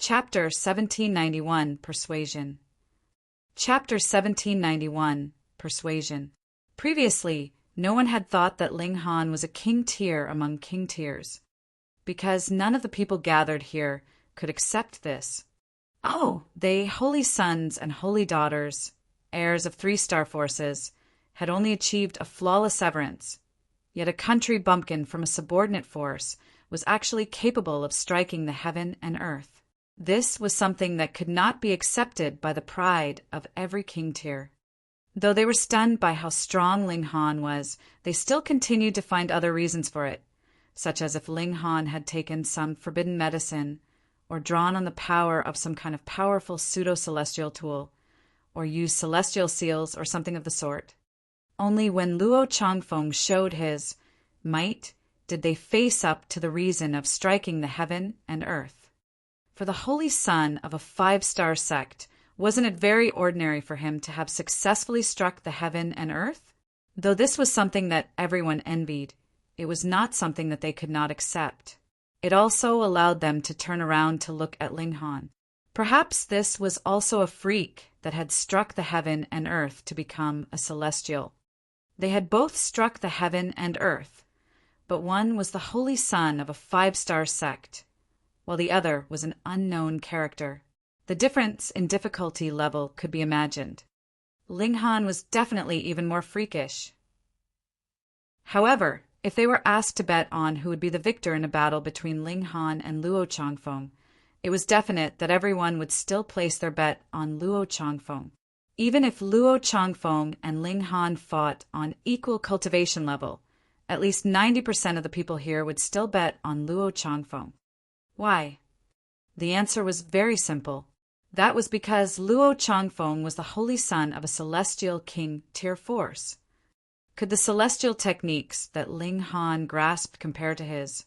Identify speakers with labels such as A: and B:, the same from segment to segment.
A: Chapter 1791 Persuasion. Chapter 1791 Persuasion. Previously, no one had thought that Ling Han was a king tier among king tiers, because none of the people gathered here could accept this. Oh, they holy sons and holy daughters, heirs of 3-star forces, had only achieved a flawless severance, yet a country bumpkin from a subordinate force was actually capable of striking the heaven and earth. This was something that could not be accepted by the pride of every king tier. Though they were stunned by how strong Ling Han was, they still continued to find other reasons for it, such as if Ling Han had taken some forbidden medicine, or drawn on the power of some kind of powerful pseudo-celestial tool, or used celestial seals or something of the sort. Only when Luo Changfeng showed his might did they face up to the reason of striking the heaven and earth. For the holy son of a 5-star sect, wasn't it very ordinary for him to have successfully struck the heaven and earth? Though this was something that everyone envied, it was not something that they could not accept. It also allowed them to turn around to look at Ling Han. Perhaps this was also a freak that had struck the heaven and earth to become a celestial. They had both struck the heaven and earth, but one was the holy son of a 5-star sect, while the other was an unknown character. The difference in difficulty level could be imagined. Ling Han was definitely even more freakish. However, if they were asked to bet on who would be the victor in a battle between Ling Han and Luo Changfeng, it was definite that everyone would still place their bet on Luo Changfeng. Even if Luo Changfeng and Ling Han fought on equal cultivation level, at least 90% of the people here would still bet on Luo Changfeng. Why? The answer was very simple. That was because Luo Changfeng was the holy son of a celestial king tier force. Could the celestial techniques that Ling Han grasped compare to his?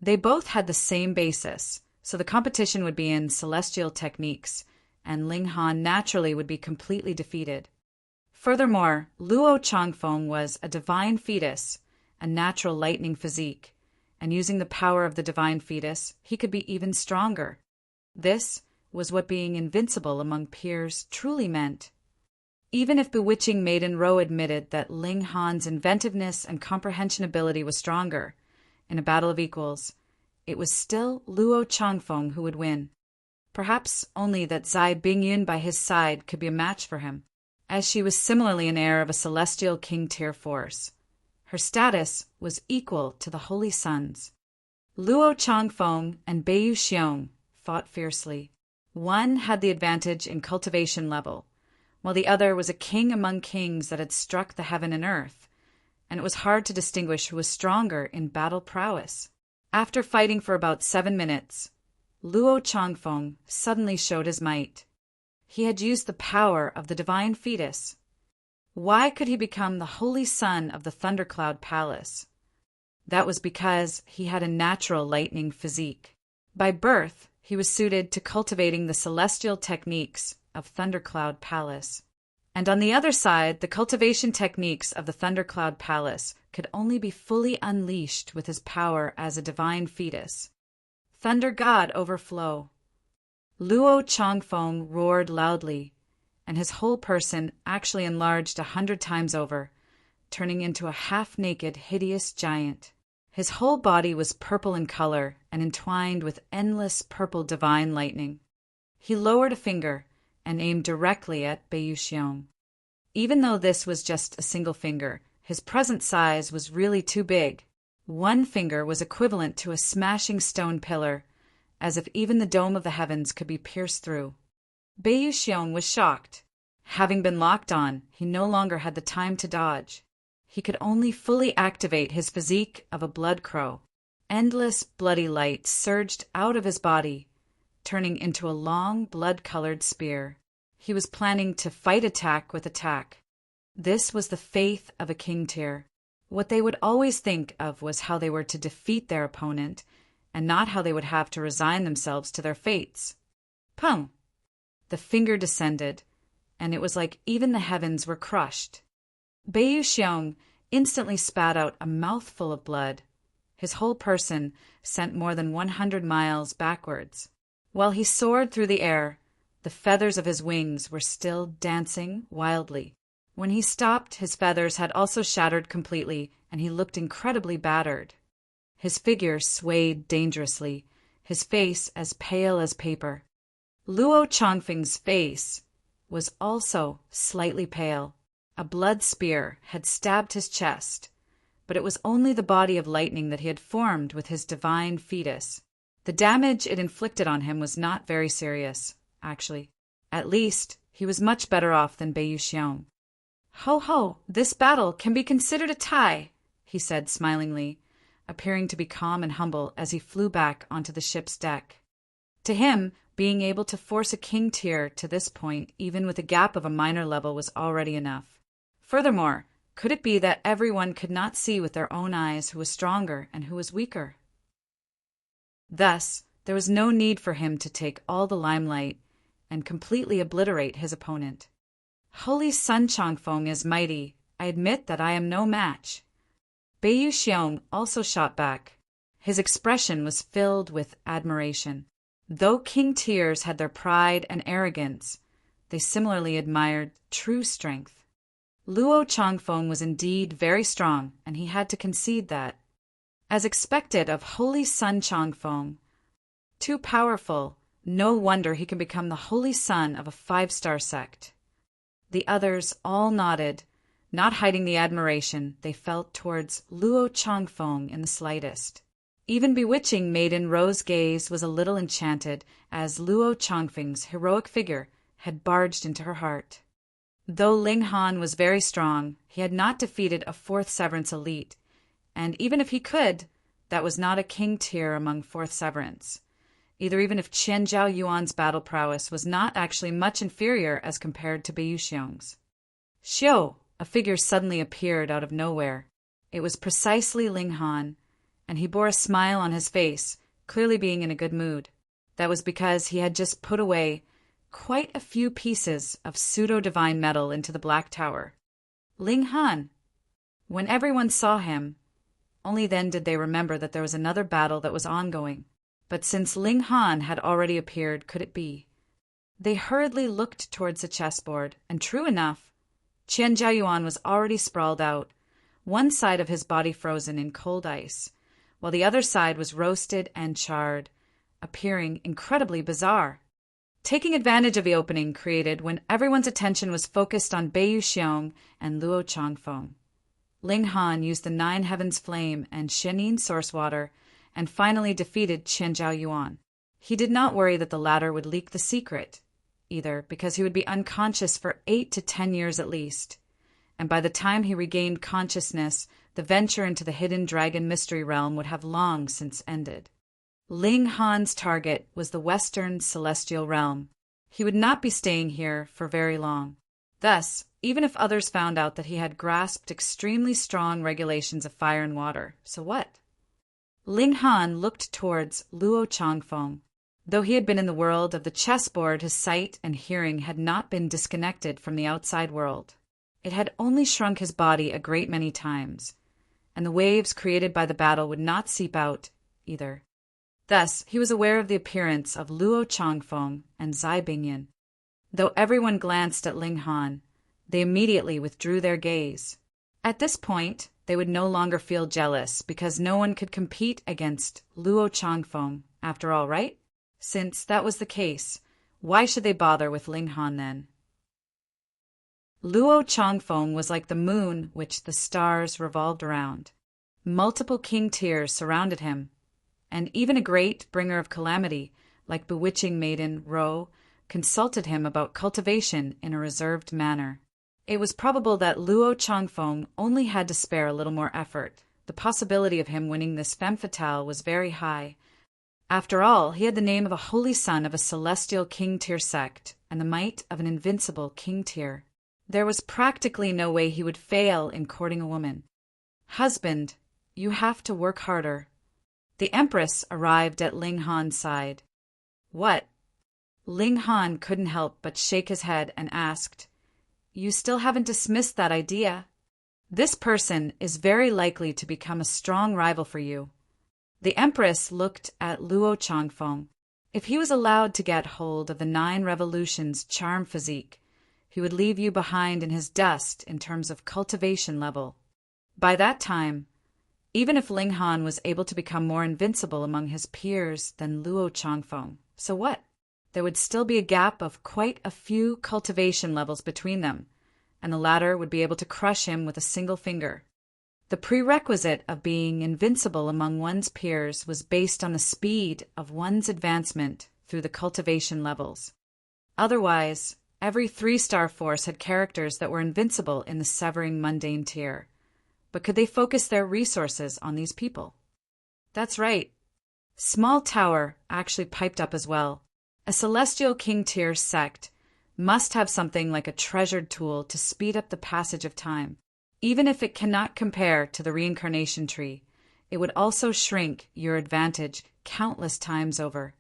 A: They both had the same basis, so the competition would be in celestial techniques, and Ling Han naturally would be completely defeated. Furthermore, Luo Changfeng was a divine fetus, a natural lightning physique, and using the power of the divine fetus, he could be even stronger. This was what being invincible among peers truly meant. Even if bewitching Maiden Ro admitted that Ling Han's inventiveness and comprehension ability was stronger, in a battle of equals, it was still Luo Changfeng who would win. Perhaps only that Zai Bingyun by his side could be a match for him, as she was similarly an heir of a celestial king tier force. Her status was equal to the holy sons. Luo Changfeng and Beiyu Xiong fought fiercely. One had the advantage in cultivation level, while the other was a king among kings that had struck the heaven and earth, and it was hard to distinguish who was stronger in battle prowess. After fighting for about 7 minutes, Luo Changfeng suddenly showed his might. He had used the power of the divine fetus. Why could he become the holy son of the Thundercloud Palace? That was because he had a natural lightning physique. By birth, he was suited to cultivating the celestial techniques of Thundercloud Palace. And on the other side, the cultivation techniques of the Thundercloud Palace could only be fully unleashed with his power as a divine fetus. Thunder God overflow. Luo Changfeng roared loudly, and his whole person actually enlarged 100 times over, turning into a half-naked, hideous giant. His whole body was purple in color and entwined with endless purple divine lightning. He lowered a finger and aimed directly at Beiyu Xiong. Even though this was just a single finger, his present size was really too big. One finger was equivalent to a smashing stone pillar, as if even the dome of the heavens could be pierced through. Beiyu Xiong was shocked. Having been locked on, he no longer had the time to dodge. He could only fully activate his physique of a blood crow. Endless bloody light surged out of his body, turning into a long blood-colored spear. He was planning to fight attack with attack. This was the faith of a king tier. What they would always think of was how they were to defeat their opponent, and not how they would have to resign themselves to their fates. Pum! The finger descended, and it was like even the heavens were crushed. Beiyu Xiong instantly spat out a mouthful of blood. His whole person sent more than 100 miles backwards. While he soared through the air, the feathers of his wings were still dancing wildly. When he stopped, his feathers had also shattered completely, and he looked incredibly battered. His figure swayed dangerously, his face as pale as paper. Luo Changfeng's face was also slightly pale. A blood spear had stabbed his chest, but it was only the body of lightning that he had formed with his divine fetus. The damage it inflicted on him was not very serious, actually. At least, he was much better off than Bei Xiong. "Ho ho, this battle can be considered a tie," he said smilingly, appearing to be calm and humble as he flew back onto the ship's deck. To him, being able to force a king tier to this point, even with a gap of a minor level, was already enough. Furthermore, could it be that everyone could not see with their own eyes who was stronger and who was weaker? Thus, there was no need for him to take all the limelight and completely obliterate his opponent. "Holy Sun Changfeng is mighty. I admit that I am no match." Bei Xiong also shot back. His expression was filled with admiration. Though king tiers had their pride and arrogance, they similarly admired true strength. Luo Changfeng was indeed very strong, and he had to concede that. As expected of Holy Sun Changfeng, too powerful, no wonder he can become the holy son of a 5-star sect. The others all nodded, not hiding the admiration they felt towards Luo Changfeng in the slightest. Even bewitching maiden Ro's gaze was a little enchanted as Luo Changfeng's heroic figure had barged into her heart. Though Ling Han was very strong, he had not defeated a 4th Severance elite, and even if he could, that was not a king tier among 4th Severance. Even if Qian Zhao Yuan's battle prowess was not actually much inferior as compared to Bei Xiong's. Xiu, a figure suddenly appeared out of nowhere. It was precisely Ling Han, and he bore a smile on his face, clearly being in a good mood. That was because he had just put away quite a few pieces of pseudo-divine metal into the Black Tower. Ling Han! When everyone saw him, only then did they remember that there was another battle that was ongoing. But since Ling Han had already appeared, could it be? They hurriedly looked towards the chessboard, and true enough, Qian Jiayuan was already sprawled out, one side of his body frozen in cold ice, while the other side was roasted and charred, appearing incredibly bizarre. Taking advantage of the opening created when everyone's attention was focused on Bei Xiong and Luo Changfeng, Ling Han used the 9 Heavens Flame and Shenin Source Water and finally defeated Qian Zhao Yuan. He did not worry that the latter would leak the secret, either, because he would be unconscious for 8 to 10 years at least, and by the time he regained consciousness, the venture into the hidden dragon mystery realm would have long since ended. Ling Han's target was the Western Celestial Realm. He would not be staying here for very long. Thus, even if others found out that he had grasped extremely strong regulations of fire and water, so what? Ling Han looked towards Luo Changfeng. Though he had been in the world of the chessboard, his sight and hearing had not been disconnected from the outside world. It had only shrunk his body a great many times, and the waves created by the battle would not seep out either. Thus, he was aware of the appearance of Luo Changfeng and Zai Bingyan. Though everyone glanced at Ling Han, they immediately withdrew their gaze. At this point, they would no longer feel jealous because no one could compete against Luo Changfeng after all, right? Since that was the case, why should they bother with Ling Han then? Luo Changfeng was like the moon which the stars revolved around. Multiple king tiers surrounded him, and even a great bringer of calamity, like bewitching maiden Ro, consulted him about cultivation in a reserved manner. It was probable that Luo Changfeng only had to spare a little more effort. The possibility of him winning this femme fatale was very high. After all, he had the name of a holy son of a celestial king tier sect, and the might of an invincible king tier. There was practically no way he would fail in courting a woman. "Husband, you have to work harder." The Empress arrived at Ling Han's side. "What?" Ling Han couldn't help but shake his head and asked, "You still haven't dismissed that idea. This person is very likely to become a strong rival for you." The Empress looked at Luo Changfeng. If he was allowed to get hold of the 9 Revolutions charm physique, he would leave you behind in his dust in terms of cultivation level. By that time, even if Ling Han was able to become more invincible among his peers than Luo Changfeng, so what? There would still be a gap of quite a few cultivation levels between them, and the latter would be able to crush him with a single finger. The prerequisite of being invincible among one's peers was based on the speed of one's advancement through the cultivation levels. Otherwise, every 3-star force had characters that were invincible in the severing mundane tier. But could they focus their resources on these people? That's right. Small Tower actually piped up as well. A Celestial King tier sect must have something like a treasured tool to speed up the passage of time. Even if it cannot compare to the reincarnation tree, it would also shrink your advantage countless times over.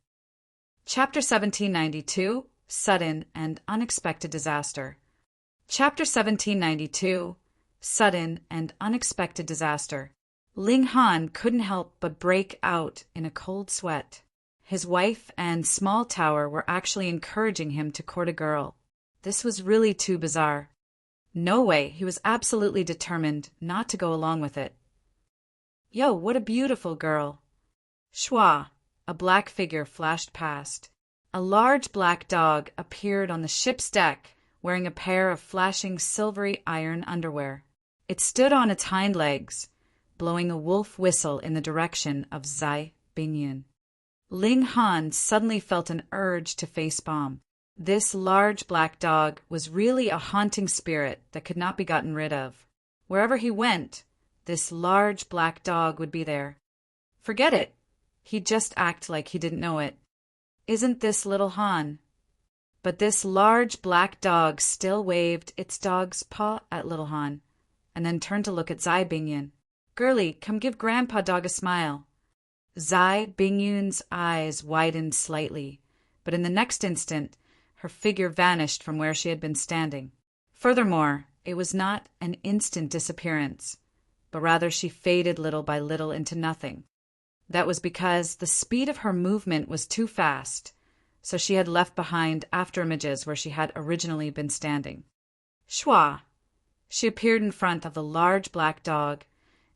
A: Chapter 1792, Sudden and Unexpected Disaster. Chapter 1792, Sudden and Unexpected Disaster. Ling Han couldn't help but break out in a cold sweat. His wife and Small Tower were actually encouraging him to court a girl. This was really too bizarre. No way, he was absolutely determined not to go along with it. Yo, what a beautiful girl. Shwa, a black figure flashed past. A large black dog appeared on the ship's deck, wearing a pair of flashing silvery iron underwear. It stood on its hind legs, blowing a wolf whistle in the direction of Zai Bingyun. Ling Han suddenly felt an urge to facepalm. This large black dog was really a haunting spirit that could not be gotten rid of. Wherever he went, this large black dog would be there. Forget it. He'd just act like he didn't know it. Isn't this little Han? But this large black dog still waved its dog's paw at little Han, and then turned to look at Zai Bingyun. Girlie, come give Grandpa Dog a smile. Zai Bingyun's eyes widened slightly, but in the next instant, her figure vanished from where she had been standing. Furthermore, it was not an instant disappearance, but rather she faded little by little into nothing. That was because the speed of her movement was too fast, so she had left behind afterimages where she had originally been standing. Shwa! She appeared in front of the large black dog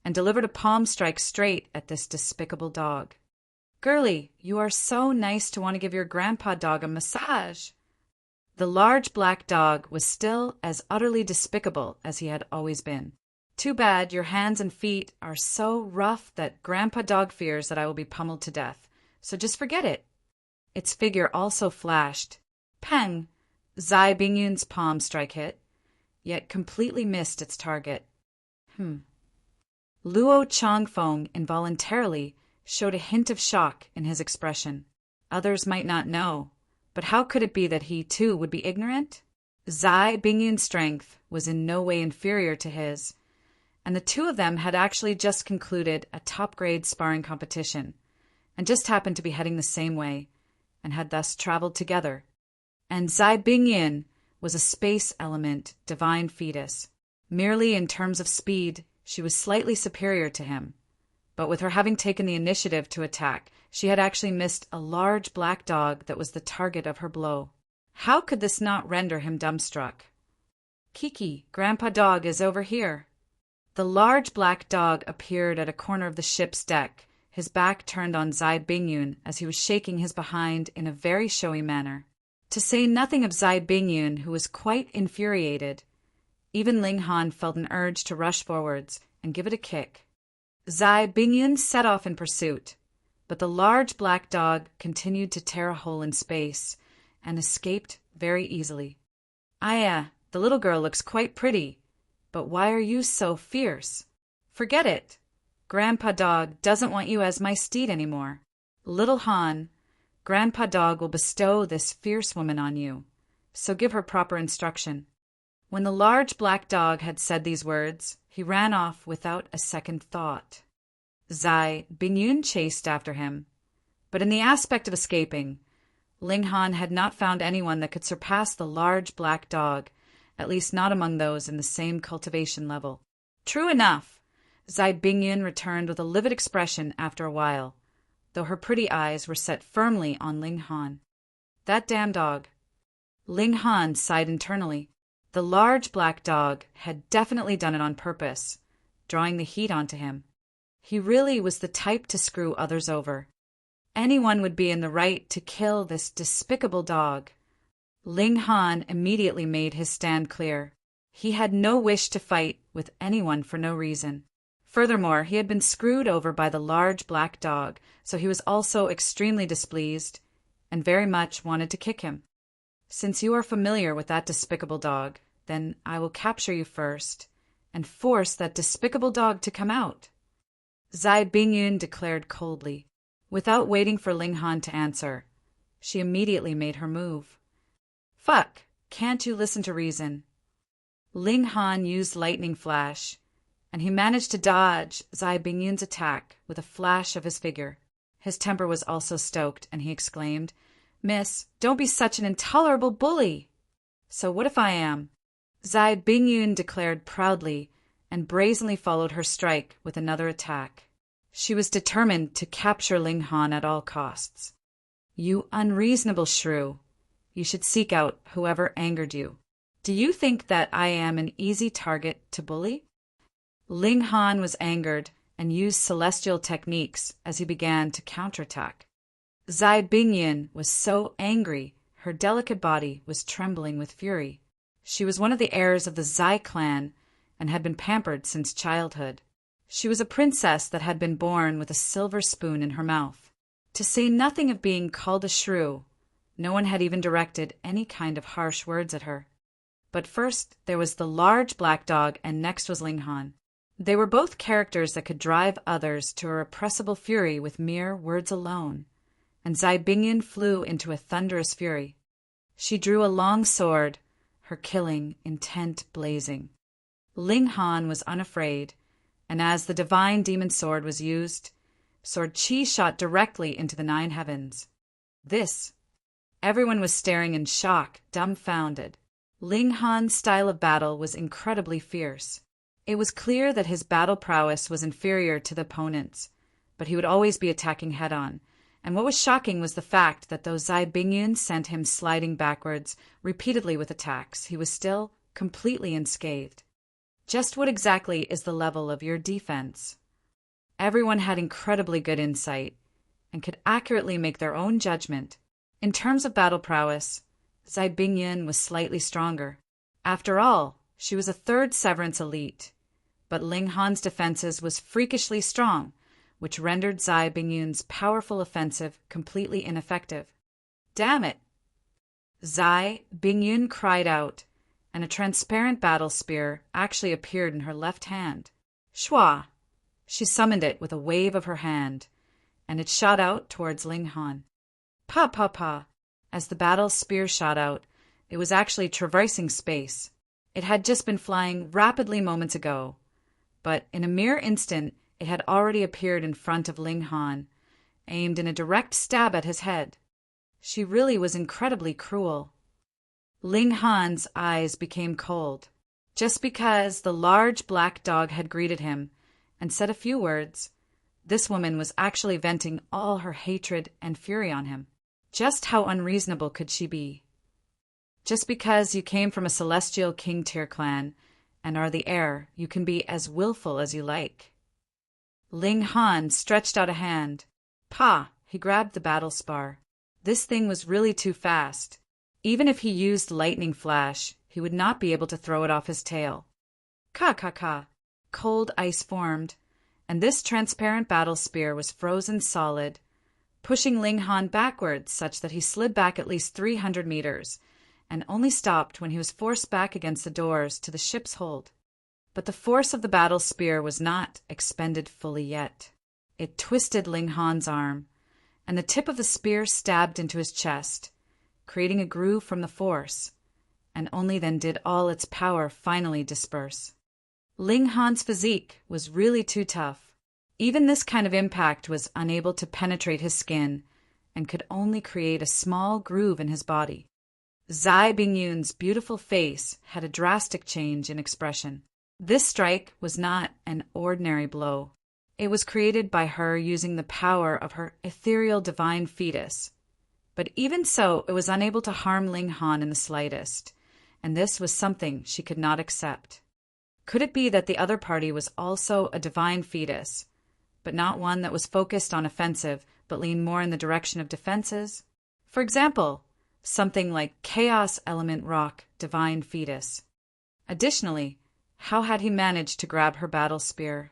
A: and delivered a palm strike straight at this despicable dog. Girlie, you are so nice to want to give your grandpa dog a massage. The large black dog was still as utterly despicable as he had always been. Too bad your hands and feet are so rough that Grandpa Dog fears that I will be pummeled to death, so just forget it. Its figure also flashed. Pang! Zai Bingyun's palm strike hit, yet completely missed its target. Luo Changfeng involuntarily showed a hint of shock in his expression. Others might not know, but how could it be that he, too, would be ignorant? Zai Bingyun's strength was in no way inferior to his, and the two of them had actually just concluded a top-grade sparring competition, and just happened to be heading the same way, and had thus traveled together. And Zai Bingyun was a space element divine fetus. Merely in terms of speed, she was slightly superior to him, but with her having taken the initiative to attack, she had actually missed a large black dog that was the target of her blow. How could this not render him dumbstruck? Kiki, Grandpa Dog is over here. The large black dog appeared at a corner of the ship's deck, his back turned on Zai Bingyun as he was shaking his behind in a very showy manner. To say nothing of Zai Bingyun, who was quite infuriated, even Ling Han felt an urge to rush forwards and give it a kick. Zai Bingyun set off in pursuit, but the large black dog continued to tear a hole in space and escaped very easily. Aya, the little girl looks quite pretty, but why are you so fierce? Forget it. Grandpa Dog doesn't want you as my steed anymore. Little Han, Grandpa Dog will bestow this fierce woman on you, so give her proper instruction. When the large black dog had said these words, he ran off without a second thought. Zai Bingyun chased after him, but in the aspect of escaping, Ling Han had not found anyone that could surpass the large black dog, at least not among those in the same cultivation level. True enough, Zai Bingyun returned with a livid expression after a while, though her pretty eyes were set firmly on Ling Han. That damn dog. Ling Han sighed internally. The large black dog had definitely done it on purpose, drawing the heat onto him. He really was the type to screw others over. Anyone would be in the right to kill this despicable dog. Ling Han immediately made his stand clear. He had no wish to fight with anyone for no reason. Furthermore, he had been screwed over by the large black dog, so he was also extremely displeased and very much wanted to kick him. Since you are familiar with that despicable dog, then I will capture you first and force that despicable dog to come out, Zai Bingyun declared coldly. Without waiting for Ling Han to answer, she immediately made her move. Fuck, can't you listen to reason? Ling Han used lightning flash, and he managed to dodge Zai Bingyun's attack with a flash of his figure. His temper was also stoked, and he exclaimed, Miss, don't be such an intolerable bully. So what if I am? Zai Bingyun declared proudly, and brazenly followed her strike with another attack. She was determined to capture Ling Han at all costs. You unreasonable shrew. You should seek out whoever angered you. Do you think that I am an easy target to bully? Ling Han was angered and used celestial techniques as he began to counterattack. Zai Bingyun was so angry, her delicate body was trembling with fury. She was one of the heirs of the Zai clan and had been pampered since childhood. She was a princess that had been born with a silver spoon in her mouth. To say nothing of being called a shrew, no one had even directed any kind of harsh words at her. But first there was the large black dog, and next was Ling Han. They were both characters that could drive others to irrepressible fury with mere words alone, and Zai Bingyun flew into a thunderous fury. She drew a long sword, her killing intent blazing. Ling Han was unafraid, and as the divine demon sword was used, Sword Chi shot directly into the 9 heavens. Everyone was staring in shock, dumbfounded. Ling Han's style of battle was incredibly fierce. It was clear that his battle prowess was inferior to the opponent's, but he would always be attacking head-on. And what was shocking was the fact that though Zai Bingyun sent him sliding backwards repeatedly with attacks, he was still completely unscathed. Just what exactly is the level of your defense? Everyone had incredibly good insight and could accurately make their own judgment. In terms of battle prowess, Zai Bingyun was slightly stronger. After all, she was a 3rd Severance elite, but Ling Han's defenses was freakishly strong, which rendered Zai Bingyun's powerful offensive completely ineffective. Damn it! Zai Bingyun cried out, and a transparent battle spear actually appeared in her left hand. Shwa! She summoned it with a wave of her hand, and it shot out towards Ling Han. Pa pa pa! As the battle spear shot out, it was actually traversing space. It had just been flying rapidly moments ago, but in a mere instant it had already appeared in front of Ling Han, aimed in a direct stab at his head. She really was incredibly cruel. Ling Han's eyes became cold. Just because the large black dog had greeted him and said a few words, this woman was actually venting all her hatred and fury on him. Just how unreasonable could she be? Just because you came from a celestial king tier clan and are the heir, you can be as willful as you like. Ling Han stretched out a hand. Pa! He grabbed the battle spar. This thing was really too fast. Even if he used lightning flash, he would not be able to throw it off his tail. Ka ka ka! Cold ice formed, and this transparent battle spear was frozen solid, pushing Ling Han backwards such that he slid back at least 300 meters, and only stopped when he was forced back against the doors to the ship's hold. But the force of the battle spear was not expended fully yet. It twisted Ling Han's arm, and the tip of the spear stabbed into his chest, creating a groove from the force, and only then did all its power finally disperse. Ling Han's physique was really too tough. Even this kind of impact was unable to penetrate his skin and could only create a small groove in his body. Zai Bingyun's beautiful face had a drastic change in expression. This strike was not an ordinary blow. It was created by her using the power of her ethereal divine fetus. But even so, it was unable to harm Ling Han in the slightest, and this was something she could not accept. Could it be that the other party was also a divine fetus, but not one that was focused on offensive, but leaned more in the direction of defenses? For example, something like Chaos Element Rock Divine Fetus. Additionally, how had he managed to grab her battle spear?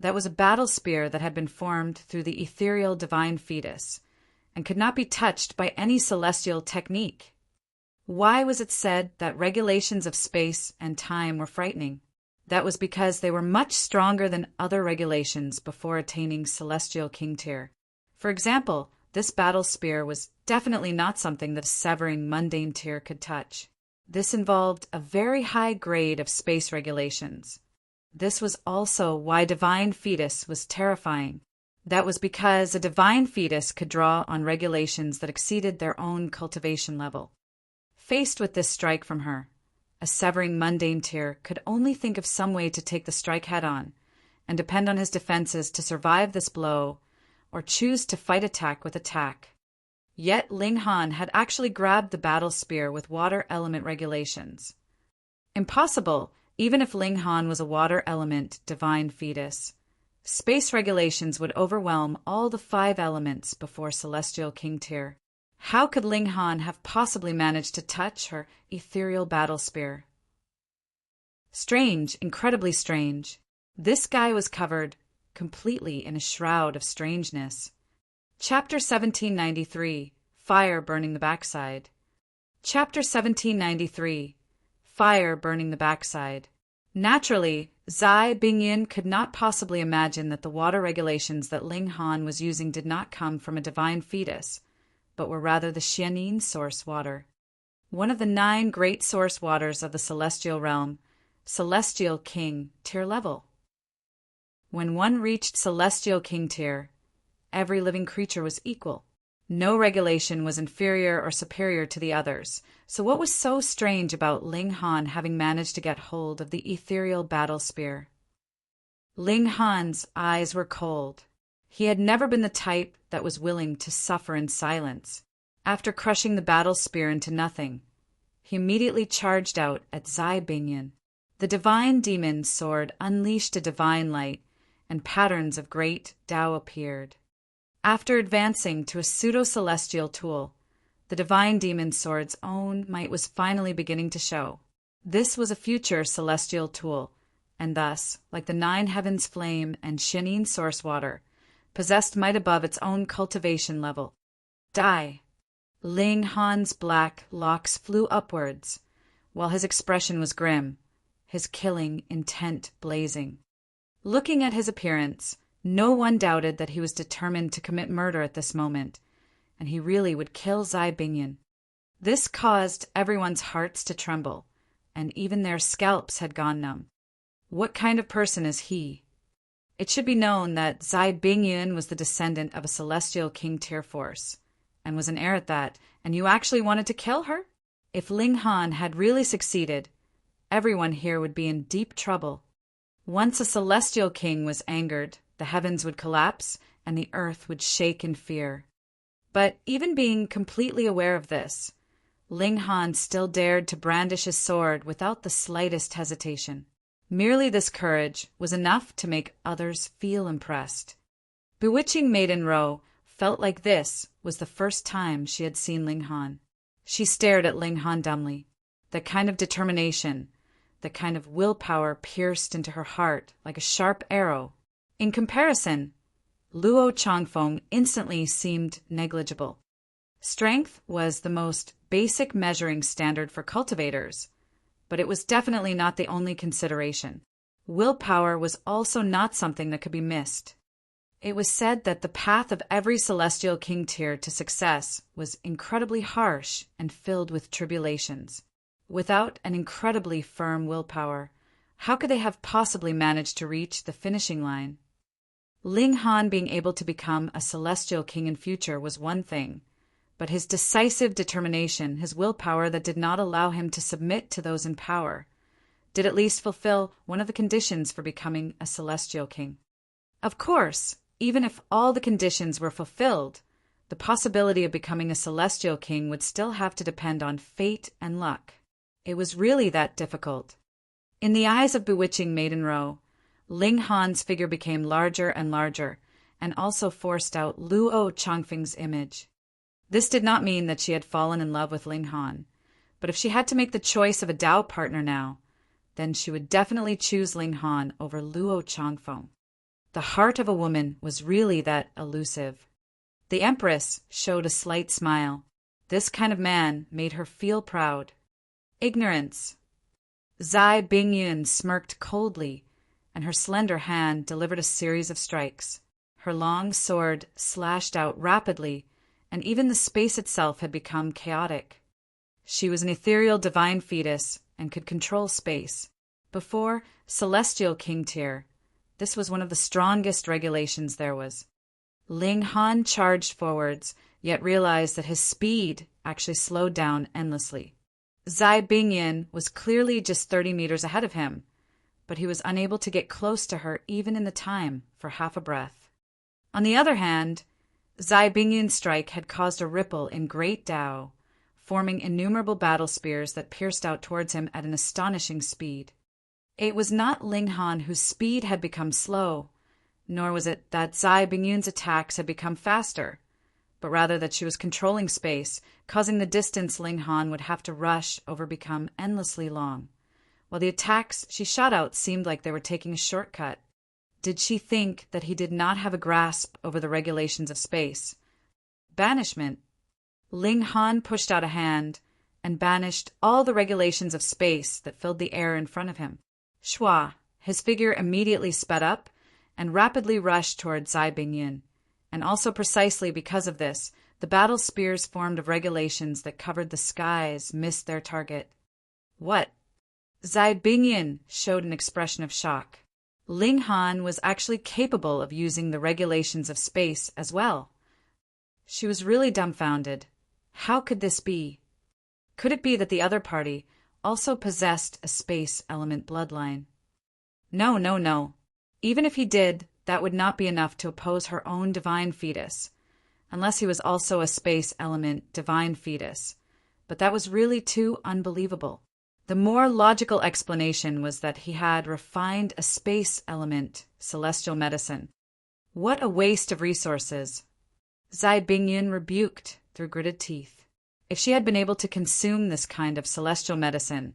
A: That was a battle spear that had been formed through the ethereal divine fetus, and could not be touched by any celestial technique. Why was it said that regulations of space and time were frightening? That was because they were much stronger than other regulations before attaining celestial king tier. For example, this battle spear was definitely not something that a severing mundane tier could touch. This involved a very high grade of space regulations. This was also why divine fetus was terrifying. That was because a divine fetus could draw on regulations that exceeded their own cultivation level. Faced with this strike from her, a severing mundane tier could only think of some way to take the strike head-on and depend on his defenses to survive this blow or choose to fight attack with attack. Yet Ling Han had actually grabbed the battle spear with water element regulations. Impossible, even if Ling Han was a water element divine fetus. Space regulations would overwhelm all the 5 elements before celestial king tier. How could Ling Han have possibly managed to touch her ethereal battle spear? Strange, incredibly strange. This guy was covered completely in a shroud of strangeness. Chapter 1793, Fire Burning the Backside. Chapter 1793, Fire Burning the Backside. Naturally, Zai Bingyin could not possibly imagine that the water regulations that Ling Han was using did not come from a divine fetus, but were rather the Xianin source water, one of the 9 great source waters of the celestial realm, celestial king tier level. When one reached celestial king tier, every living creature was equal. No regulation was inferior or superior to the others. So what was so strange about Ling Han having managed to get hold of the ethereal battle spear? Ling Han's eyes were cold. He had never been the type that was willing to suffer in silence. After crushing the battle spear into nothing, he immediately charged out at Zai Bingyan. The divine demon sword unleashed a divine light, and patterns of great Tao appeared. After advancing to a pseudo-celestial tool, the divine demon sword's own might was finally beginning to show. This was a future celestial tool, and thus, like the 9 heavens flame and Xianin source water, possessed might above its own cultivation level. Die! Ling Han's black locks flew upwards, while his expression was grim, his killing intent blazing. Looking at his appearance, no one doubted that he was determined to commit murder at this moment, and he really would kill Zai Bingyan. This caused everyone's hearts to tremble, and even their scalps had gone numb. What kind of person is he? It should be known that Zai Bingyan was the descendant of a celestial king tier force, and was an heir at that, and you actually wanted to kill her? If Ling Han had really succeeded, everyone here would be in deep trouble. Once a celestial king was angered, the heavens would collapse, and the earth would shake in fear. But even being completely aware of this, Ling Han still dared to brandish his sword without the slightest hesitation. Merely this courage was enough to make others feel impressed. Bewitching Maiden Ro felt like this was the first time she had seen Ling Han. She stared at Ling Han dumbly. That kind of determination, that kind of willpower pierced into her heart like a sharp arrow. In comparison, Luo Changfeng instantly seemed negligible. Strength was the most basic measuring standard for cultivators, but it was definitely not the only consideration. Willpower was also not something that could be missed. It was said that the path of every celestial king tier to success was incredibly harsh and filled with tribulations. Without an incredibly firm willpower, how could they have possibly managed to reach the finishing line? Ling Han being able to become a celestial king in future was one thing, but his decisive determination, his willpower that did not allow him to submit to those in power, did at least fulfill one of the conditions for becoming a celestial king. Of course, even if all the conditions were fulfilled, the possibility of becoming a celestial king would still have to depend on fate and luck. It was really that difficult. In the eyes of bewitching Maiden Ro, Ling Han's figure became larger and larger, and also forced out Luo Changfeng's image. This did not mean that she had fallen in love with Ling Han, but if she had to make the choice of a Dao partner now, then she would definitely choose Ling Han over Luo Changfeng. The heart of a woman was really that elusive. The Empress showed a slight smile. This kind of man made her feel proud. Ignorance. Zai Bingyun smirked coldly, and her slender hand delivered a series of strikes. Her long sword slashed out rapidly, and even the space itself had become chaotic. She was an ethereal divine fetus and could control space. Before Celestial King tier, this was one of the strongest regulations there was. Ling Han charged forwards, yet realized that his speed actually slowed down endlessly. Zai Bingyin was clearly just 30 meters ahead of him, but he was unable to get close to her even in the time for half a breath. On the other hand, Zai Bingyin's strike had caused a ripple in Great Dao, forming innumerable battle spears that pierced out towards him at an astonishing speed. It was not Ling Han whose speed had become slow, nor was it that Zai Bingyun's attacks had become faster, but rather that she was controlling space, causing the distance Ling Han would have to rush over become endlessly long, while the attacks she shot out seemed like they were taking a shortcut. Did she think that he did not have a grasp over the regulations of space? Banishment. Ling Han pushed out a hand and banished all the regulations of space that filled the air in front of him. Shua, his figure immediately sped up and rapidly rushed toward Zai Bingyin, and also precisely because of this, the battle spears formed of regulations that covered the skies missed their target. What? Zai Bingyin showed an expression of shock. Ling Han was actually capable of using the regulations of space as well. She was really dumbfounded. How could this be? Could it be that the other party also possessed a space element bloodline? No. Even if he did, that would not be enough to oppose her own divine fetus, unless he was also a space element divine fetus. But that was really too unbelievable. The more logical explanation was that he had refined a space element celestial medicine. What a waste of resources! Zai Bingyin rebuked through gritted teeth. If she had been able to consume this kind of celestial medicine,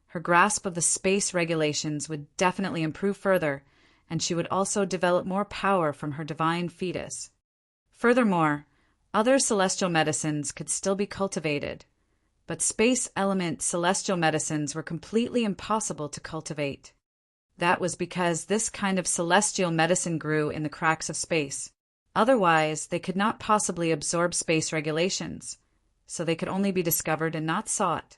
A: her grasp of the space regulations would definitely improve further, and she would also develop more power from her divine fetus. Furthermore, other celestial medicines could still be cultivated, but space element celestial medicines were completely impossible to cultivate. That was because this kind of celestial medicine grew in the cracks of space. Otherwise, they could not possibly absorb space regulations, so they could only be discovered and not sought.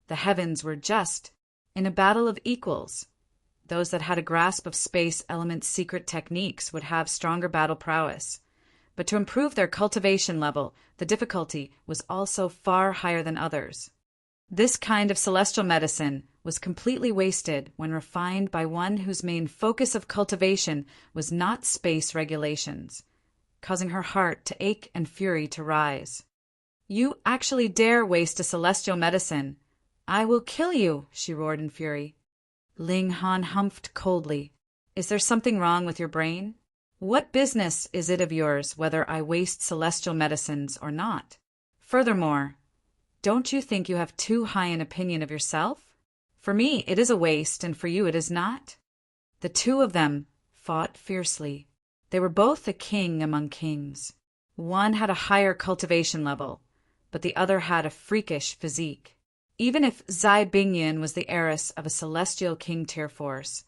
A: The heavens were just, in a battle of equals. Those that had a grasp of space element's secret techniques would have stronger battle prowess. But to improve their cultivation level, the difficulty was also far higher than others. This kind of celestial medicine was completely wasted when refined by one whose main focus of cultivation was not space regulations, causing her heart to ache and fury to rise. You actually dare waste a celestial medicine. I will kill you, she roared in fury. Ling Han humphed coldly. Is there something wrong with your brain? What business is it of yours whether I waste celestial medicines or not? Furthermore, don't you think you have too high an opinion of yourself? For me, it is a waste, and for you it is not. The two of them fought fiercely. They were both a king among kings. One had a higher cultivation level, but the other had a freakish physique. Even if Zai Bingyin was the heiress of a celestial king tier force,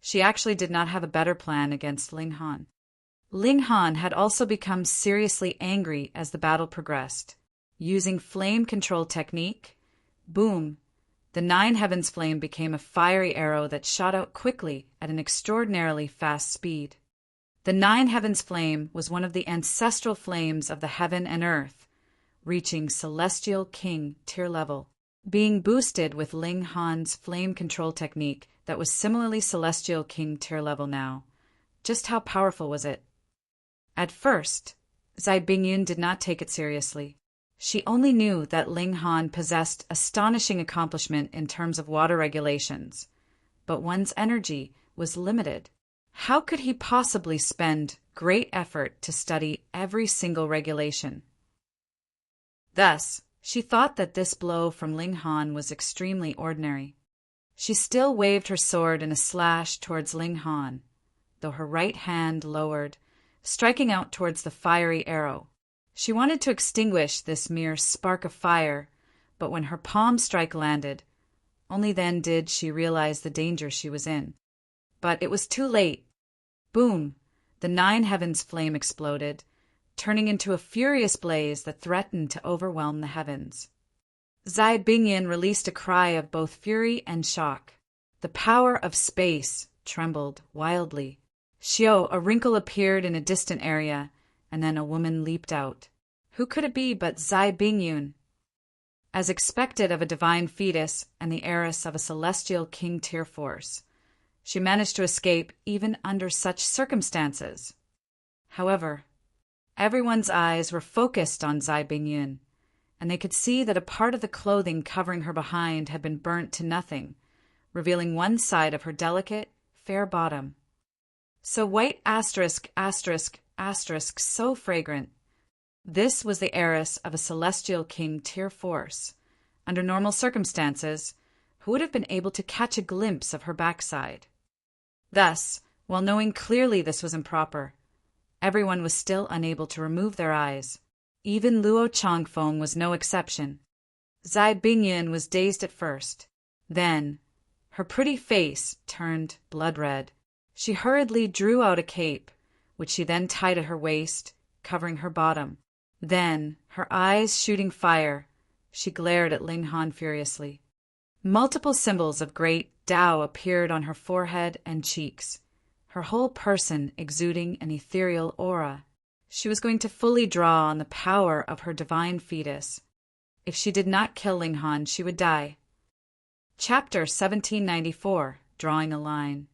A: she actually did not have a better plan against Ling Han. Ling Han had also become seriously angry as the battle progressed. Using flame control technique, boom, the Nine Heavens flame became a fiery arrow that shot out quickly at an extraordinarily fast speed. The Nine Heavens flame was one of the ancestral flames of the heaven and earth, reaching celestial king tier level. being boosted with Ling Han's flame control technique that was similarly Celestial King tier level now. Just how powerful was it? At first, Zai Bingyun did not take it seriously. She only knew that Ling Han possessed astonishing accomplishment in terms of water regulations, but one's energy was limited. How could he possibly spend great effort to study every single regulation? Thus, she thought that this blow from Ling Han was extremely ordinary. She still waved her sword in a slash towards Ling Han, though her right hand lowered, striking out towards the fiery arrow. She wanted to extinguish this mere spark of fire, but when her palm strike landed, only then did she realize the danger she was in. But it was too late. Boom! The 9 heavens flame exploded, turning into a furious blaze that threatened to overwhelm the heavens. Zai Bingyun released a cry of both fury and shock. The power of space trembled wildly. Xiao, a wrinkle appeared in a distant area, and then a woman leaped out. Who could it be but Zai Bingyun? As expected of a divine fetus and the heiress of a celestial king tier force, she managed to escape even under such circumstances. However, everyone's eyes were focused on Zai Bingyun, and they could see that a part of the clothing covering her behind had been burnt to nothing, revealing one side of her delicate, fair bottom. So white asterisk, asterisk, asterisk, so fragrant. This was the heiress of a celestial king tier force. Under normal circumstances, who would have been able to catch a glimpse of her backside? Thus, while knowing clearly this was improper, everyone was still unable to remove their eyes. Even Luo Changfeng was no exception. Zai Bingyun was dazed at first. Then, her pretty face turned blood red. She hurriedly drew out a cape, which she then tied at her waist, covering her bottom. Then, her eyes shooting fire, she glared at Ling Han furiously. Multiple symbols of great Tao appeared on her forehead and cheeks, her whole person exuding an ethereal aura. She was going to fully draw on the power of her divine fetus. If she did not kill Ling Han, she would die. Chapter 1794, Drawing a Line.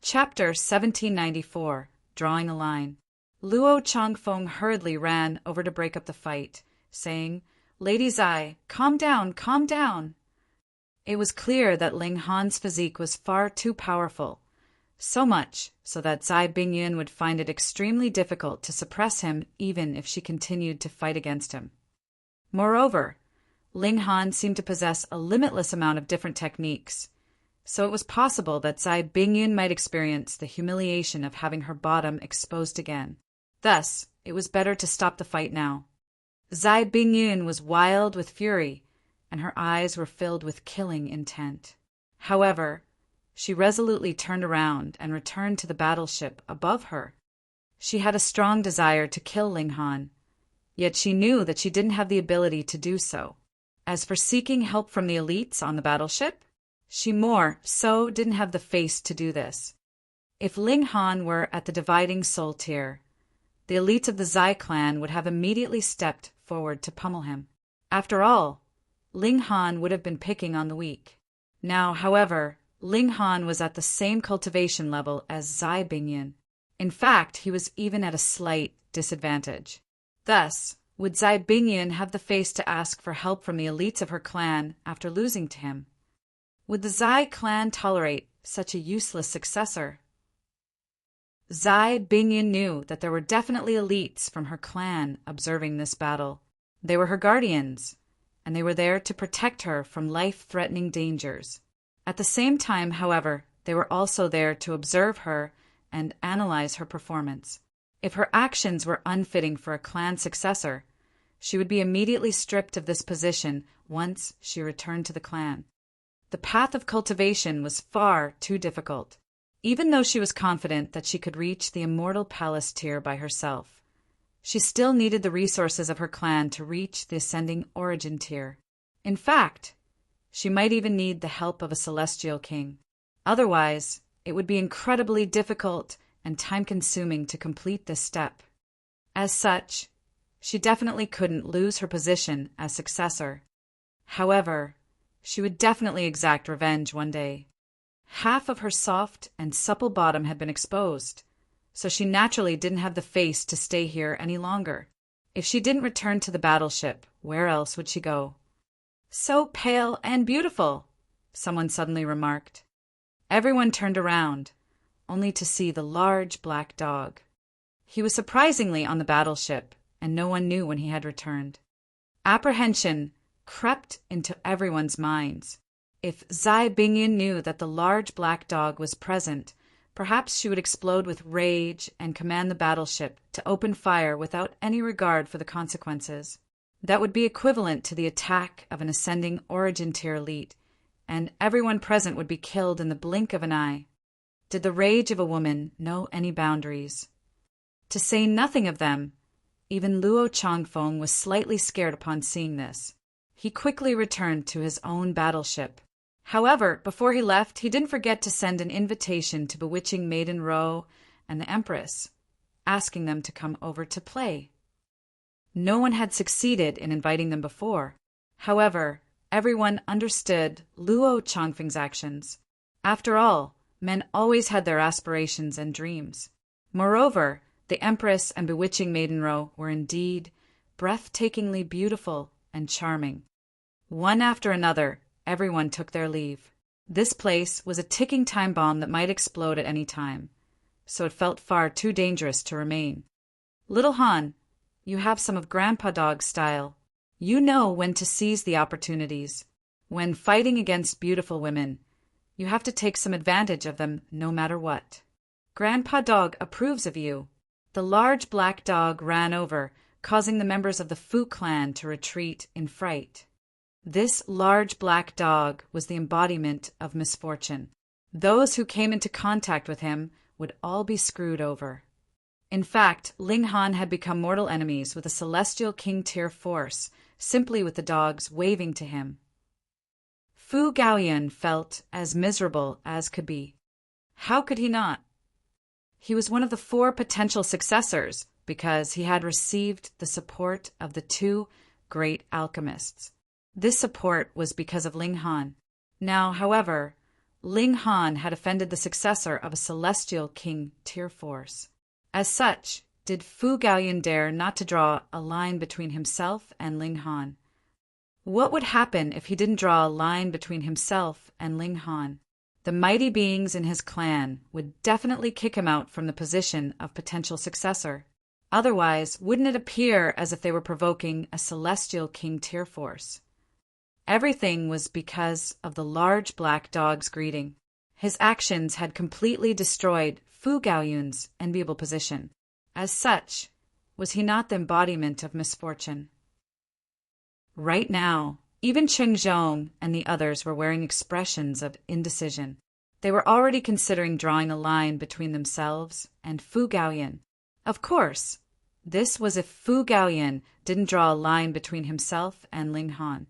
A: Chapter 1794, Drawing a Line. Luo Changfeng hurriedly ran over to break up the fight, saying, "Lady Zai, calm down, calm down." It was clear that Ling Han's physique was far too powerful, so much so that Zai Bingyun would find it extremely difficult to suppress him even if she continued to fight against him. Moreover, Ling Han seemed to possess a limitless amount of different techniques, so it was possible that Zai Bingyun might experience the humiliation of having her bottom exposed again. Thus, it was better to stop the fight now. Zai Bingyun was wild with fury, and her eyes were filled with killing intent. However, she resolutely turned around and returned to the battleship above her. She had a strong desire to kill Ling Han, yet she knew that she didn't have the ability to do so. As for seeking help from the elites on the battleship, she more so didn't have the face to do this. If Ling Han were at the dividing soul tier, the elites of the Zai clan would have immediately stepped forward to pummel him. After all, Ling Han would have been picking on the weak. Now, however, Ling Han was at the same cultivation level as Zai Bingyun. In fact, he was even at a slight disadvantage. Thus, would Zai Bingyun have the face to ask for help from the elites of her clan after losing to him? Would the Zai clan tolerate such a useless successor? Zai Bingyun knew that there were definitely elites from her clan observing this battle. They were her guardians, and they were there to protect her from life-threatening dangers. At the same time, however, they were also there to observe her and analyze her performance. If her actions were unfitting for a clan successor, she would be immediately stripped of this position once she returned to the clan. The path of cultivation was far too difficult. Even though she was confident that she could reach the immortal palace tier by herself, she still needed the resources of her clan to reach the ascending origin tier. In fact, she might even need the help of a celestial king. Otherwise, it would be incredibly difficult and time-consuming to complete this step. As such, she definitely couldn't lose her position as successor. However, She would definitely exact revenge one day. Half of her soft and supple bottom had been exposed, so she naturally didn't have the face to stay here any longer. If she didn't return to the battleship, where else would she go? "So pale and beautiful," someone suddenly remarked. Everyone turned around, only to see the large black dog. He was surprisingly on the battleship, and no one knew when he had returned. Apprehension crept into everyone's minds. If Zai Bingyan knew that the large black dog was present, perhaps she would explode with rage and command the battleship to open fire without any regard for the consequences. That would be equivalent to the attack of an ascending origin tier elite, and everyone present would be killed in the blink of an eye. Did the rage of a woman know any boundaries? To say nothing of them, even Luo Changfeng was slightly scared upon seeing this. He quickly returned to his own battleship. However, before he left, he didn't forget to send an invitation to Bewitching Maiden Ro and the Empress, asking them to come over to play. No one had succeeded in inviting them before. However, everyone understood Luo Changfeng's actions. After all, men always had their aspirations and dreams. Moreover, the Empress and Bewitching Maiden Ro were indeed breathtakingly beautiful and charming. One after another, everyone took their leave. This place was a ticking time bomb that might explode at any time, so it felt far too dangerous to remain. "Little Han, you have some of Grandpa Dog's style. You know when to seize the opportunities. When fighting against beautiful women, you have to take some advantage of them no matter what. Grandpa Dog approves of you." The large black dog ran over, causing the members of the Fu clan to retreat in fright. This large black dog was the embodiment of misfortune. Those who came into contact with him would all be screwed over. In fact, Ling Han had become mortal enemies with a Celestial King tier force, simply with the dogs waving to him. Fu Gaoyun felt as miserable as could be. How could he not? He was one of the 4 potential successors because he had received the support of the 2 great alchemists. This support was because of Ling Han. Now, however, Ling Han had offended the successor of a Celestial King tier force. As such, did Fu Gaoyun dare not to draw a line between himself and Ling Han? What would happen if he didn't draw a line between himself and Ling Han? The mighty beings in his clan would definitely kick him out from the position of potential successor. Otherwise, wouldn't it appear as if they were provoking a Celestial King tier force? Everything was because of the large black dog's greeting. His actions had completely destroyed Fu Gaoyun's enviable position. As such, was he not the embodiment of misfortune? Right now, even Cheng Zhong and the others were wearing expressions of indecision. They were already considering drawing a line between themselves and Fu Gaoyun. Of course, this was if Fu Gaoyun didn't draw a line between himself and Ling Han.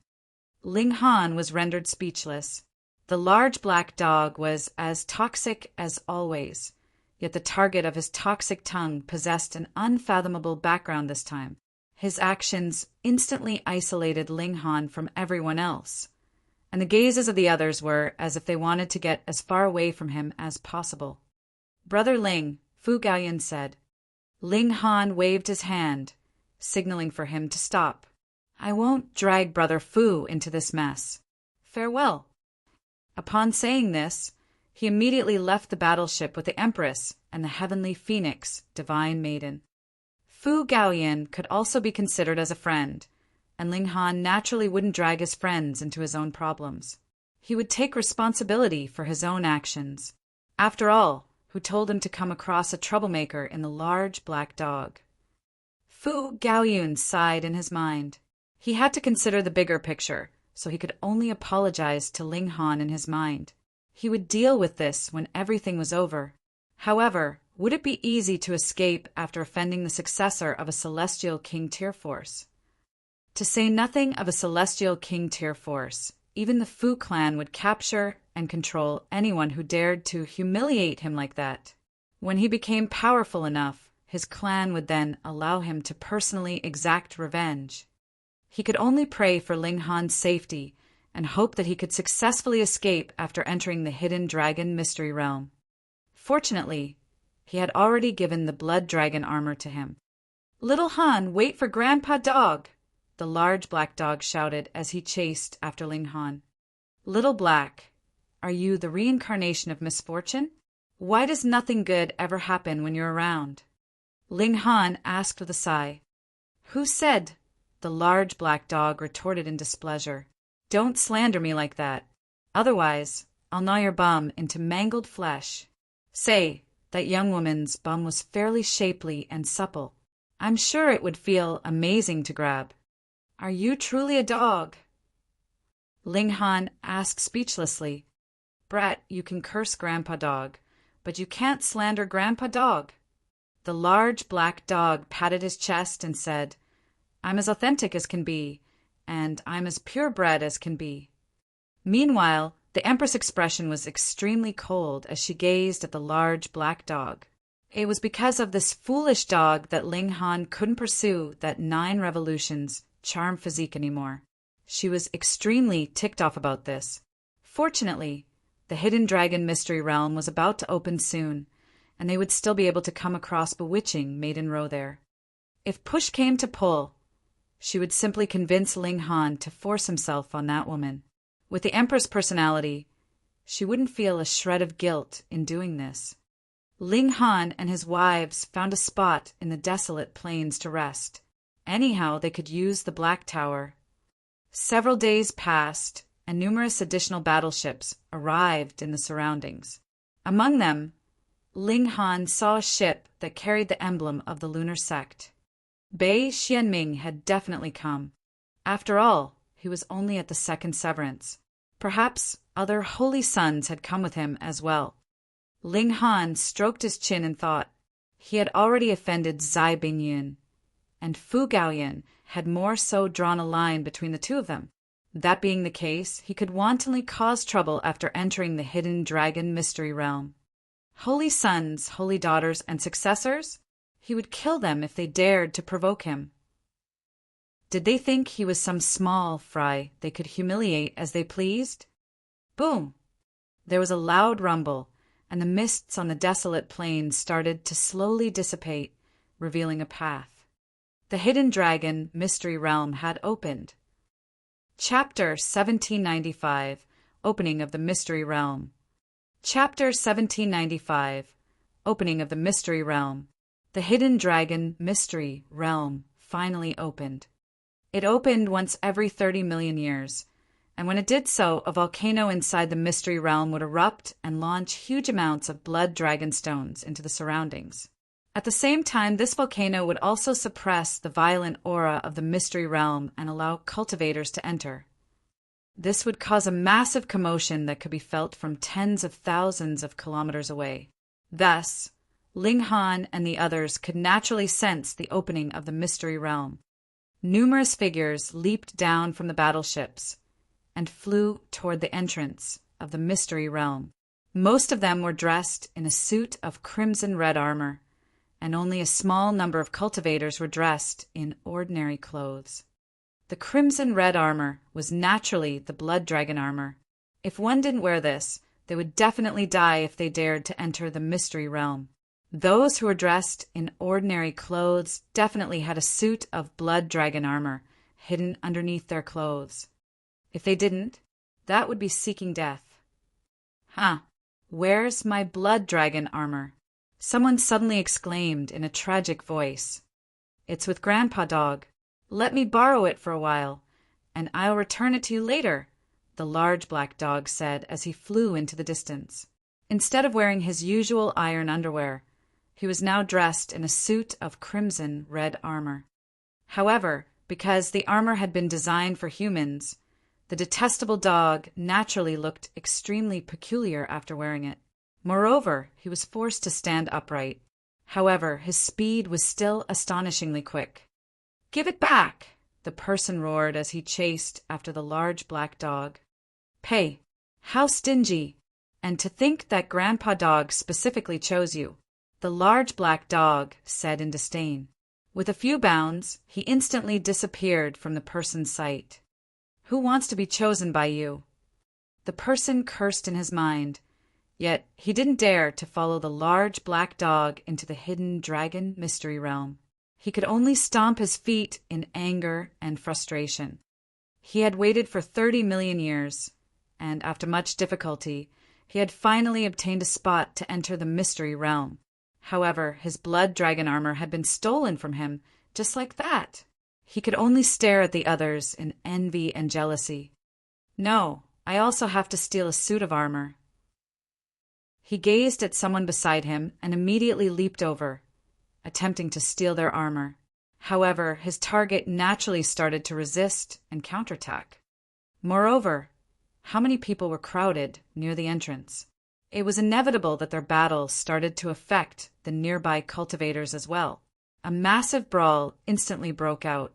A: Ling Han was rendered speechless. The large black dog was as toxic as always, yet the target of his toxic tongue possessed an unfathomable background this time. His actions instantly isolated Ling Han from everyone else, and the gazes of the others were as if they wanted to get as far away from him as possible. "Brother Ling," Fu Gaoyun said. Ling Han waved his hand, signaling for him to stop. "I won't drag Brother Fu into this mess. Farewell." Upon saying this, he immediately left the battleship with the Empress and the Heavenly Phoenix, Divine Maiden. Fu Gaoyun could also be considered as a friend, and Ling Han naturally wouldn't drag his friends into his own problems. He would take responsibility for his own actions. After all, who told him to come across a troublemaker in the large black dog? Fu Gaoyun sighed in his mind. He had to consider the bigger picture, so he could only apologize to Ling Han in his mind. He would deal with this when everything was over. However, would it be easy to escape after offending the successor of a Celestial King tier force? To say nothing of a Celestial King tier force, even the Fu clan would capture and control anyone who dared to humiliate him like that. When he became powerful enough, his clan would then allow him to personally exact revenge. He could only pray for Ling Han's safety and hoped that he could successfully escape after entering the hidden dragon mystery realm. Fortunately, he had already given the blood dragon armor to him. "Little Han, wait for Grandpa Dog!" the large black dog shouted as he chased after Ling Han. "Little Black, are you the reincarnation of misfortune? Why does nothing good ever happen when you're around?" Ling Han asked with a sigh. "Who said?" the large black dog retorted in displeasure. "Don't slander me like that. Otherwise, I'll gnaw your bum into mangled flesh." Say, that young woman's bum was fairly shapely and supple. I'm sure it would feel amazing to grab. "Are you truly a dog?" Ling Han asked speechlessly. "Brat, you can curse Grandpa Dog, but you can't slander Grandpa Dog." The large black dog patted his chest and said, "I'm as authentic as can be, and I'm as purebred as can be." Meanwhile, the Empress' expression was extremely cold as she gazed at the large black dog. It was because of this foolish dog that Ling Han couldn't pursue that 9 revolutions charm physique anymore. She was extremely ticked off about this. Fortunately, the hidden dragon mystery realm was about to open soon, and they would still be able to come across bewitching maiden row there. If push came to pull, she would simply convince Ling Han to force himself on that woman. With the Empress personality, she wouldn't feel a shred of guilt in doing this. Ling Han and his wives found a spot in the desolate plains to rest. Anyhow, they could use the Black Tower. Several days passed, and numerous additional battleships arrived in the surroundings. Among them, Ling Han saw a ship that carried the emblem of the lunar sect. Bei Xianming had definitely come. After all, he was only at the second severance. Perhaps other holy sons had come with him as well. Ling Han stroked his chin and thought. He had already offended Zai Bingyun, and Fu Gaoyan had more so drawn a line between the two of them. That being the case, he could wantonly cause trouble after entering the hidden dragon mystery realm. Holy sons, holy daughters, and successors? He would kill them if they dared to provoke him. Did they think he was some small fry they could humiliate as they pleased? Boom! There was a loud rumble, and the mists on the desolate plain started to slowly dissipate, revealing a path. The hidden dragon mystery realm had opened. Chapter 1795, Opening of the Mystery Realm. Chapter 1795, Opening of the Mystery Realm. The hidden dragon mystery realm finally opened. It opened once every 30 million years, and when it did so, a volcano inside the mystery realm would erupt and launch huge amounts of blood dragon stones into the surroundings. At the same time, this volcano would also suppress the violent aura of the mystery realm and allow cultivators to enter. This would cause a massive commotion that could be felt from tens of thousands of kilometers away. Thus, Ling Han and the others could naturally sense the opening of the mystery realm. Numerous figures leaped down from the battleships and flew toward the entrance of the mystery realm. Most of them were dressed in a suit of crimson red armor, and only a small number of cultivators were dressed in ordinary clothes. The crimson red armor was naturally the blood dragon armor. If one didn't wear this, they would definitely die if they dared to enter the mystery realm. Those who were dressed in ordinary clothes definitely had a suit of blood dragon armor hidden underneath their clothes. If they didn't, that would be seeking death. Where's my blood dragon armor? Someone suddenly exclaimed in a tragic voice. It's with Grandpa Dog. Let me borrow it for a while, and I'll return it to you later, the large black dog said as he flew into the distance. Instead of wearing his usual iron underwear, he was now dressed in a suit of crimson red armor. However, because the armor had been designed for humans, the detestable dog naturally looked extremely peculiar after wearing it. Moreover, he was forced to stand upright. However, his speed was still astonishingly quick. "Give it back!" the person roared as he chased after the large black dog. "Pay! How stingy! And to think that Grandpa Dog specifically chose you," the large black dog said in disdain. With a few bounds, he instantly disappeared from the person's sight. Who wants to be chosen by you? The person cursed in his mind, yet he didn't dare to follow the large black dog into the hidden dragon mystery realm. He could only stomp his feet in anger and frustration. He had waited for 30 million years, and after much difficulty, he had finally obtained a spot to enter the mystery realm. However, his blood dragon armor had been stolen from him, just like that. He could only stare at the others in envy and jealousy. No, I also have to steal a suit of armor. He gazed at someone beside him and immediately leaped over, attempting to steal their armor. However, his target naturally started to resist and counterattack. Moreover, how many people were crowded near the entrance? It was inevitable that their battle started to affect the nearby cultivators as well. A massive brawl instantly broke out.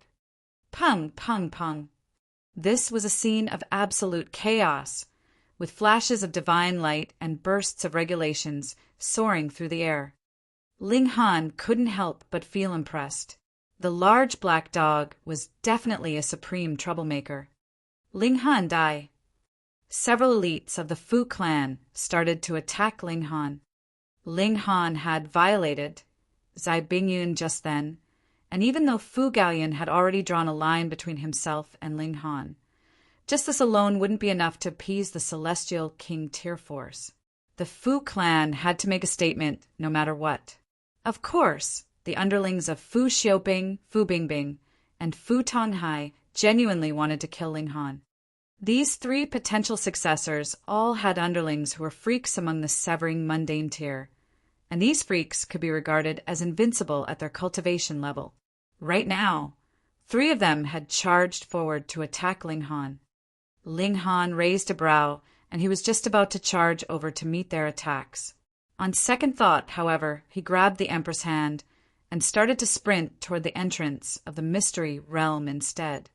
A: Pung, pung, pung. This was a scene of absolute chaos, with flashes of divine light and bursts of regulations soaring through the air. Ling Han couldn't help but feel impressed. The large black dog was definitely a supreme troublemaker. Ling Han died. Several elites of the Fu clan started to attack Ling Han. Ling Han had violated Zai Bingyun just then, and even though Fu Gaoyan had already drawn a line between himself and Ling Han, just this alone wouldn't be enough to appease the celestial King Tier Force. The Fu clan had to make a statement no matter what. Of course, the underlings of Fu Xiaoping, Fu Bingbing, and Fu Tonghai genuinely wanted to kill Ling Han. These three potential successors all had underlings who were freaks among the severing mundane tier, and these freaks could be regarded as invincible at their cultivation level. Right now, 3 of them had charged forward to attack Ling Han. Ling Han raised a brow, and he was just about to charge over to meet their attacks. On second thought, however, he grabbed the Empress' hand and started to sprint toward the entrance of the mystery realm instead.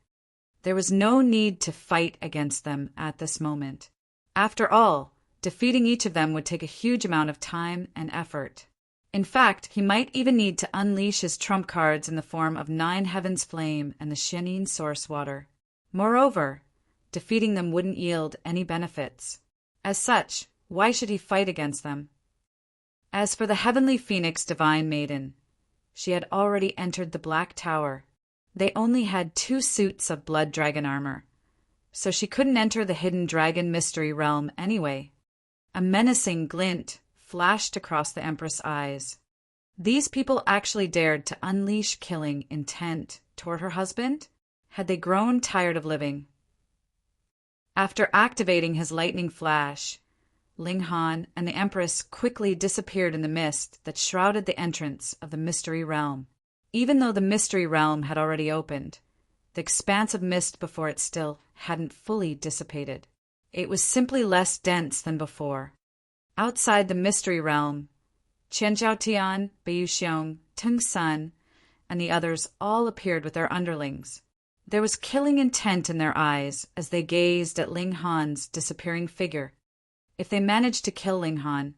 A: There was no need to fight against them at this moment. After all, defeating each of them would take a huge amount of time and effort. In fact, he might even need to unleash his trump cards in the form of 9 Heavens Flame and the Shenin Source Water. Moreover, defeating them wouldn't yield any benefits. As such, why should he fight against them? As for the Heavenly Phoenix Divine Maiden, she had already entered the Black Tower. They only had 2 suits of blood dragon armor, so she couldn't enter the hidden dragon mystery realm anyway. A menacing glint flashed across the Empress' eyes. These people actually dared to unleash killing intent toward her husband? Had they grown tired of living? After activating his lightning flash, Ling Han and the Empress quickly disappeared in the mist that shrouded the entrance of the mystery realm. Even though the mystery realm had already opened, the expanse of mist before it still hadn't fully dissipated. It was simply less dense than before. Outside the mystery realm, Qian Zhaotian, Beiyu Xiong, Teng San, and the others all appeared with their underlings. There was killing intent in their eyes as they gazed at Ling Han's disappearing figure. If they managed to kill Ling Han,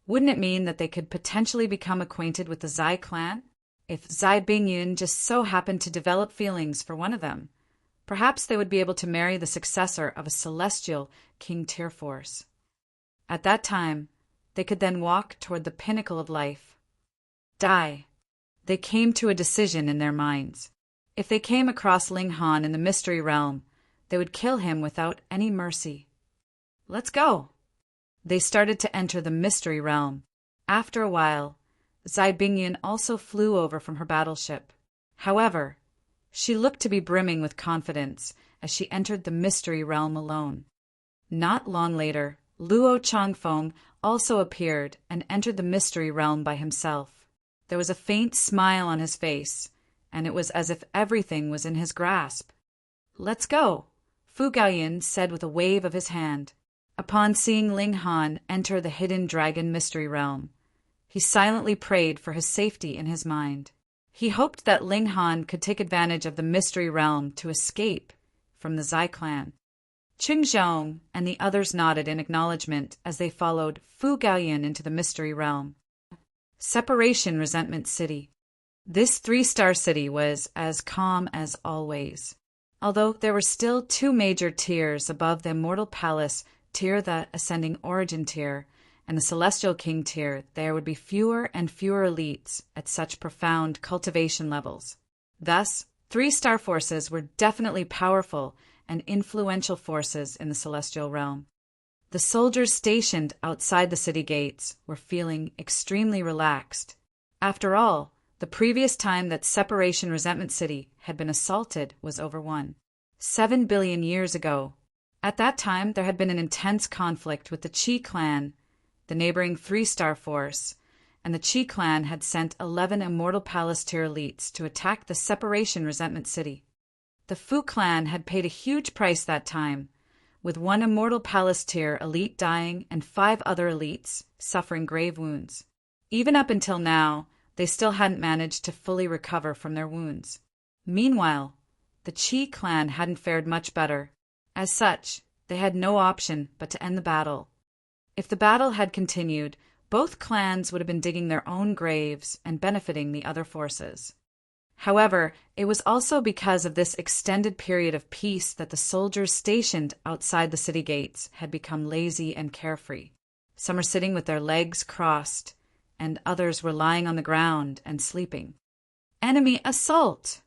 A: wouldn't it mean that they could potentially become acquainted with the Zai clan? If Zai Bingyun just so happened to develop feelings for one of them, perhaps they would be able to marry the successor of a celestial King Tier Force. At that time, they could then walk toward the pinnacle of life. Die. They came to a decision in their minds. If they came across Ling Han in the mystery realm, they would kill him without any mercy. Let's go. They started to enter the mystery realm. After a while, Zai Bingyun also flew over from her battleship. However, she looked to be brimming with confidence as she entered the mystery realm alone. Not long later, Luo Changfeng also appeared and entered the mystery realm by himself. There was a faint smile on his face, and it was as if everything was in his grasp. Let's go, Fu Gaoyan said with a wave of his hand. Upon seeing Ling Han enter the hidden dragon mystery realm, he silently prayed for his safety in his mind. He hoped that Ling Han could take advantage of the mystery realm to escape from the Zai clan. Qingzhong and the others nodded in acknowledgement as they followed Fu Gaoyan into the mystery realm. Separation Resentment City. This 3-star city was as calm as always. Although there were still two major tiers above the Immortal Palace tier, the Ascending Origin tier, and the Celestial King tier, there would be fewer and fewer elites at such profound cultivation levels. Thus, 3-star forces were definitely powerful and influential forces in the celestial realm. The soldiers stationed outside the city gates were feeling extremely relaxed. After all, the previous time that Separation Resentment City had been assaulted was over 7 billion years ago. At that time, there had been an intense conflict with the Qi clan, the neighboring 3-star force, and the Qi clan had sent 11 Immortal Palace tier elites to attack the Separation Resentment City. The Fu clan had paid a huge price that time, with 1 Immortal Palace tier elite dying and 5 other elites suffering grave wounds. Even up until now, they still hadn't managed to fully recover from their wounds. Meanwhile, the Qi clan hadn't fared much better. As such, they had no option but to end the battle. If the battle had continued, both clans would have been digging their own graves and benefiting the other forces. However, it was also because of this extended period of peace that the soldiers stationed outside the city gates had become lazy and carefree. Some were sitting with their legs crossed, and others were lying on the ground and sleeping. "Enemy assault!"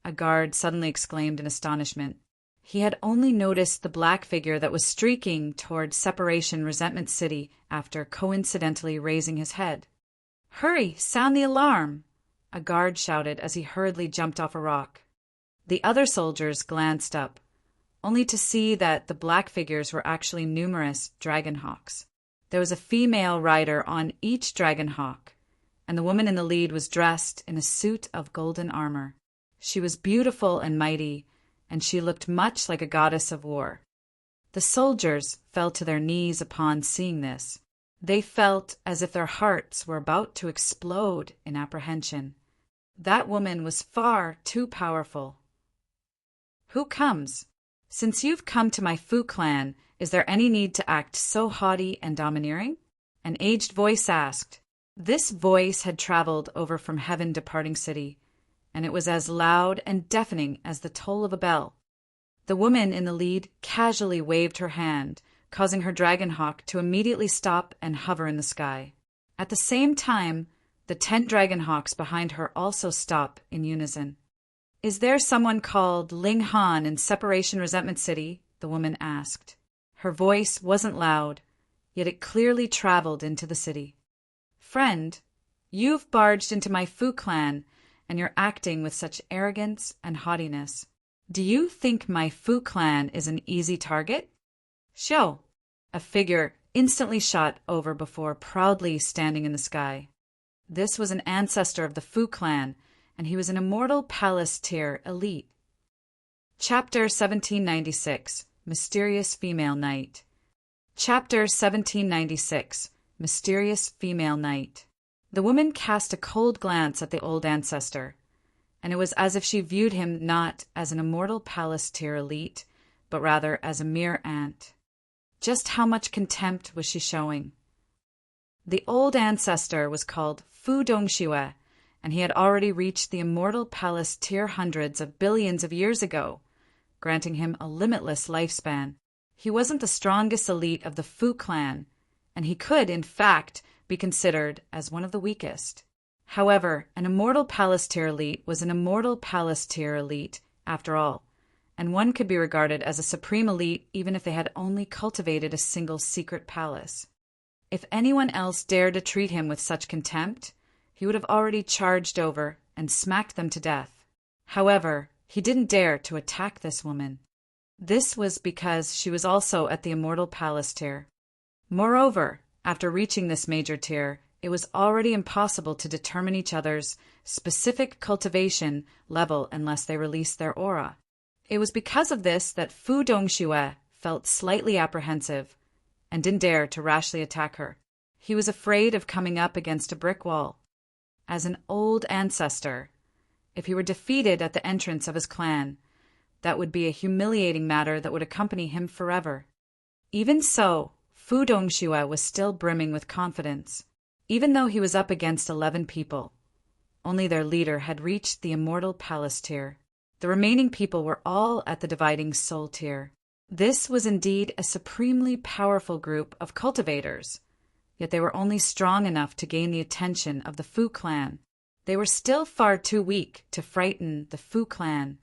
A: a guard suddenly exclaimed in astonishment. He had only noticed the black figure that was streaking toward Separation Resentment City after coincidentally raising his head. "Hurry, sound the alarm!" a guard shouted as he hurriedly jumped off a rock. The other soldiers glanced up, only to see that the black figures were actually numerous dragonhawks. There was a female rider on each dragonhawk, and the woman in the lead was dressed in a suit of golden armor. She was beautiful and mighty, and she looked much like a goddess of war. The soldiers fell to their knees upon seeing this. They felt as if their hearts were about to explode in apprehension. That woman was far too powerful. "Who comes? Since you've come to my Fu clan, is there any need to act so haughty and domineering?" an aged voice asked. This voice had traveled over from Heaven Departing City, and it was as loud and deafening as the toll of a bell. The woman in the lead casually waved her hand, causing her dragonhawk to immediately stop and hover in the sky. At the same time, the 10 dragonhawks behind her also stop in unison. "Is there someone called Ling Han in Separation Resentment City?" the woman asked. Her voice wasn't loud, yet it clearly traveled into the city. "Friend, you've barged into my Fu clan, and you're acting with such arrogance and haughtiness. Do you think my Fu clan is an easy target?" "Show!" a figure instantly shot over before proudly standing in the sky. This was an ancestor of the Fu clan, and he was an Immortal Palace tier elite. Chapter 1796, Mysterious Female Knight. Chapter 1796, Mysterious Female Knight. The woman cast a cold glance at the old ancestor, and it was as if she viewed him not as an Immortal Palace tier elite, but rather as a mere ant. Just how much contempt was she showing? The old ancestor was called Fu Dongxue, and he had already reached the Immortal Palace tier hundreds of billions of years ago, granting him a limitless lifespan. He wasn't the strongest elite of the Fu clan, and he could, in fact, be considered as one of the weakest. However, an Immortal Palace tier elite was an Immortal Palace tier elite, after all, and one could be regarded as a supreme elite even if they had only cultivated a single secret palace. If anyone else dared to treat him with such contempt, he would have already charged over and smacked them to death. However, he didn't dare to attack this woman. This was because she was also at the Immortal Palace tier. Moreover, after reaching this major tier, it was already impossible to determine each other's specific cultivation level unless they released their aura. It was because of this that Fu Dongxue felt slightly apprehensive and didn't dare to rashly attack her. He was afraid of coming up against a brick wall. As an old ancestor, if he were defeated at the entrance of his clan, that would be a humiliating matter that would accompany him forever. Even so, Fu Dongxue was still brimming with confidence. Even though he was up against 11 people, only their leader had reached the Immortal Palace tier. The remaining people were all at the dividing soul tier. This was indeed a supremely powerful group of cultivators, yet they were only strong enough to gain the attention of the Fu clan. They were still far too weak to frighten the Fu clan.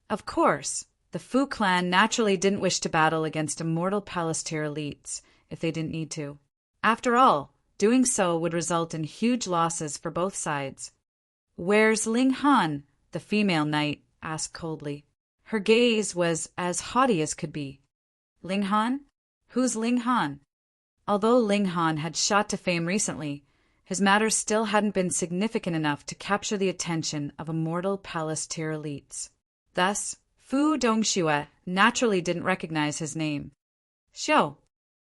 A: Of course, the Fu clan naturally didn't wish to battle against immortal palace tier elites if they didn't need to. After all, doing so would result in huge losses for both sides. "Where's Ling Han?" the female knight asked coldly. Her gaze was as haughty as could be. "Ling Han? Who's Ling Han?" Although Ling Han had shot to fame recently, his matters still hadn't been significant enough to capture the attention of immortal palace tier elites. Thus, Fu Dongxue naturally didn't recognize his name. Xiao.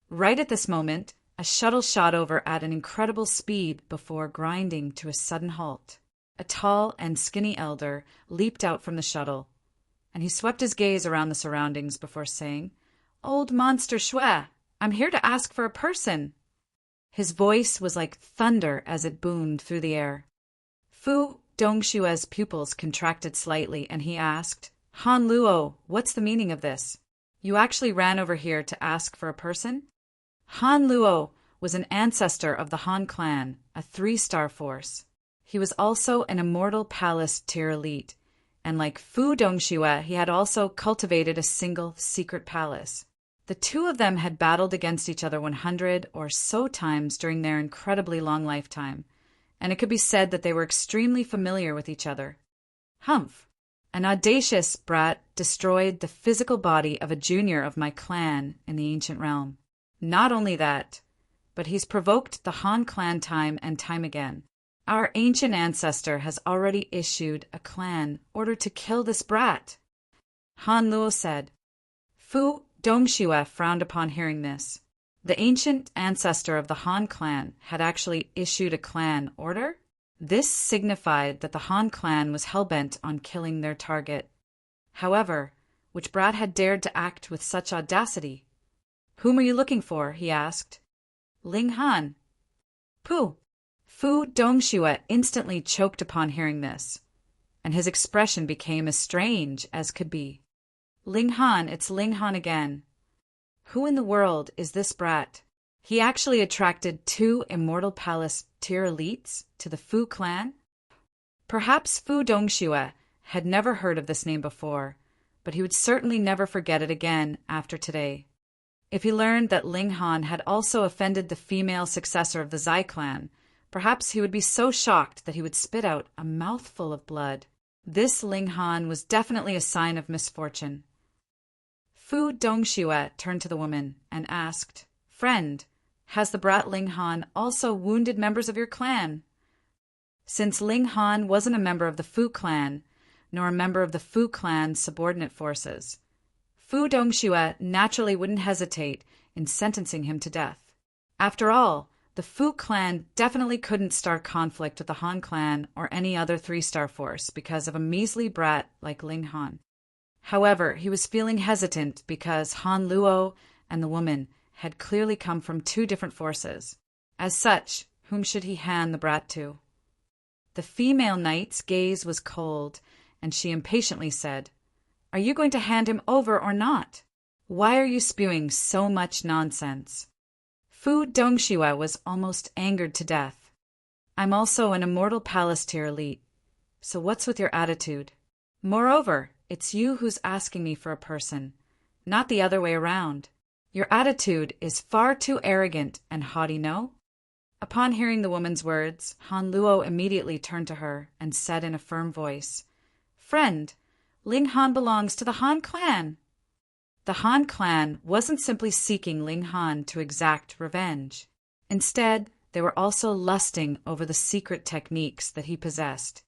A: Right at this moment, a shuttle shot over at an incredible speed before grinding to a sudden halt. A tall and skinny elder leaped out from the shuttle, and he swept his gaze around the surroundings before saying, "Old Monster Xue, I'm here to ask for a person." His voice was like thunder as it boomed through the air. Fu Dongxue's pupils contracted slightly, and he asked, "Han Luo, what's the meaning of this? You actually ran over here to ask for a person?" Han Luo was an ancestor of the Han clan, a 3-star force. He was also an immortal palace tier elite, and like Fu Dongxue, he had also cultivated a single secret palace. The two of them had battled against each other 100 or so times during their incredibly long lifetime, and it could be said that they were extremely familiar with each other. Humph! An audacious brat destroyed the physical body of a junior of my clan in the ancient realm. Not only that, but he's provoked the Han clan time and time again. Our ancient ancestor has already issued a clan order to kill this brat. Han Luo said. Fu Dongxue frowned upon hearing this. The ancient ancestor of the Han clan had actually issued a clan order? This signified that the Han clan was hell-bent on killing their target. However, which brat had dared to act with such audacity? "Whom are you looking for?" he asked. "Ling Han." "Pooh!" Fu Dongxue instantly choked upon hearing this, and his expression became as strange as could be. "Ling Han, it's Ling Han again. Who in the world is this brat?" He actually attracted 2 immortal palace tier elites to the Fu clan? Perhaps Fu Dongxue had never heard of this name before, but he would certainly never forget it again after today. If he learned that Ling Han had also offended the female successor of the Zai clan, perhaps he would be so shocked that he would spit out a mouthful of blood. This Ling Han was definitely a sign of misfortune. Fu Dongxue turned to the woman and asked, "Friend, has the brat Ling Han also wounded members of your clan?" Since Ling Han wasn't a member of the Fu clan, nor a member of the Fu clan's subordinate forces, Fu Dongxue naturally wouldn't hesitate in sentencing him to death. After all, the Fu clan definitely couldn't start conflict with the Han clan or any other 3-star force because of a measly brat like Ling Han. However, he was feeling hesitant because Han Luo and the woman had clearly come from 2 different forces. As such, whom should he hand the brat to? The female knight's gaze was cold, and she impatiently said, "Are you going to hand him over or not? Why are you spewing so much nonsense?" Fu Dongxue was almost angered to death. "I'm also an immortal palace tier elite, so what's with your attitude? Moreover, it's you who's asking me for a person, not the other way around. Your attitude is far too arrogant and haughty, no?" Upon hearing the woman's words, Han Luo immediately turned to her and said in a firm voice, "Friend, Ling Han belongs to the Han clan." The Han clan wasn't simply seeking Ling Han to exact revenge. Instead, they were also lusting over the secret techniques that he possessed.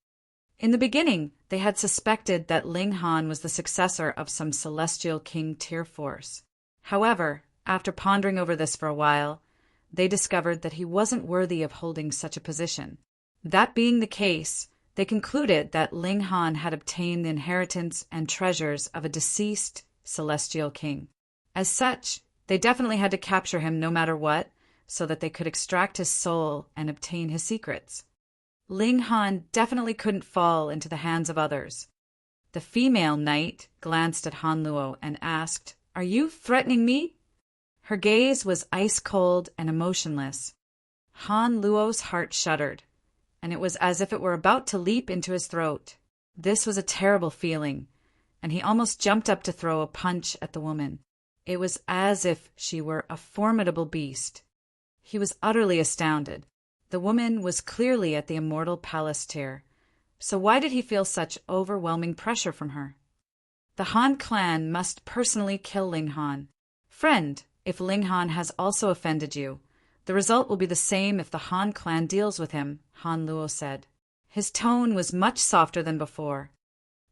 A: In the beginning, they had suspected that Ling Han was the successor of some celestial king tier force. However, after pondering over this for a while, they discovered that he wasn't worthy of holding such a position. That being the case, they concluded that Ling Han had obtained the inheritance and treasures of a deceased celestial king. As such, they definitely had to capture him no matter what, so that they could extract his soul and obtain his secrets. Ling Han definitely couldn't fall into the hands of others. The female knight glanced at Han Luo and asked, "Are you threatening me?" Her gaze was ice-cold and emotionless. Han Luo's heart shuddered, and it was as if it were about to leap into his throat. This was a terrible feeling, and he almost jumped up to throw a punch at the woman. It was as if she were a formidable beast. He was utterly astounded. The woman was clearly at the immortal palace tier. So why did he feel such overwhelming pressure from her? The Han clan must personally kill Ling Han. Friend, if Ling Han has also offended you, the result will be the same if the Han clan deals with him, Han Luo said. His tone was much softer than before.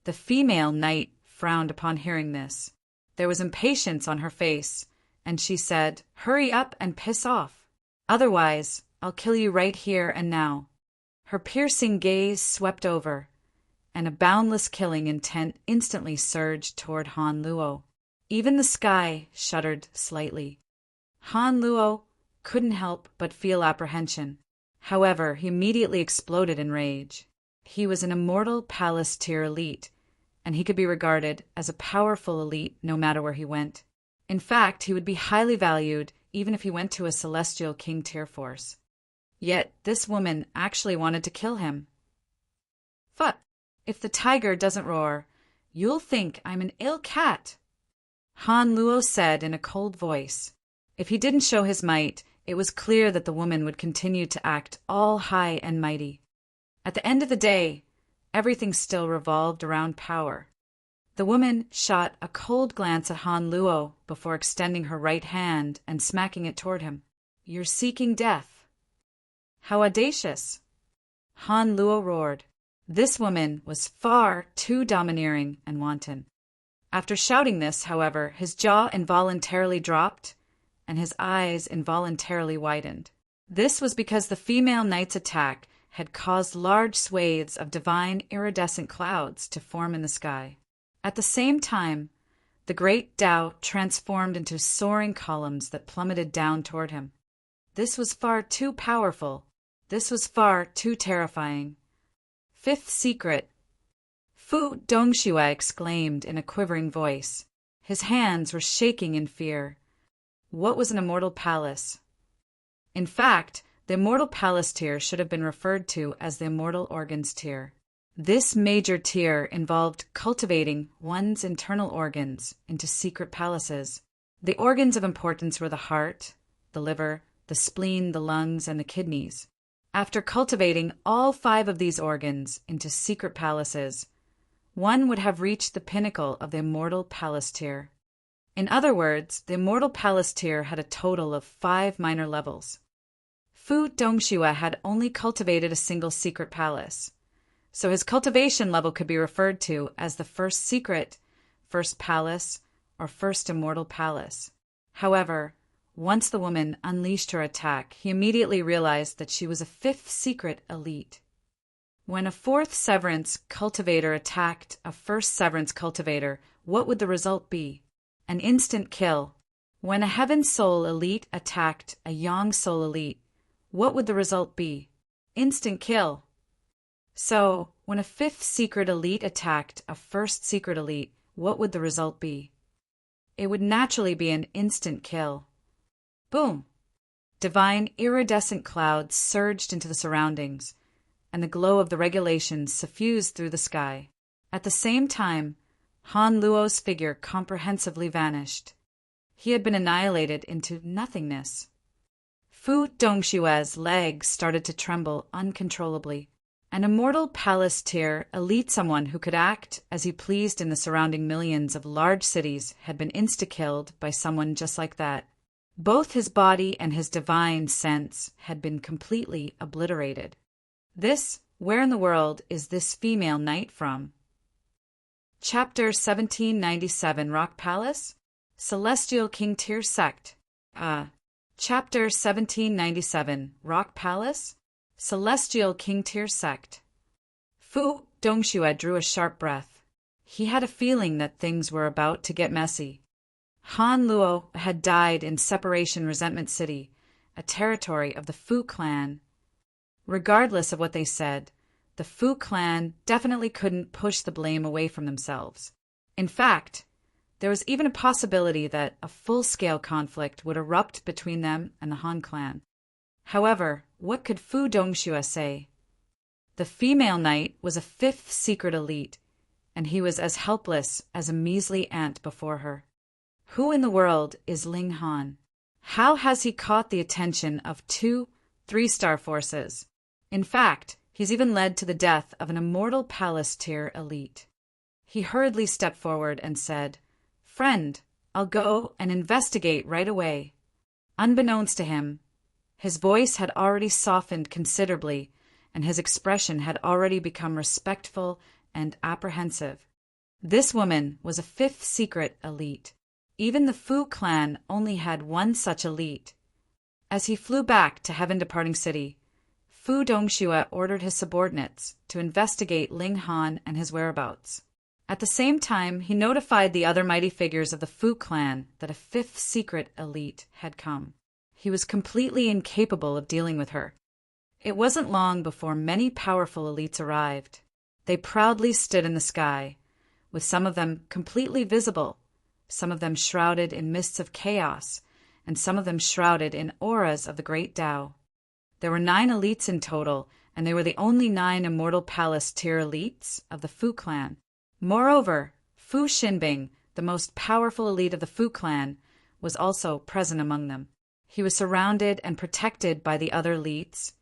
A: The female knight frowned upon hearing this. There was impatience on her face, and she said, "Hurry up and piss off. Otherwise, I'll kill you right here and now." Her piercing gaze swept over, and a boundless killing intent instantly surged toward Han Luo. Even the sky shuddered slightly. Han Luo couldn't help but feel apprehension. However, he immediately exploded in rage. He was an immortal palace tier elite, and he could be regarded as a powerful elite no matter where he went. In fact, he would be highly valued even if he went to a celestial king tier force. Yet this woman actually wanted to kill him. "Fuck! If the tiger doesn't roar, you'll think I'm an ill cat," Han Luo said in a cold voice. If he didn't show his might, it was clear that the woman would continue to act all high and mighty. At the end of the day, everything still revolved around power. The woman shot a cold glance at Han Luo before extending her right hand and smacking it toward him. "You're seeking death." "How audacious!" Han Luo roared. This woman was far too domineering and wanton. After shouting this, however, his jaw involuntarily dropped and his eyes involuntarily widened. This was because the female knight's attack had caused large swathes of divine iridescent clouds to form in the sky. At the same time, the great Tao transformed into soaring columns that plummeted down toward him. This was far too powerful. This was far too terrifying. Fifth secret. Fu Dongxue exclaimed in a quivering voice. His hands were shaking in fear. What was an immortal palace? In fact, the immortal palace tier should have been referred to as the immortal organs tier. This major tier involved cultivating one's internal organs into secret palaces. The organs of importance were the heart, the liver, the spleen, the lungs, and the kidneys. After cultivating all 5 of these organs into secret palaces, one would have reached the pinnacle of the immortal palace tier. In other words, the immortal palace tier had a total of 5 minor levels. Fu Dongxue had only cultivated a single secret palace, so his cultivation level could be referred to as the first secret, first palace, or first immortal palace. However, once the woman unleashed her attack, he immediately realized that she was a 5th secret elite. When a 4th severance cultivator attacked a 1st severance cultivator, what would the result be? An instant kill. When a heaven soul elite attacked a yang soul elite, what would the result be? Instant kill. So, when a 5th secret elite attacked a 1st secret elite, what would the result be? It would naturally be an instant kill. Boom! Divine iridescent clouds surged into the surroundings, and the glow of the regulations suffused through the sky. At the same time, Han Luo's figure comprehensively vanished. He had been annihilated into nothingness. Fu Dongxue's legs started to tremble uncontrollably. An immortal palace tier elite someone who could act as he pleased in the surrounding millions of large cities had been insta-killed by someone just like that. Both his body and his divine sense had been completely obliterated. Where in the world is this female knight from? Chapter 1797 Rock Palace? Celestial King Tier Sect. Chapter 1797 Rock Palace? Celestial King Tier Sect. Fu Dongxue drew a sharp breath. He had a feeling that things were about to get messy. Han Luo had died in Separation Resentment City, a territory of the Fu clan. Regardless of what they said, the Fu clan definitely couldn't push the blame away from themselves. In fact, there was even a possibility that a full-scale conflict would erupt between them and the Han clan. However, what could Fu Dongxue say? The female knight was a fifth secret elite, and he was as helpless as a measly ant before her. Who in the world is Ling Han? How has he caught the attention of 2 3-star forces? In fact, he's even led to the death of an immortal palace tier elite. He hurriedly stepped forward and said, "Friend, I'll go and investigate right away." Unbeknownst to him, his voice had already softened considerably, and his expression had already become respectful and apprehensive. This woman was a fifth secret elite. Even the Fu clan only had one such elite. As he flew back to Heaven Departing City, Fu Dongxue ordered his subordinates to investigate Ling Han and his whereabouts. At the same time, he notified the other mighty figures of the Fu clan that a fifth secret elite had come. He was completely incapable of dealing with her. It wasn't long before many powerful elites arrived. They proudly stood in the sky, with some of them completely visible, some of them shrouded in mists of chaos, and some of them shrouded in auras of the great Tao. There were 9 elites in total, and they were the only 9 immortal palace tier elites of the Fu clan. Moreover, Fu Xinbing, the most powerful elite of the Fu clan, was also present among them. He was surrounded and protected by the other elites,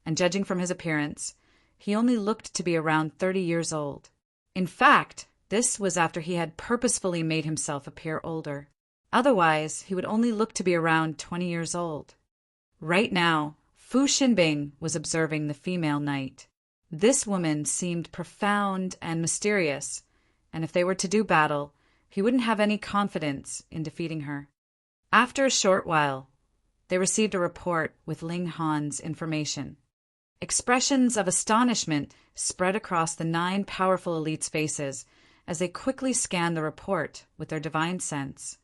A: and judging from his appearance, he only looked to be around 30 years old. In fact, this was after he had purposefully made himself appear older. Otherwise, he would only look to be around 20 years old. Right now, Fu Xinbing was observing the female knight. This woman seemed profound and mysterious, and if they were to do battle, he wouldn't have any confidence in defeating her. After a short while, they received a report with Ling Han's information. Expressions of astonishment spread across the 9 powerful elites' faces as they quickly scanned the report with their divine sense.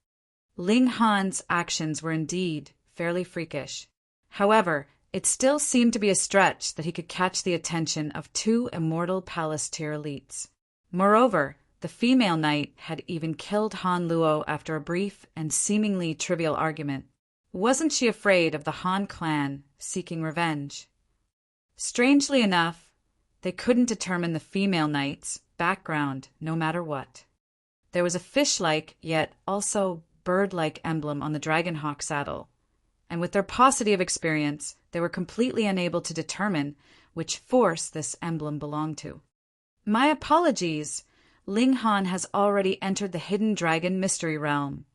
A: Ling Han's actions were indeed fairly freakish. However, it still seemed to be a stretch that he could catch the attention of 2 immortal palace tier elites. Moreover, the female knight had even killed Han Luo after a brief and seemingly trivial argument. Wasn't she afraid of the Han clan seeking revenge? Strangely enough, they couldn't determine the female knight's background no matter what. There was a fish-like, yet also bird-like emblem on the dragonhawk saddle, and with their paucity of experience, they were completely unable to determine which force this emblem belonged to. "My apologies. Ling Han has already entered the hidden dragon mystery realm,"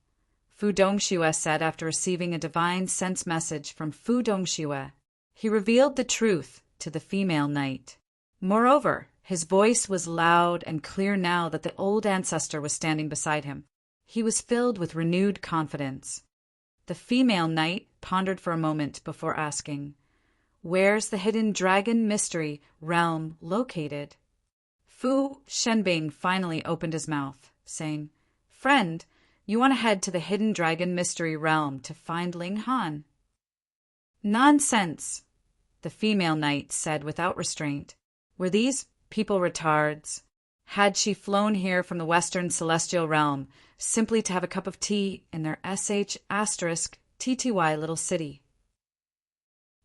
A: Fu Dongxue said after receiving a divine sense message from Fu Dongxue. He revealed the truth to the female knight. Moreover, his voice was loud and clear now that the old ancestor was standing beside him. He was filled with renewed confidence. The female knight pondered for a moment before asking, "Where's the hidden dragon mystery realm located?" Fu Shenbing finally opened his mouth, saying, "Friend, you want to head to the hidden dragon mystery realm to find Ling Han." "Nonsense," the female knight said without restraint. Were these people retards? Had she flown here from the western celestial realm simply to have a cup of tea in their **TTY little city?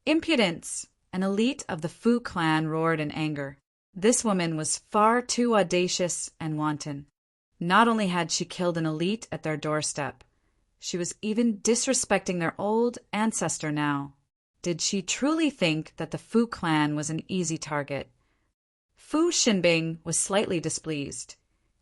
A: "Impudence!" An elite of the Fu clan roared in anger. This woman was far too audacious and wanton. Not only had she killed an elite at their doorstep, she was even disrespecting their old ancestor now. Did she truly think that the Fu clan was an easy target? Fu Xinbing was slightly displeased,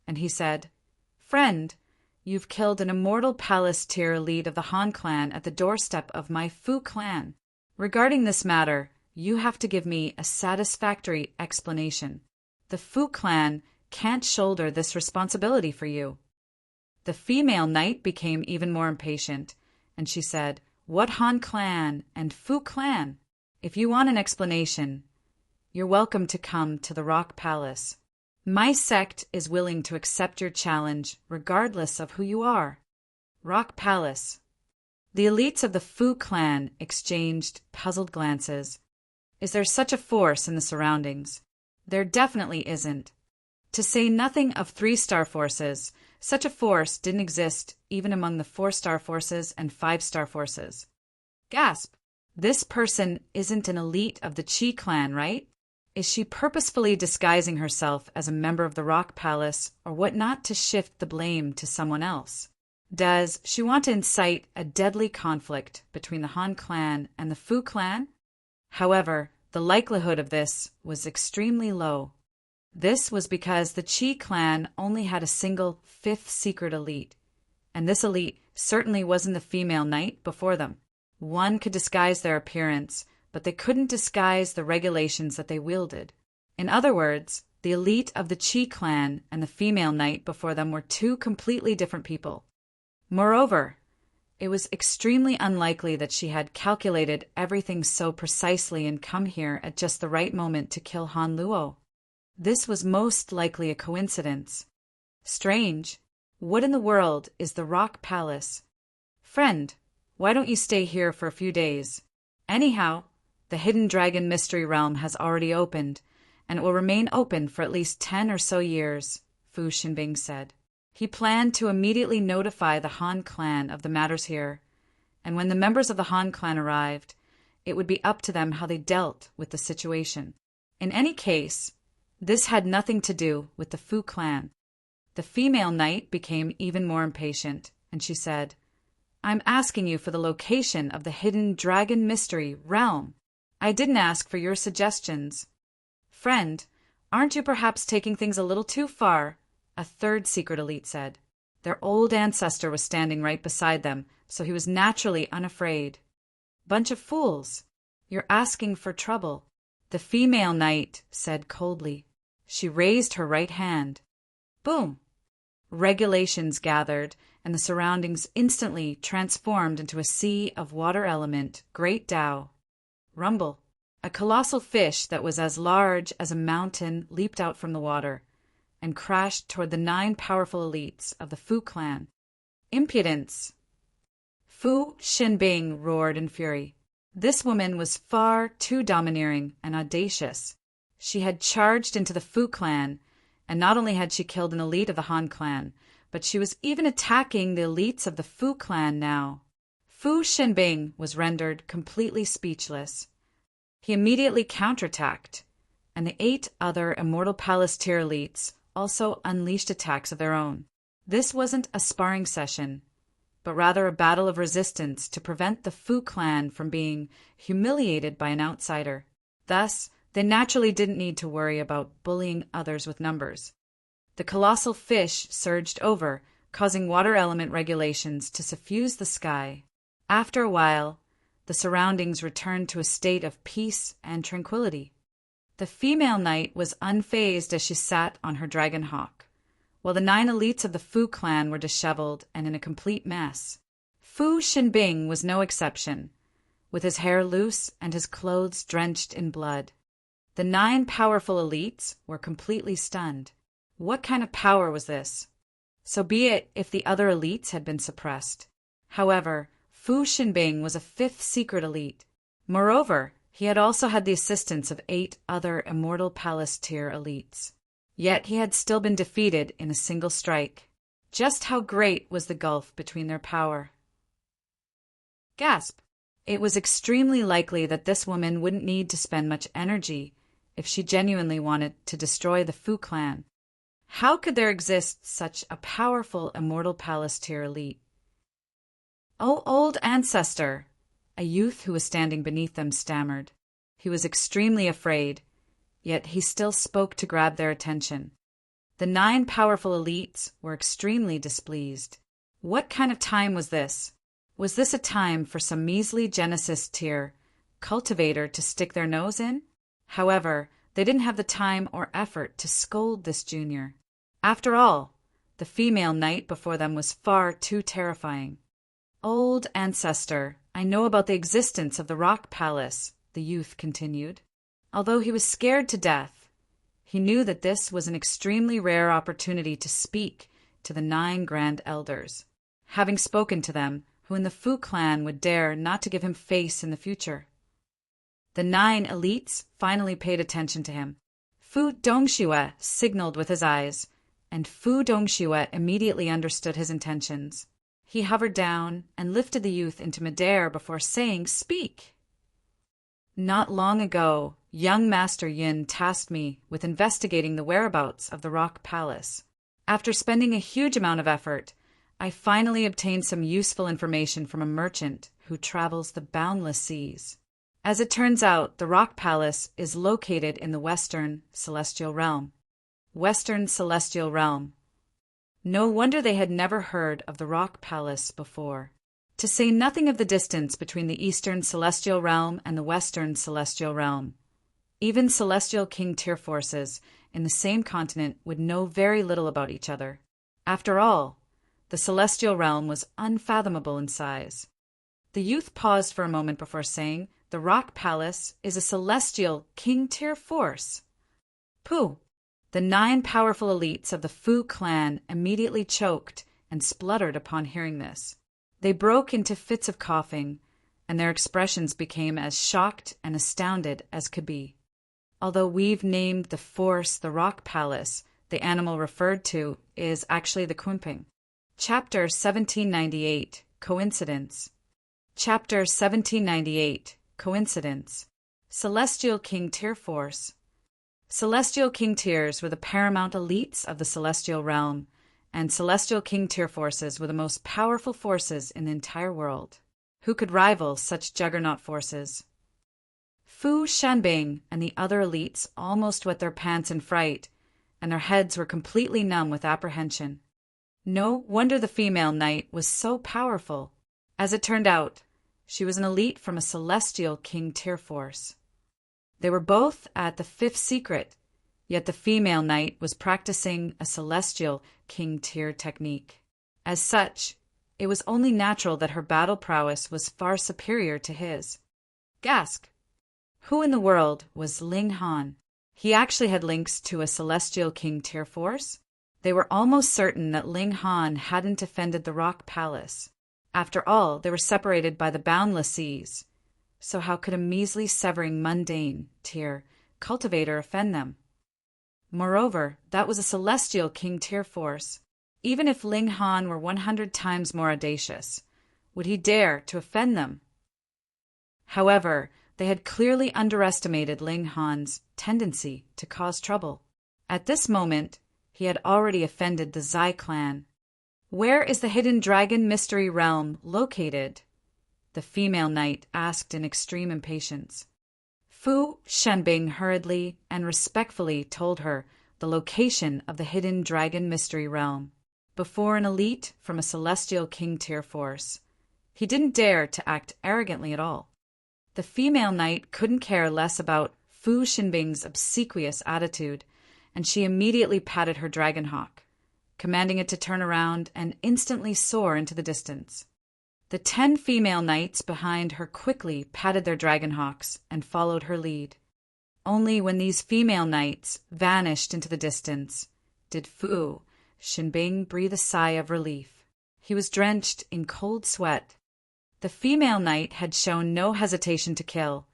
A: and he said, "Friend, you've killed an immortal palace tier elite of the Han clan at the doorstep of my Fu clan. Regarding this matter, you have to give me a satisfactory explanation. The Fu clan can't shoulder this responsibility for you." The female knight became even more impatient, and she said, "What Han clan and Fu clan? If you want an explanation, you're welcome to come to the Rock Palace. My sect is willing to accept your challenge regardless of who you are." Rock Palace. The elites of the Fu clan exchanged puzzled glances. Is there such a force in the surroundings? There definitely isn't. To say nothing of 3-star forces, such a force didn't exist even among the 4-star forces and 5-star forces. Gasp! This person isn't an elite of the Qi clan, right? Is she purposefully disguising herself as a member of the Rock Palace or whatnot to shift the blame to someone else? Does she want to incite a deadly conflict between the Han clan and the Fu clan? However, the likelihood of this was extremely low. This was because the Qi clan only had a single 5th secret elite, and this elite certainly wasn't the female knight before them. One could disguise their appearance, but they couldn't disguise the regulations that they wielded. In other words, the elite of the Qi clan and the female knight before them were two completely different people. Moreover, it was extremely unlikely that she had calculated everything so precisely and come here at just the right moment to kill Han Luo. This was most likely a coincidence. Strange. What in the world is the Rock Palace? Friend, why don't you stay here for a few days? Anyhow, the Hidden Dragon Mystery Realm has already opened, and it will remain open for at least 10 or so years, Fu Xinbing said. He planned to immediately notify the Han clan of the matters here, and when the members of the Han clan arrived, it would be up to them how they dealt with the situation. In any case, this had nothing to do with the Fu clan. The female knight became even more impatient, and she said, I'm asking you for the location of the Hidden Dragon Mystery Realm. I didn't ask for your suggestions. Friend, aren't you perhaps taking things a little too far? A 3rd secret elite said. Their old ancestor was standing right beside them, so he was naturally unafraid. Bunch of fools. You're asking for trouble. The female knight said coldly. She raised her right hand. Boom! Regulations gathered, and the surroundings instantly transformed into a sea of water element, Great Tao. Rumble. A colossal fish that was as large as a mountain leaped out from the water and crashed toward the 9 powerful elites of the Fu clan. Impudence! Fu Xinbing roared in fury. This woman was far too domineering and audacious. She had charged into the Fu clan, and not only had she killed an elite of the Han clan, but she was even attacking the elites of the Fu clan now. Fu Xinbing was rendered completely speechless. He immediately counterattacked, and the 8 other Immortal Palace tier elites also unleashed attacks of their own. This wasn't a sparring session, but rather a battle of resistance to prevent the Fu clan from being humiliated by an outsider. Thus, they naturally didn't need to worry about bullying others with numbers. The colossal fish surged over, causing water element regulations to suffuse the sky. After a while, the surroundings returned to a state of peace and tranquility. The female knight was unfazed as she sat on her dragon hawk, while the 9 elites of the Fu clan were disheveled and in a complete mess. Fu Xinbing was no exception, with his hair loose and his clothes drenched in blood. The 9 powerful elites were completely stunned. What kind of power was this? So be it if the other elites had been suppressed. However, Fu Xinbing was a 5th secret elite. Moreover, he had also had the assistance of 8 other Immortal Palace tier elites. Yet he had still been defeated in a single strike. Just how great was the gulf between their power? Gasp! It was extremely likely that this woman wouldn't need to spend much energy if she genuinely wanted to destroy the Fu clan. How could there exist such a powerful Immortal Palace tier elite? "Oh, old ancestor," a youth who was standing beneath them stammered. He was extremely afraid, yet he still spoke to grab their attention. The 9 powerful elites were extremely displeased. What kind of time was this? Was this a time for some measly Genesis tier cultivator to stick their nose in? However, they didn't have the time or effort to scold this junior. After all, the female knight before them was far too terrifying. "Old ancestor, I know about the existence of the Rock Palace," the youth continued. Although he was scared to death, he knew that this was an extremely rare opportunity to speak to the 9 Grand Elders. Having spoken to them, who in the Fu clan would dare not to give him face in the future? The 9 elites finally paid attention to him. Fu Dongxue signaled with his eyes, and Fu Dongxue immediately understood his intentions. He hovered down and lifted the youth into midair before saying, "Speak!" Not long ago, young Master Yin tasked me with investigating the whereabouts of the Rock Palace. After spending a huge amount of effort, I finally obtained some useful information from a merchant who travels the boundless seas. As it turns out, the Rock Palace is located in the Western Celestial Realm. Western Celestial Realm. No wonder they had never heard of the Rock Palace before. To say nothing of the distance between the Eastern Celestial Realm and the Western Celestial Realm. Even Celestial King tier forces in the same continent would know very little about each other. After all, the Celestial Realm was unfathomable in size. The youth paused for a moment before saying, "The Rock Palace is a Celestial King tier force." Pooh! The 9 powerful elites of the Fu clan immediately choked and spluttered upon hearing this. They broke into fits of coughing, and their expressions became as shocked and astounded as could be. Although we've named the force the Rock Palace, the animal referred to is actually the Kunping. Chapter 1798, Coincidence. Chapter 1798, Coincidence. Celestial King Tier Force. Celestial King Tiers were the paramount elites of the Celestial Realm, and Celestial King Tier forces were the most powerful forces in the entire world. Who could rival such juggernaut forces? Fu Shanbing and the other elites almost wet their pants in fright, and their heads were completely numb with apprehension. No wonder the female knight was so powerful. As it turned out, she was an elite from a Celestial King Tier force. They were both at the 5th secret, yet the female knight was practicing a Celestial King Tier technique. As such, it was only natural that her battle prowess was far superior to his. Gasp! Who in the world was Ling Han? He actually had links to a Celestial King Tier force. They were almost certain that Ling Han hadn't defended the Rock Palace. After all, they were separated by the boundless seas. So how could a measly severing mundane tier cultivator offend them? Moreover, that was a Celestial King Tier force. Even if Ling Han were 100 times more audacious, would he dare to offend them? However, they had clearly underestimated Ling Han's tendency to cause trouble. At this moment, he had already offended the Zai clan. Where is the hidden dragon mystery realm located? The female knight asked in extreme impatience. Fu Shanbing hurriedly and respectfully told her the location of the hidden dragon mystery realm. Before an elite from a Celestial King Tier force, he didn't dare to act arrogantly at all. The female knight couldn't care less about Fu Shanbing's obsequious attitude, and she immediately patted her dragon hawk, commanding it to turn around and instantly soar into the distance. The 10 female knights behind her quickly patted their dragonhawks and followed her lead. Only when these female knights vanished into the distance did Fu Shanbing breathe a sigh of relief. He was drenched in cold sweat. The female knight had shown no hesitation to kill,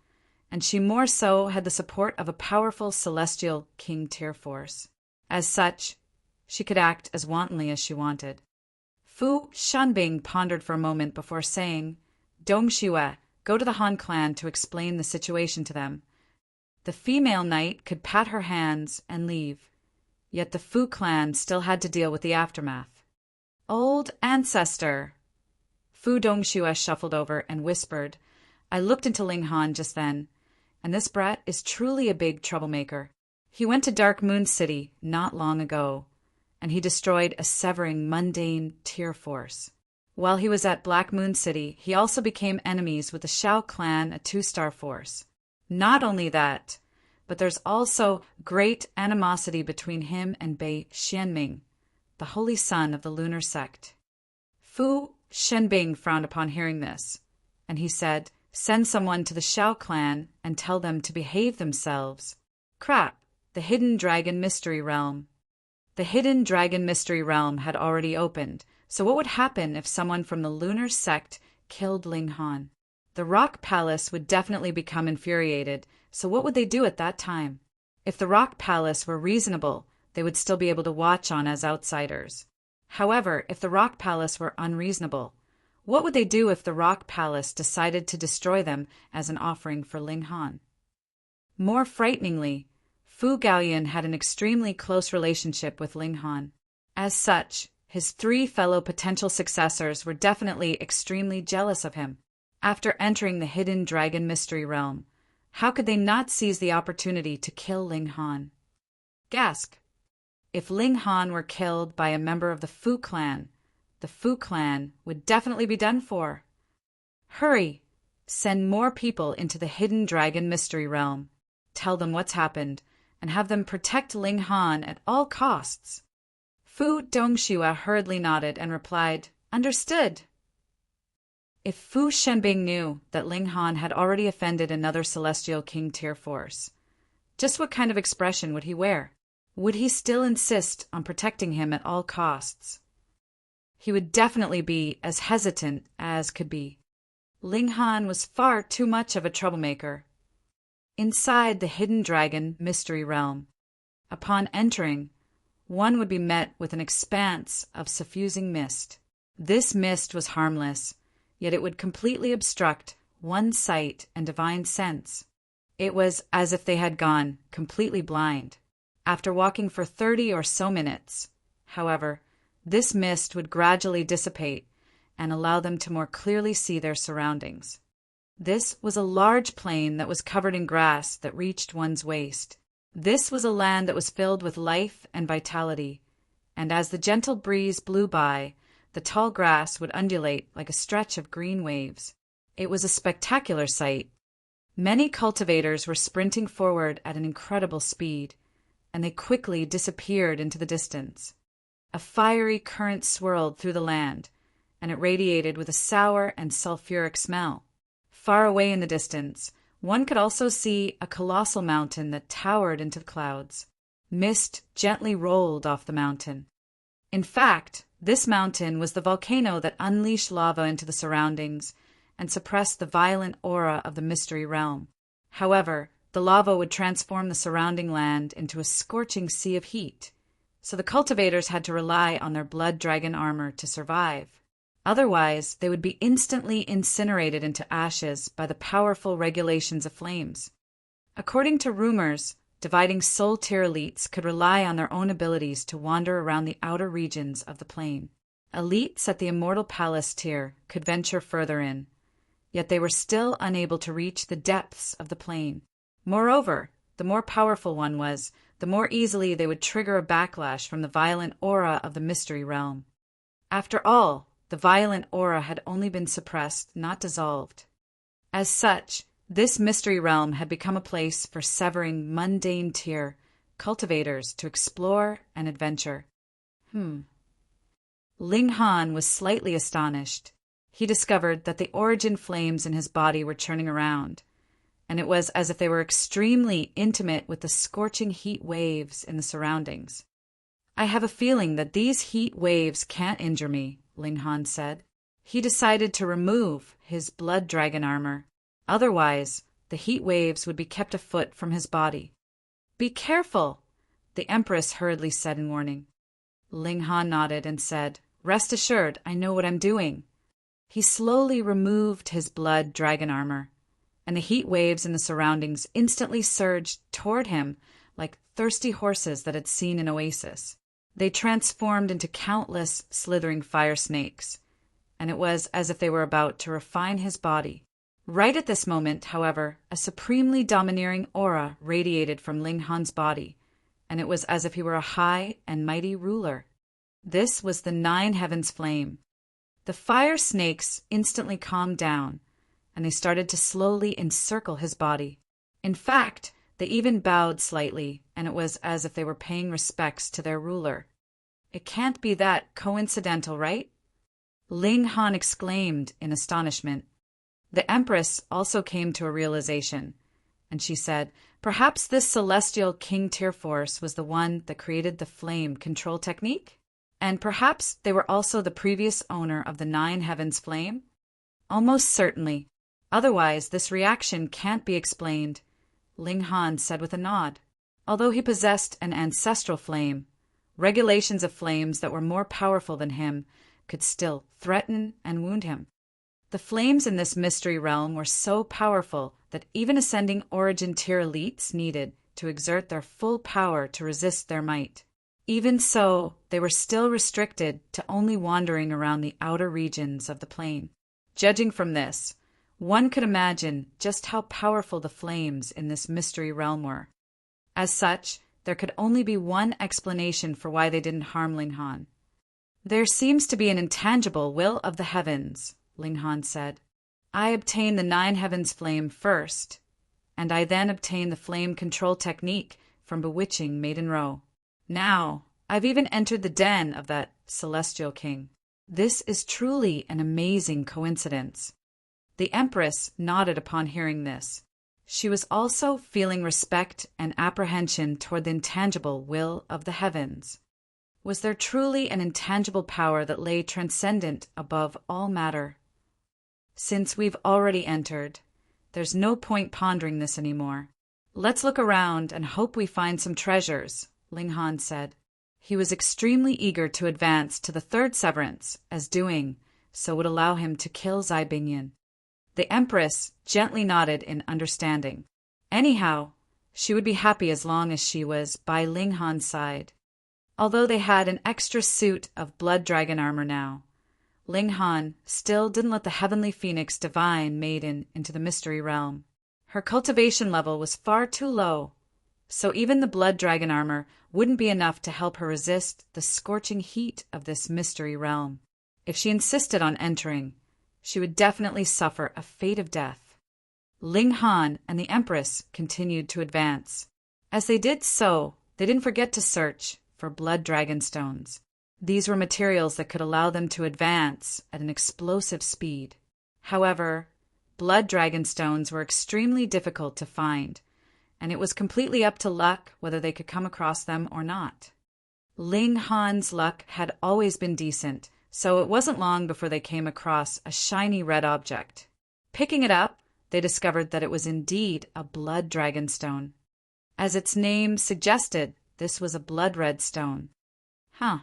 A: and she more so had the support of a powerful Celestial King Tier force. As such, she could act as wantonly as she wanted. Fu Shanbing pondered for a moment before saying, "Dongxue, go to the Han clan to explain the situation to them." The female knight could pat her hands and leave, yet the Fu clan still had to deal with the aftermath. "Old ancestor!" Fu Dongxue shuffled over and whispered, "I looked into Ling Han just then, and this brat is truly a big troublemaker. He went to Dark Moon City not long ago, and he destroyed a severing mundane tier force. While he was at Black Moon City, he also became enemies with the Shao clan, a 2-star force. Not only that, but there's also great animosity between him and Bei Xianming, the holy son of the lunar sect." Fu Shanbing frowned upon hearing this, and he said, "Send someone to the Shao clan and tell them to behave themselves." Crap! The hidden dragon mystery realm. The hidden dragon mystery realm had already opened, so what would happen if someone from the lunar sect killed Ling Han? The Rock Palace would definitely become infuriated, so what would they do at that time? If the rock palace were reasonable, they would still be able to watch on as outsiders. However, if the rock palace were unreasonable, what would they do if the rock palace decided to destroy them as an offering for Ling Han? More frighteningly, Fu Gaoyun had an extremely close relationship with Ling Han. As such, his 3 fellow potential successors were definitely extremely jealous of him. After entering the hidden dragon mystery realm, how could they not seize the opportunity to kill Ling Han? Gasp! If Ling Han were killed by a member of the Fu clan would definitely be done for. Hurry! Send more people into the hidden dragon mystery realm. Tell them what's happened, and have them protect Ling Han at all costs. Fu Dongxue hurriedly nodded and replied, "Understood." If Fu Shenbing knew that Ling Han had already offended another Celestial King tier force, just what kind of expression would he wear? Would he still insist on protecting him at all costs? He would definitely be as hesitant as could be. Ling Han was far too much of a troublemaker. Inside the hidden dragon mystery realm, upon entering, one would be met with an expanse of suffusing mist. This mist was harmless, yet it would completely obstruct one's sight and divine sense. It was as if they had gone completely blind. After walking for 30 or so minutes, however, this mist would gradually dissipate and allow them to more clearly see their surroundings. This was a large plain that was covered in grass that reached one's waist. This was a land that was filled with life and vitality, and as the gentle breeze blew by, the tall grass would undulate like a stretch of green waves. It was a spectacular sight. Many cultivators were sprinting forward at an incredible speed, and they quickly disappeared into the distance. A fiery current swirled through the land, and it radiated with a sour and sulfuric smell. Far away in the distance, one could also see a colossal mountain that towered into the clouds. Mist gently rolled off the mountain. In fact, this mountain was the volcano that unleashed lava into the surroundings and suppressed the violent aura of the mystery realm. However, the lava would transform the surrounding land into a scorching sea of heat, so the cultivators had to rely on their blood dragon armor to survive. Otherwise, they would be instantly incinerated into ashes by the powerful regulations of flames. According to rumors, dividing soul tier elites could rely on their own abilities to wander around the outer regions of the plane. Elites at the Immortal Palace tier could venture further in, yet they were still unable to reach the depths of the plane. Moreover, the more powerful one was, the more easily they would trigger a backlash from the violent aura of the mystery realm. After all, the violent aura had only been suppressed, not dissolved. As such, this mystery realm had become a place for severing mundane tier cultivators to explore and adventure. Ling Han was slightly astonished. He discovered that the origin flames in his body were churning around, and it was as if they were extremely intimate with the scorching heat waves in the surroundings. "I have a feeling that these heat waves can't injure me," Ling Han said. He decided to remove his blood dragon armor. Otherwise, the heat waves would be kept afoot from his body. "Be careful," the Empress hurriedly said in warning. Ling Han nodded and said, "Rest assured, I know what I'm doing." He slowly removed his blood dragon armor, and the heat waves in the surroundings instantly surged toward him like thirsty horses that had seen an oasis. They transformed into countless slithering fire snakes, and it was as if they were about to refine his body. Right at this moment, however, a supremely domineering aura radiated from Ling Han's body, and it was as if he were a high and mighty ruler. This was the 9 Heavens Flame. The fire snakes instantly calmed down, and they started to slowly encircle his body. In fact, they even bowed slightly, and it was as if they were paying respects to their ruler. "It can't be that coincidental, right?" Ling Han exclaimed in astonishment. The Empress also came to a realization, and she said, "Perhaps this celestial king tier force was the one that created the flame control technique? And perhaps they were also the previous owner of the 9 Heavens Flame? Almost certainly. Otherwise, this reaction can't be explained," Ling Han said with a nod. Although he possessed an ancestral flame, regulations of flames that were more powerful than him could still threaten and wound him. The flames in this mystery realm were so powerful that even ascending origin tier elites needed to exert their full power to resist their might. Even so, they were still restricted to only wandering around the outer regions of the plane. Judging from this, one could imagine just how powerful the flames in this mystery realm were. As such, there could only be one explanation for why they didn't harm Ling Han. There seems to be an intangible will of the heavens, Ling Han said. I obtained the 9 heavens flame first, and I then obtained the flame control technique from bewitching Maiden Ro. Now, I've even entered the den of that celestial king. This is truly an amazing coincidence. The Empress nodded upon hearing this. She was also feeling respect and apprehension toward the intangible will of the heavens. Was there truly an intangible power that lay transcendent above all matter? Since we've already entered, there's no point pondering this anymore. Let's look around and hope we find some treasures, Ling Han said. He was extremely eager to advance to the 3rd severance, as doing so would allow him to kill Zai Bingyan. The Empress gently nodded in understanding. Anyhow, she would be happy as long as she was by Ling Han's side. Although they had an extra suit of blood dragon armor now, Ling Han still didn't let the heavenly phoenix divine maiden into the mystery realm. Her cultivation level was far too low, so even the blood dragon armor wouldn't be enough to help her resist the scorching heat of this mystery realm. If she insisted on entering, she would definitely suffer a fate of death. Ling Han and the Empress continued to advance. As they did so, they didn't forget to search for blood dragon stones. These were materials that could allow them to advance at an explosive speed. However, blood dragon stones were extremely difficult to find, and it was completely up to luck whether they could come across them or not. Ling Han's luck had always been decent, so it wasn't long before they came across a shiny red object. Picking it up, they discovered that it was indeed a blood dragon stone. As its name suggested, this was a blood red stone. Huh.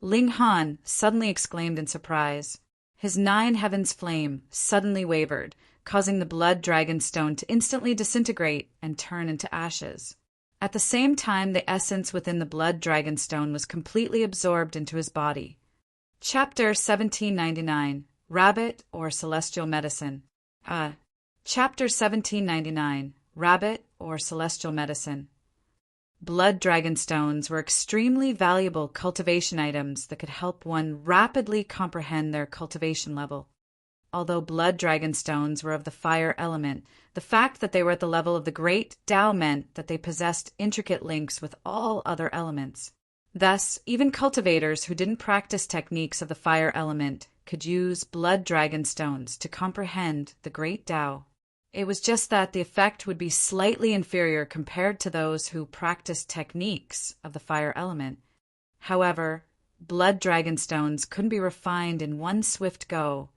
A: Ling Han suddenly exclaimed in surprise. His 9 heavens flame suddenly wavered, causing the blood dragon stone to instantly disintegrate and turn into ashes. At the same time, the essence within the blood dragon stone was completely absorbed into his body. Chapter 1799, Rabbit or Celestial Medicine. Chapter 1799, Rabbit or Celestial Medicine. Blood dragon stones were extremely valuable cultivation items that could help one rapidly comprehend their cultivation level. Although blood dragon stones were of the fire element, the fact that they were at the level of the great Tao meant that they possessed intricate links with all other elements. Thus, even cultivators who didn't practice techniques of the fire element could use blood dragon stones to comprehend the great Tao. It was just that the effect would be slightly inferior compared to those who practiced techniques of the fire element. However, blood dragon stones couldn't be refined in one swift go,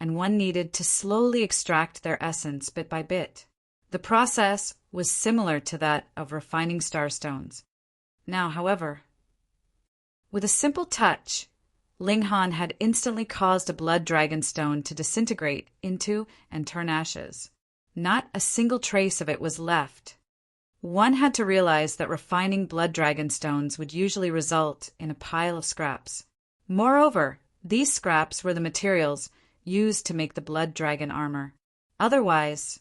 A: and one needed to slowly extract their essence bit by bit. The process was similar to that of refining starstones. Now, however, with a simple touch, Ling Han had instantly caused a blood dragon stone to disintegrate into and turn ashes. Not a single trace of it was left. One had to realize that refining blood dragon stones would usually result in a pile of scraps. Moreover, these scraps were the materials used to make the blood dragon armor. Otherwise,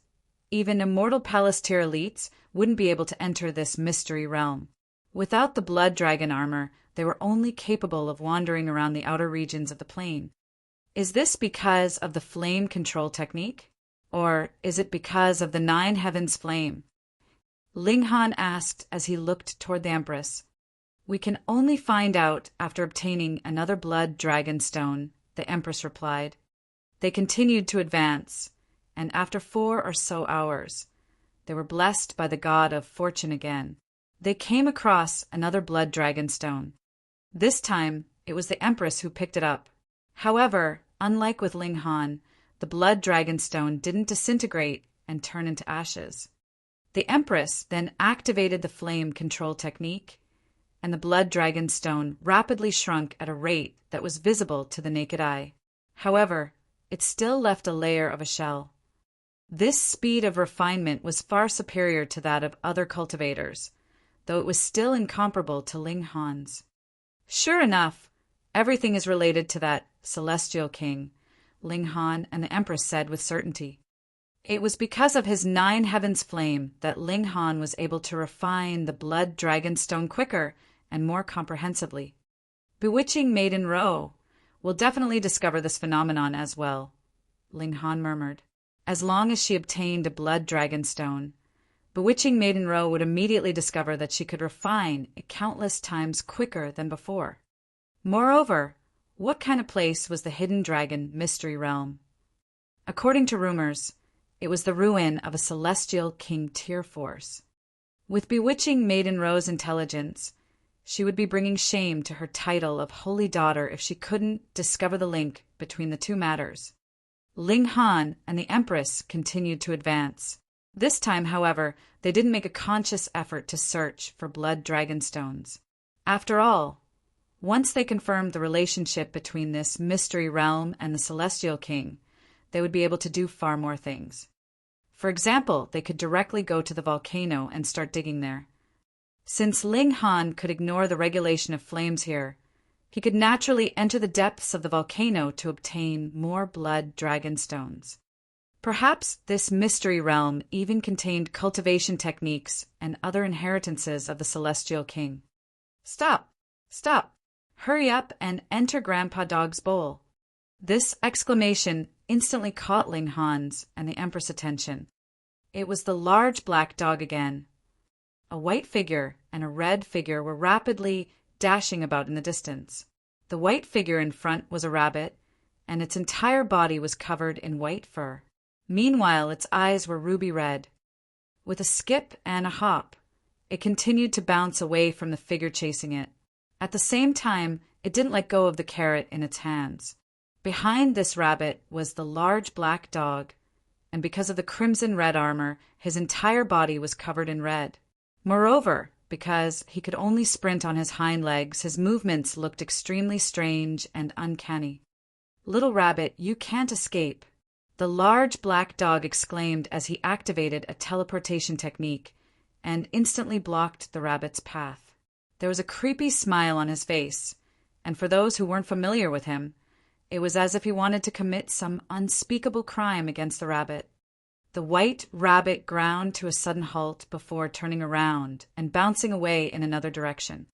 A: even immortal palace tier elites wouldn't be able to enter this mystery realm. Without the blood dragon armor, they were only capable of wandering around the outer regions of the plane. Is this because of the flame control technique? Or is it because of the 9 heavens flame? Ling Han asked as he looked toward the Empress. We can only find out after obtaining another blood dragon stone, the Empress replied. They continued to advance, and after 4 or so hours, they were blessed by the god of fortune again. They came across another blood dragon stone. This time, it was the Empress who picked it up. However, unlike with Ling Han, the blood dragon stone didn't disintegrate and turn into ashes. The Empress then activated the flame control technique, and the blood dragon stone rapidly shrunk at a rate that was visible to the naked eye. However, it still left a layer of a shell. This speed of refinement was far superior to that of other cultivators, though it was still incomparable to Ling Han's. Sure enough, everything is related to that celestial king, Ling Han and the Empress said with certainty. It was because of his 9 heavens flame that Ling Han was able to refine the blood dragon stone quicker and more comprehensively. Bewitching Maiden Ro will definitely discover this phenomenon as well, Ling Han murmured. As long as she obtained a blood dragon stone, Bewitching Maiden Ro would immediately discover that she could refine it countless times quicker than before. Moreover, what kind of place was the hidden dragon mystery realm? According to rumors, it was the ruin of a celestial king tier force. With Bewitching Maiden Ro's intelligence, she would be bringing shame to her title of Holy Daughter if she couldn't discover the link between the two matters. Ling Han and the Empress continued to advance. This time, however, they didn't make a conscious effort to search for blood dragon stones. After all, once they confirmed the relationship between this mystery realm and the Celestial King, they would be able to do far more things. For example, they could directly go to the volcano and start digging there. Since Ling Han could ignore the regulation of flames here, he could naturally enter the depths of the volcano to obtain more blood dragon stones. Perhaps this mystery realm even contained cultivation techniques and other inheritances of the Celestial King. Stop! Stop! Hurry up and enter Grandpa Dog's bowl. This exclamation instantly caught Ling Han's and the Empress' attention. It was the large black dog again. A white figure and a red figure were rapidly dashing about in the distance. The white figure in front was a rabbit, and its entire body was covered in white fur. Meanwhile, its eyes were ruby red. With a skip and a hop, it continued to bounce away from the figure chasing it. At the same time, it didn't let go of the carrot in its hands. Behind this rabbit was the large black dog, and because of the crimson red armor, his entire body was covered in red. Moreover, because he could only sprint on his hind legs, his movements looked extremely strange and uncanny. "Little rabbit, you can't escape," the large black dog exclaimed as he activated a teleportation technique and instantly blocked the rabbit's path. There was a creepy smile on his face, and for those who weren't familiar with him, it was as if he wanted to commit some unspeakable crime against the rabbit. The white rabbit ground to a sudden halt before turning around and bouncing away in another direction.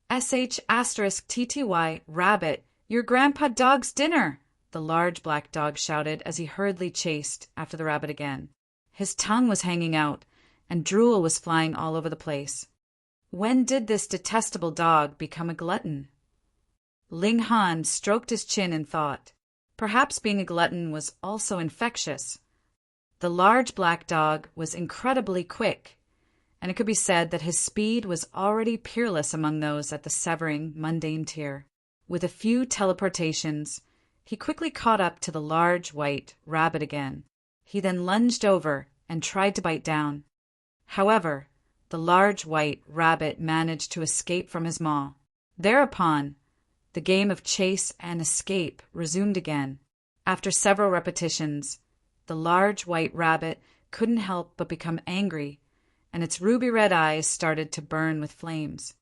A: *TTY, rabbit, your Grandpa Dog's dinner! The large black dog shouted as he hurriedly chased after the rabbit again. His tongue was hanging out, and drool was flying all over the place. When did this detestable dog become a glutton? Ling Han stroked his chin in thought. Perhaps being a glutton was also infectious. The large black dog was incredibly quick, and it could be said that his speed was already peerless among those at the severing mundane tier. With a few teleportations, he quickly caught up to the large white rabbit again. He then lunged over and tried to bite down. However, the large white rabbit managed to escape from his maw. Thereupon, the game of chase and escape resumed again. After several repetitions, the large white rabbit couldn't help but become angry, and its ruby red eyes started to burn with flames.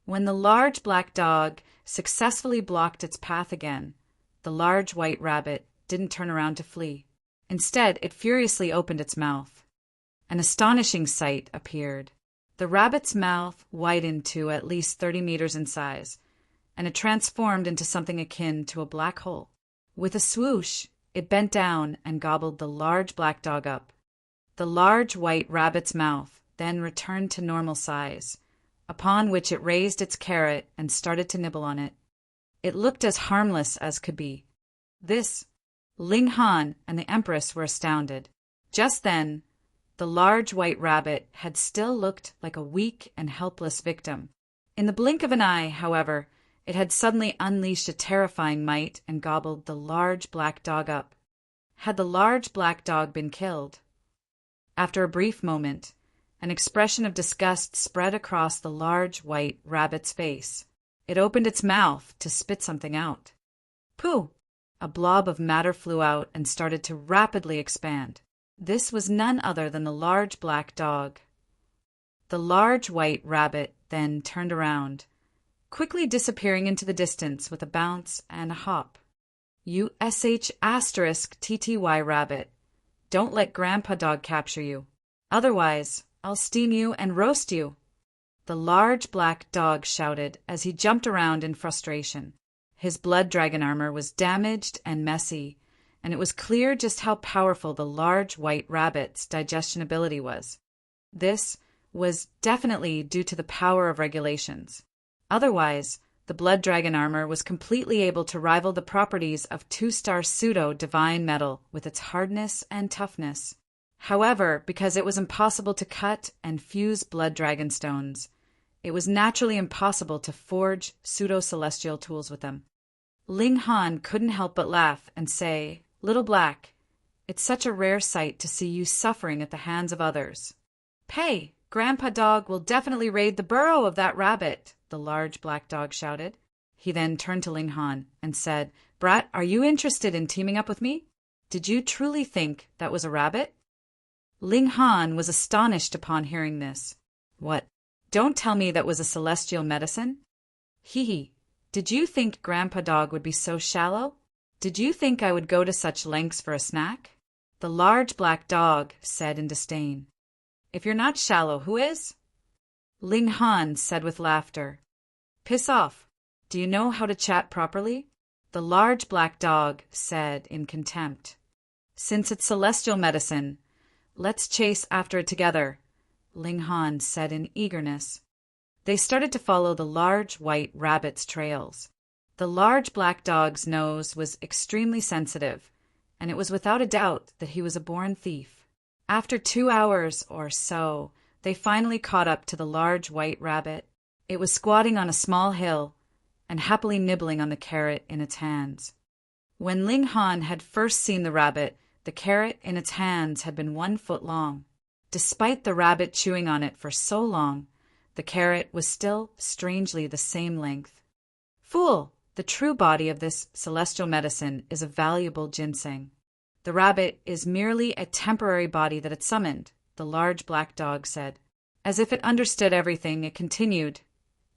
A: When the large black dog successfully blocked its path again, the large white rabbit didn't turn around to flee. Instead, it furiously opened its mouth. An astonishing sight appeared. The rabbit's mouth widened to at least 30 meters in size, and it transformed into something akin to a black hole. With a swoosh, it bent down and gobbled the large black dog up. The large white rabbit's mouth then returned to normal size, upon which it raised its carrot and started to nibble on it. It looked as harmless as could be. Ling Han and the Empress were astounded. Just then, the large white rabbit had still looked like a weak and helpless victim. In the blink of an eye, however, it had suddenly unleashed a terrifying might and gobbled the large black dog up. Had the large black dog been killed? After a brief moment, An expression of disgust spread across the large white rabbit's face. It opened its mouth to spit something out. Pooh! A blob of matter flew out and started to rapidly expand. This was none other than the large black dog. The large white rabbit then turned around, quickly disappearing into the distance with a bounce and a hop. USH*TTY rabbit. Don't let Grandpa Dog capture you. Otherwise, I'll steam you and roast you. The large black dog shouted as he jumped around in frustration. His blood dragon armor was damaged and messy, and it was clear just how powerful the large white rabbit's digestion ability was. This was definitely due to the power of regulations. Otherwise, the blood dragon armor was completely able to rival the properties of 2-star pseudo-divine metal with its hardness and toughness. However, because it was impossible to cut and fuse blood dragon stones, it was naturally impossible to forge pseudo-celestial tools with them. Ling Han couldn't help but laugh and say, "Little Black, it's such a rare sight to see you suffering at the hands of others." "Pay! Grandpa Dog will definitely raid the burrow of that rabbit," the large black dog shouted. He then turned to Ling Han and said, "Brat, are you interested in teaming up with me? Did you truly think that was a rabbit?" Ling Han was astonished upon hearing this. "What? Don't tell me that was a celestial medicine? Hee. Did you think Grandpa Dog would be so shallow? Did you think I would go to such lengths for a snack?" The large black dog said in disdain. "If you're not shallow, who is?" Ling Han said with laughter. "Piss off. Do you know how to chat properly?" The large black dog said in contempt. "Since it's celestial medicine, let's chase after it together," Ling Han said in eagerness. They started to follow the large white rabbit's trails. The large black dog's nose was extremely sensitive, and it was without a doubt that he was a born thief. After 2 hours or so, they finally caught up to the large white rabbit. It was squatting on a small hill and happily nibbling on the carrot in its hands. When Ling Han had first seen the rabbit, the carrot in its hands had been 1 foot long. Despite the rabbit chewing on it for so long, the carrot was still strangely the same length. "Fool! The true body of this celestial medicine is a valuable ginseng. The rabbit is merely a temporary body that it summoned," the large black dog said. As if it understood everything, it continued,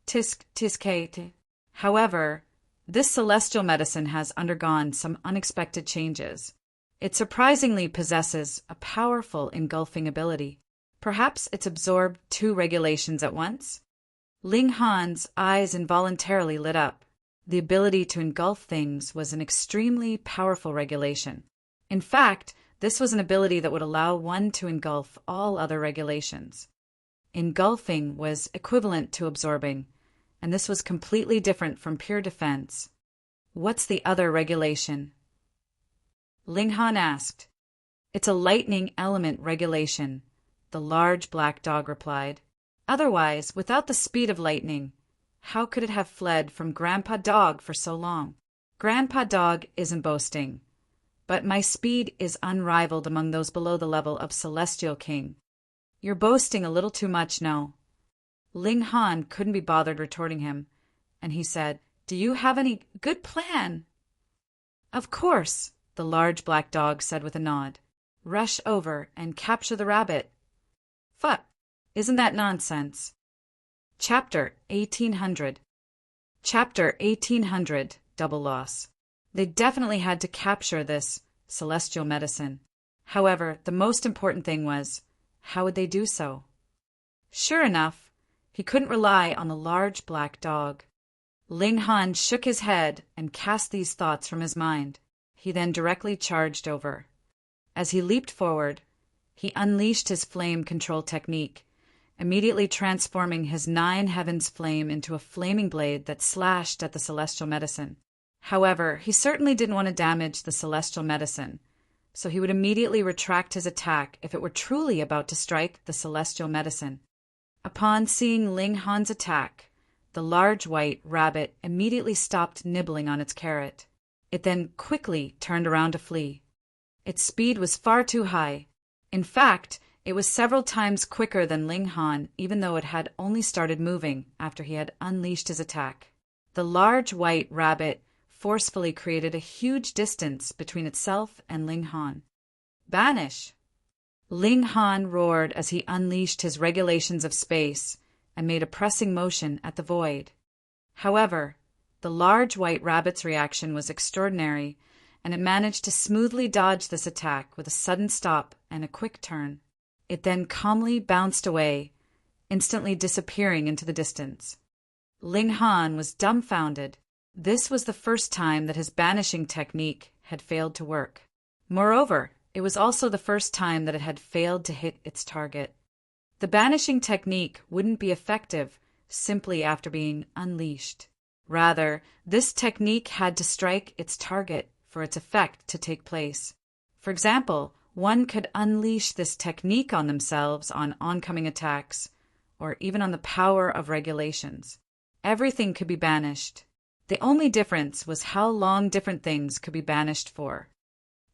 A: "Tisk, tiskate. However, this celestial medicine has undergone some unexpected changes. It surprisingly possesses a powerful engulfing ability. Perhaps it's absorbed 2 regulations at once?" Ling Han's eyes involuntarily lit up. The ability to engulf things was an extremely powerful regulation. In fact, this was an ability that would allow one to engulf all other regulations. Engulfing was equivalent to absorbing, and this was completely different from pure defense. "What's the other regulation?" Ling Han asked. "It's a lightning element regulation," the large black dog replied. "Otherwise, without the speed of lightning, how could it have fled from Grandpa Dog for so long? Grandpa Dog isn't boasting, but my speed is unrivaled among those below the level of Celestial King. You're boasting a little too much, no?" Ling Han couldn't be bothered retorting him, and he said, "Do you have any good plan?" "Of course," the large black dog said with a nod. "Rush over and capture the rabbit." "Fuck, isn't that nonsense?" Chapter 1800. Chapter 1800, Double Loss. They definitely had to capture this celestial medicine. However, the most important thing was, how would they do so? Sure enough, he couldn't rely on the large black dog. Ling Han shook his head and cast these thoughts from his mind. He then directly charged over. As he leaped forward, he unleashed his flame control technique, immediately transforming his 9 heavens flame into a flaming blade that slashed at the celestial medicine. However, he certainly didn't want to damage the celestial medicine, so he would immediately retract his attack if it were truly about to strike the celestial medicine. Upon seeing Ling Han's attack, the large white rabbit immediately stopped nibbling on its carrot. It then quickly turned around to flee. Its speed was far too high. In fact, It was several times quicker than Ling Han, even though it had only started moving after he had unleashed his attack. The large white rabbit forcefully created a huge distance between itself and Ling Han. Banish! Ling Han roared as he unleashed his regulations of space and made a pressing motion at the void. However, the large white rabbit's reaction was extraordinary, and it managed to smoothly dodge this attack with a sudden stop and a quick turn. It then calmly bounced away, instantly disappearing into the distance. Ling Han was dumbfounded. This was the first time that his banishing technique had failed to work. Moreover, it was also the first time that it had failed to hit its target. The banishing technique wouldn't be effective simply after being unleashed. Rather, this technique had to strike its target for its effect to take place. For example, one could unleash this technique on themselves on oncoming attacks, or even on the power of regulations. Everything could be banished. The only difference was how long different things could be banished for.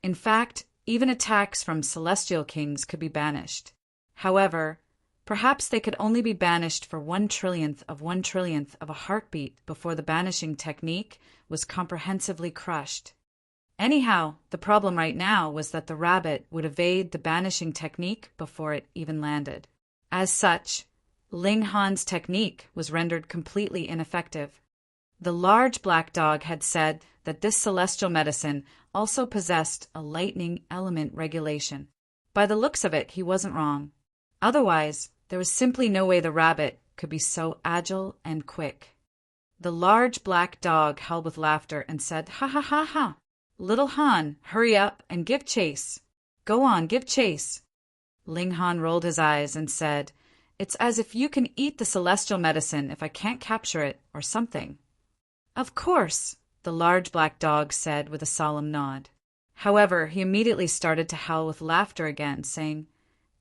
A: In fact, even attacks from celestial kings could be banished. However, perhaps they could only be banished for 1/1,000,000th of a heartbeat before the banishing technique was comprehensively crushed. Anyhow, the problem right now was that the rabbit would evade the banishing technique before it even landed. As such, Ling Han's technique was rendered completely ineffective. The large black dog had said that this celestial medicine also possessed a lightning element regulation. By the looks of it, he wasn't wrong. Otherwise, there was simply no way the rabbit could be so agile and quick. The large black dog howled with laughter and said, "Ha ha ha ha! Little Han, hurry up and give chase. Go on, give chase." Ling Han rolled his eyes and said, "It's as if you can eat the celestial medicine if I can't capture it, or something." "Of course," the large black dog said with a solemn nod. However, he immediately started to howl with laughter again, saying,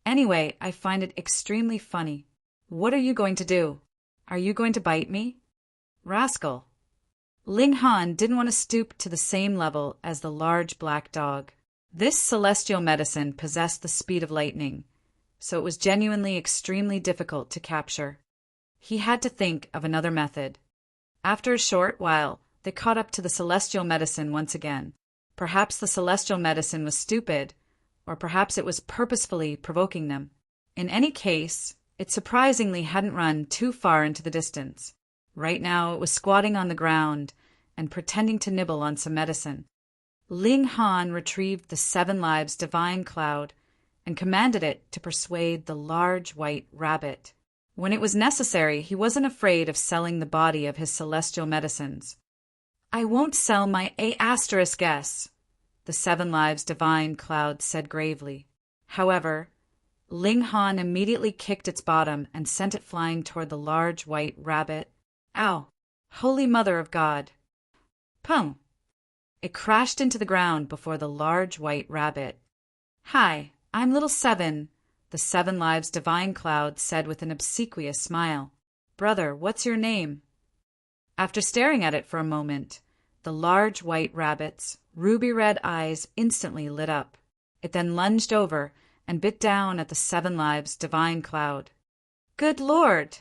A: "Anyway, I find it extremely funny. What are you going to do? Are you going to bite me?" Rascal! Ling Han didn't want to stoop to the same level as the large black dog. This celestial medicine possessed the speed of lightning, so it was genuinely extremely difficult to capture. He had to think of another method. After a short while, they caught up to the celestial medicine once again. Perhaps the celestial medicine was stupid, or perhaps it was purposefully provoking them. In any case, it surprisingly hadn't run too far into the distance. Right now it was squatting on the ground and pretending to nibble on some medicine. Ling Han retrieved the 7 Lives divine cloud and commanded it to persuade the large white rabbit. When it was necessary, he wasn't afraid of selling the body of his celestial medicines. "I won't sell my A*S," the 7 Lives divine cloud said gravely. However, Ling Han immediately kicked its bottom and sent it flying toward the large white rabbit. Ow! Holy Mother of God! Pum! It crashed into the ground before the large white rabbit. "Hi, I'm Little 7, the 7 Lives divine cloud said with an obsequious smile. "Brother, what's your name?" After staring at it for a moment, the large white rabbit's ruby-red eyes instantly lit up. It then lunged over and bit down at the 7 Lives divine cloud. "Good Lord!"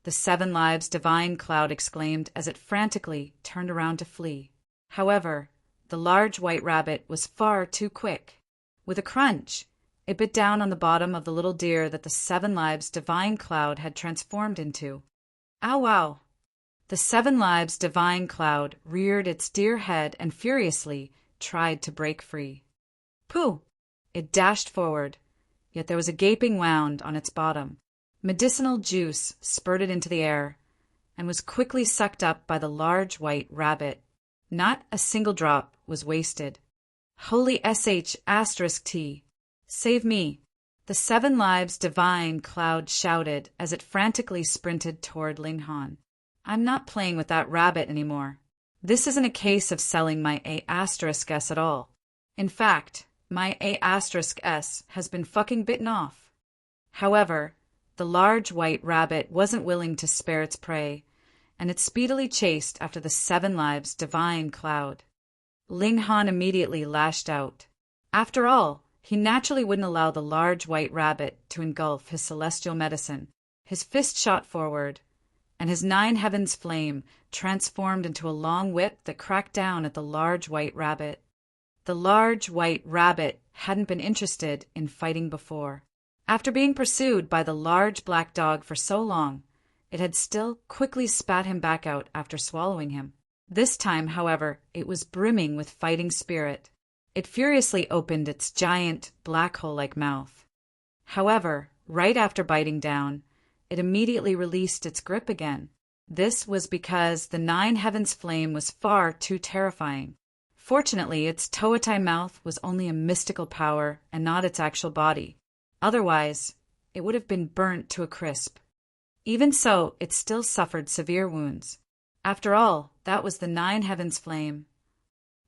A: the 7 Lives divine cloud exclaimed as it frantically turned around to flee. However, the large white rabbit was far too quick. With a crunch, it bit down on the bottom of the little deer that the 7 Lives divine cloud had transformed into. Ow wow! The 7 Lives divine cloud reared its deer head and furiously tried to break free. Pooh! It dashed forward, yet there was a gaping wound on its bottom. Medicinal juice spurted into the air and was quickly sucked up by the large white rabbit. Not a single drop was wasted. Holy *T! Save me! The 7 Lives divine cloud shouted as it frantically sprinted toward Ling Han. "I'm not playing with that rabbit anymore. This isn't a case of selling my A*S at all. In fact, my A*S has been fucking bitten off." However, the large white rabbit wasn't willing to spare its prey, and it speedily chased after the 7 Lives divine cloud. Ling Han immediately lashed out. After all, He naturally wouldn't allow the large white rabbit to engulf his celestial medicine. His fist shot forward, and his 9 heavens flame transformed into a long whip that cracked down at the large white rabbit. The large white rabbit hadn't been interested in fighting before. After being pursued by the large black dog for so long, it had still quickly spat him back out after swallowing him. This time, however, it was brimming with fighting spirit. It furiously opened its giant, black hole-like mouth. However, right after biting down, it immediately released its grip again. This was because the 9 heavens flame was far too terrifying. Fortunately, its Toatai mouth was only a mystical power and not its actual body. Otherwise, it would have been burnt to a crisp. Even so, it still suffered severe wounds. After all, that was the 9 heavens flame.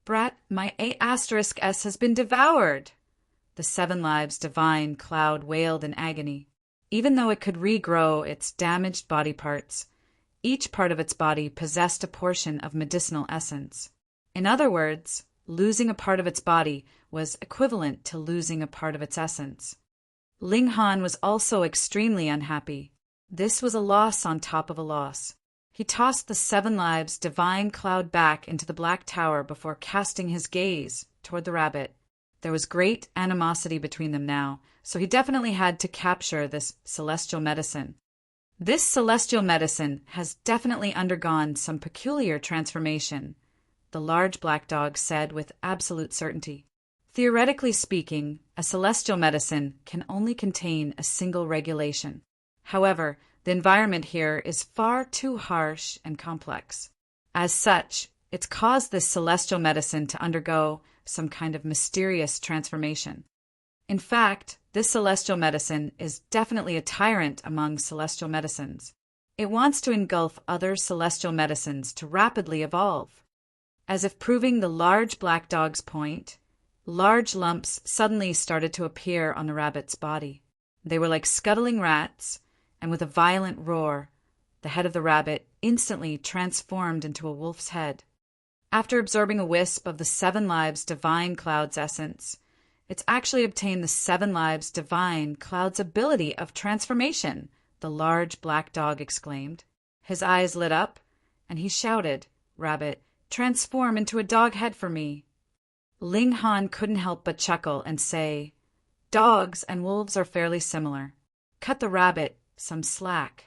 A: Brat, my A*S has been devoured! The 7 lives divine cloud wailed in agony. Even though it could regrow its damaged body parts, each part of its body possessed a portion of medicinal essence. In other words, losing a part of its body was equivalent to losing a part of its essence. Ling Han was also extremely unhappy. This was a loss on top of a loss. He tossed the 7 lives divine cloud back into the black tower before casting his gaze toward the rabbit. There was great animosity between them now, so he definitely had to capture this celestial medicine. This celestial medicine has definitely undergone some peculiar transformation, the large black dog said with absolute certainty. Theoretically speaking, a celestial medicine can only contain a single regulation. However, the environment here is far too harsh and complex. As such, it's caused this celestial medicine to undergo some kind of mysterious transformation. In fact, this celestial medicine is definitely a tyrant among celestial medicines. It wants to engulf other celestial medicines to rapidly evolve. As if proving the large black dog's point, large lumps suddenly started to appear on the rabbit's body. They were like scuttling rats, and with a violent roar, the head of the rabbit instantly transformed into a wolf's head. After absorbing a wisp of the 7 lives divine cloud's essence, it's actually obtained the 7 lives divine cloud's ability of transformation, the large black dog exclaimed. His eyes lit up, and he shouted, "Rabbit, transform into a dog head for me." Ling Han couldn't help but chuckle and say, "Dogs and wolves are fairly similar. Cut the rabbit some slack.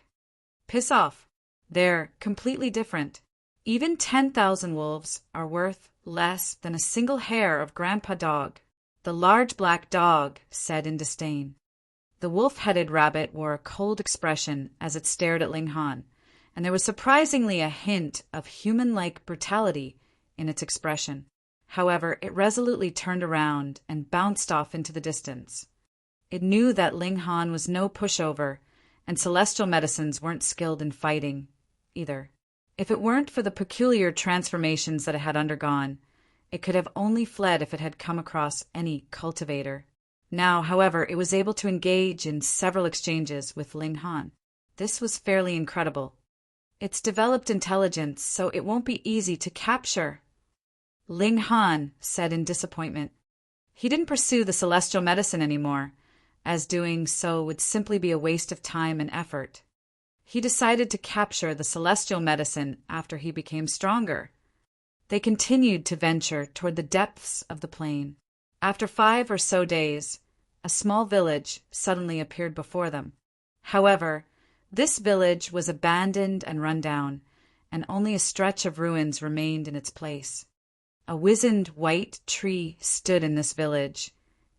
A: Piss off. They're completely different. Even 10,000 wolves are worth less than a single hair of Grandpa Dog," the large black dog said in disdain. The wolf-headed rabbit wore a cold expression as it stared at Ling Han, and there was surprisingly a hint of human-like brutality in its expression. However, it resolutely turned around and bounced off into the distance. It knew that Ling Han was no pushover, and celestial medicines weren't skilled in fighting, either. If it weren't for the peculiar transformations that it had undergone, it could have only fled if it had come across any cultivator. Now, however, it was able to engage in several exchanges with Ling Han. This was fairly incredible. It's developed intelligence, so it won't be easy to capture, Ling Han said in disappointment. He didn't pursue the celestial medicine anymore, as doing so would simply be a waste of time and effort. He decided to capture the celestial medicine after he became stronger. They continued to venture toward the depths of the plain. After 5 or so days, a small village suddenly appeared before them. However, this village was abandoned and run down, and only a stretch of ruins remained in its place. A wizened white tree stood in this village,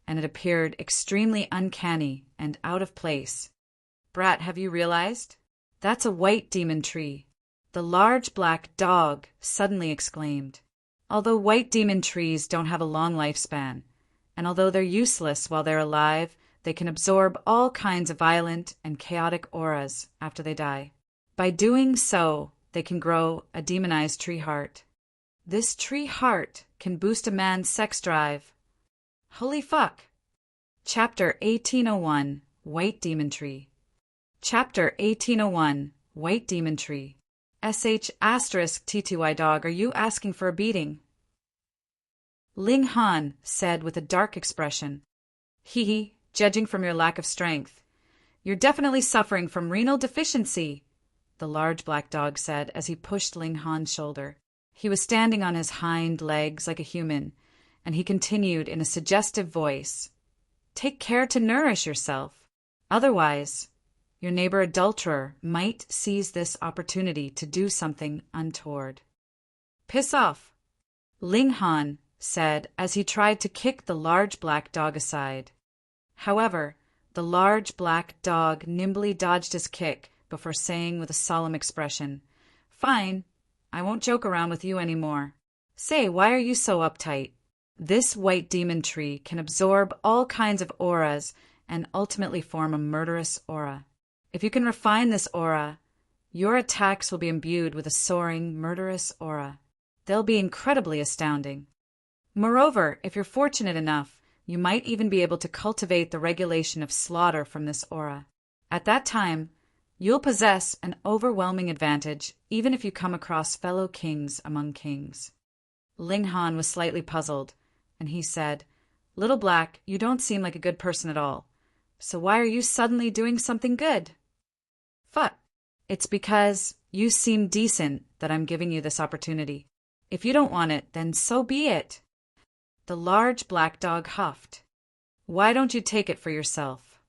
A: and it appeared extremely uncanny and out of place. "Brat, have you realized? That's a white demon tree," the large black dog suddenly exclaimed. Although white demon trees don't have a long lifespan, and although they're useless while they're alive, they can absorb all kinds of violent and chaotic auras after they die. By doing so, they can grow a demonized tree heart. This tree heart can boost a man's sex drive. Holy fuck! Chapter 1801, White Demon Tree. Chapter 1801, White Demon Tree. *T2Y dog, are you asking for a beating? Ling Han said with a dark expression. Hee, judging from your lack of strength. You're definitely suffering from renal deficiency, the large black dog said as he pushed Ling Han's shoulder. He was standing on his hind legs like a human, and he continued in a suggestive voice, "Take care to nourish yourself. Otherwise, your neighbor adulterer might seize this opportunity to do something untoward." "Piss off," Ling Han said as he tried to kick the large black dog aside. However, the large black dog nimbly dodged his kick before saying with a solemn expression, "Fine, I won't joke around with you anymore. Say, why are you so uptight? This white demon tree can absorb all kinds of auras and ultimately form a murderous aura. If you can refine this aura, your attacks will be imbued with a soaring, murderous aura. They'll be incredibly astounding. Moreover, if you're fortunate enough, you might even be able to cultivate the regulation of slaughter from this aura. At that time, you'll possess an overwhelming advantage, even if you come across fellow kings among kings." Ling Han was slightly puzzled, and he said, "Little Black, you don't seem like a good person at all. So why are you suddenly doing something good?" "Fuck. It's because you seem decent that I'm giving you this opportunity. If you don't want it, then so be it." The large black dog huffed. "Why don't you take it for yourself?"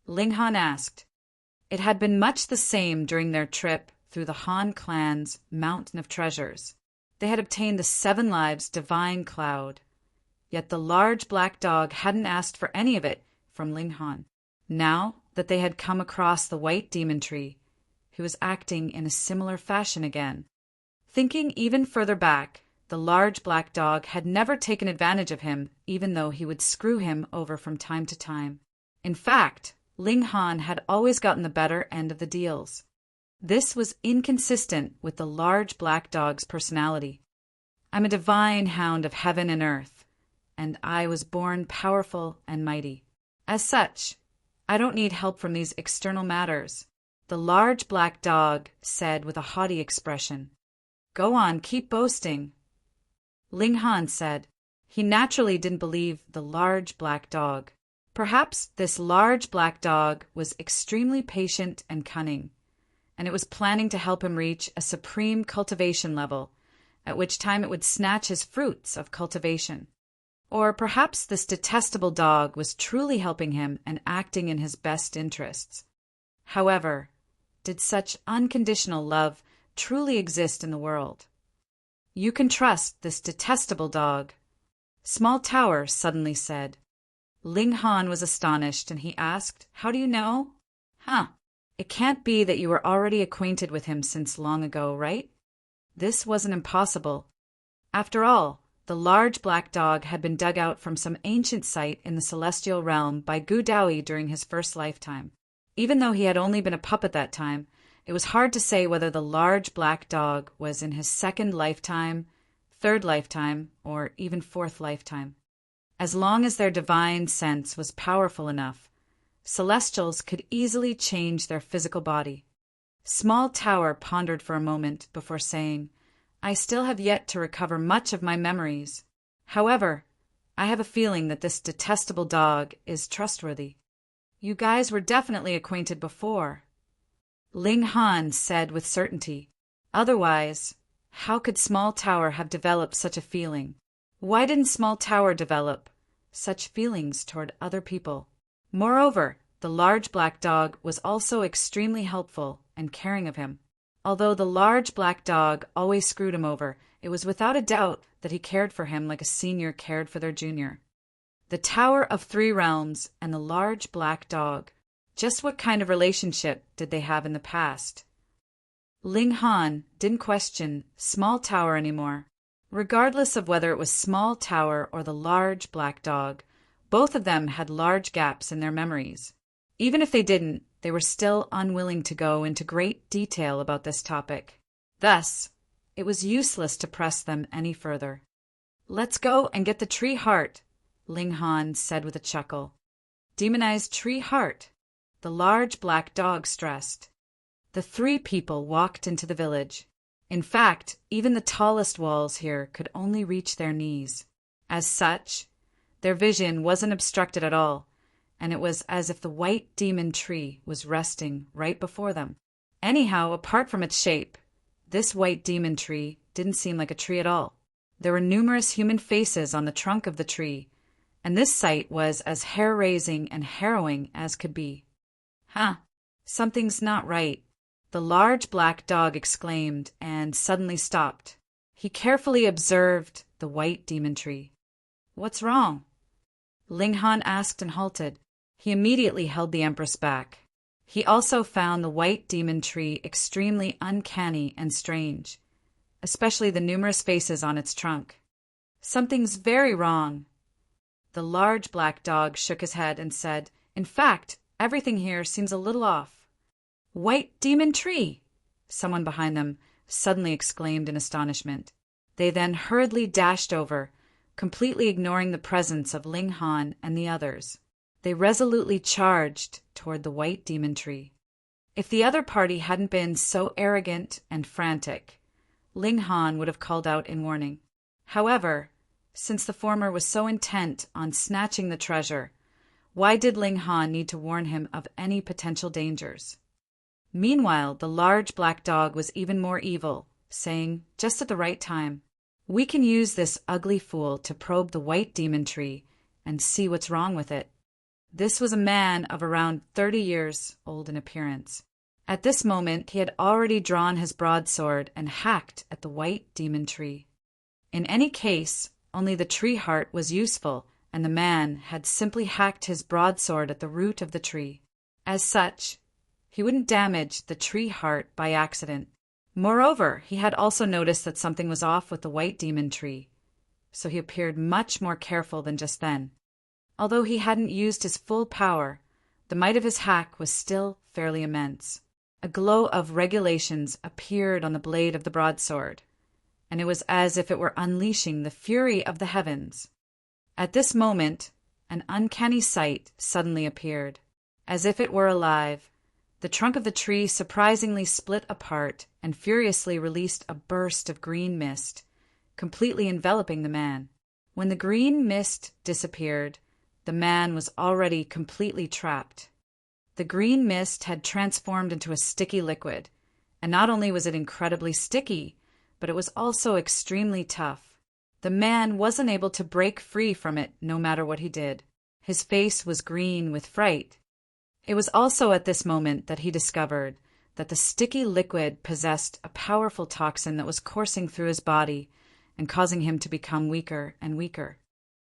A: Ling Han asked. It had been much the same during their trip through the Han clan's mountain of treasures. They had obtained the 7 lives divine cloud. Yet the large black dog hadn't asked for any of it from Ling Han. Now that they had come across the white demon tree, he was acting in a similar fashion again. Thinking even further back, the large black dog had never taken advantage of him, even though he would screw him over from time to time. In fact, Ling Han had always gotten the better end of the deals. This was inconsistent with the large black dog's personality. "I'm a divine hound of heaven and earth, and I was born powerful and mighty. As such, I don't need help from these external matters," the large black dog said with a haughty expression. "Go on, keep boasting," Ling Han said. He naturally didn't believe the large black dog. Perhaps this large black dog was extremely patient and cunning, and it was planning to help him reach a supreme cultivation level, at which time it would snatch his fruits of cultivation. Or perhaps this detestable dog was truly helping him and acting in his best interests. However, did such unconditional love truly exist in the world? "You can trust this detestable dog," Small Tower suddenly said. Ling Han was astonished, and he asked, "How do you know?" "Huh. It can't be that you were already acquainted with him since long ago, right?" This wasn't impossible. After all, the large black dog had been dug out from some ancient site in the celestial realm by Gu Daoi during his first lifetime. Even though he had only been a pup at that time, it was hard to say whether the large black dog was in his 2nd lifetime, 3rd lifetime, or even 4th lifetime. As long as their divine sense was powerful enough, Celestials could easily change their physical body. Small Tower pondered for a moment before saying, "I still have yet to recover much of my memories. However, I have a feeling that this detestable dog is trustworthy." "You guys were definitely acquainted before," Ling Han said with certainty. "Otherwise, how could Small Tower have developed such a feeling? Why didn't Small Tower develop such feelings toward other people? Moreover, the large black dog was also extremely helpful and caring of him. Although the large black dog always screwed him over, it was without a doubt that he cared for him like a senior cared for their junior. The Tower of 3 Realms and the large black dog. Just what kind of relationship did they have in the past? Ling Han didn't question Small Tower anymore. Regardless of whether it was Small Tower or the large black dog, both of them had large gaps in their memories. Even if they didn't, they were still unwilling to go into great detail about this topic. Thus, it was useless to press them any further. "Let's go and get the tree heart," Ling Han said with a chuckle. "Demonized tree heart," the large black dog stressed. The 3 people walked into the village. In fact, even the tallest walls here could only reach their knees. As such, Their vision wasn't obstructed at all, and it was as if the white demon tree was resting right before them. Anyhow, apart from its shape, this white demon tree didn't seem like a tree at all. There were numerous human faces on the trunk of the tree, and this sight was as hair-raising and harrowing as could be. "Huh, something's not right," the large black dog exclaimed and suddenly stopped. He carefully observed the white demon tree. "What's wrong?" Ling Han asked and halted. He immediately held the Empress back. He also found the white demon tree extremely uncanny and strange, especially the numerous faces on its trunk. "Something's very wrong." The large black dog shook his head and said, "In fact, everything here seems a little off." "White demon tree!" someone behind them suddenly exclaimed in astonishment. They then hurriedly dashed over, completely ignoring the presence of Ling Han and the others. They resolutely charged toward the white demon tree. If the other party hadn't been so arrogant and frantic, Ling Han would have called out in warning. However, since the former was so intent on snatching the treasure, why did Ling Han need to warn him of any potential dangers? Meanwhile, the large black dog was even more evil, saying, just at the right time, "We can use this ugly fool to probe the white demon tree and see what's wrong with it." This was a man of around 30 years old in appearance. At this moment, he had already drawn his broadsword and hacked at the white demon tree. In any case, only the tree heart was useful, and the man had simply hacked his broadsword at the root of the tree. As such, he wouldn't damage the tree heart by accident. Moreover, he had also noticed that something was off with the white demon tree, so he appeared much more careful than just then. Although he hadn't used his full power, the might of his hack was still fairly immense. A glow of regulations appeared on the blade of the broadsword, and it was as if it were unleashing the fury of the heavens. At this moment, an uncanny sight suddenly appeared. As if it were alive, the trunk of the tree surprisingly split apart and furiously released a burst of green mist, completely enveloping the man. When the green mist disappeared, the man was already completely trapped. The green mist had transformed into a sticky liquid, and not only was it incredibly sticky, but it was also extremely tough. The man wasn't able to break free from it no matter what he did. His face was green with fright. It was also at this moment that he discovered that the sticky liquid possessed a powerful toxin that was coursing through his body and causing him to become weaker and weaker.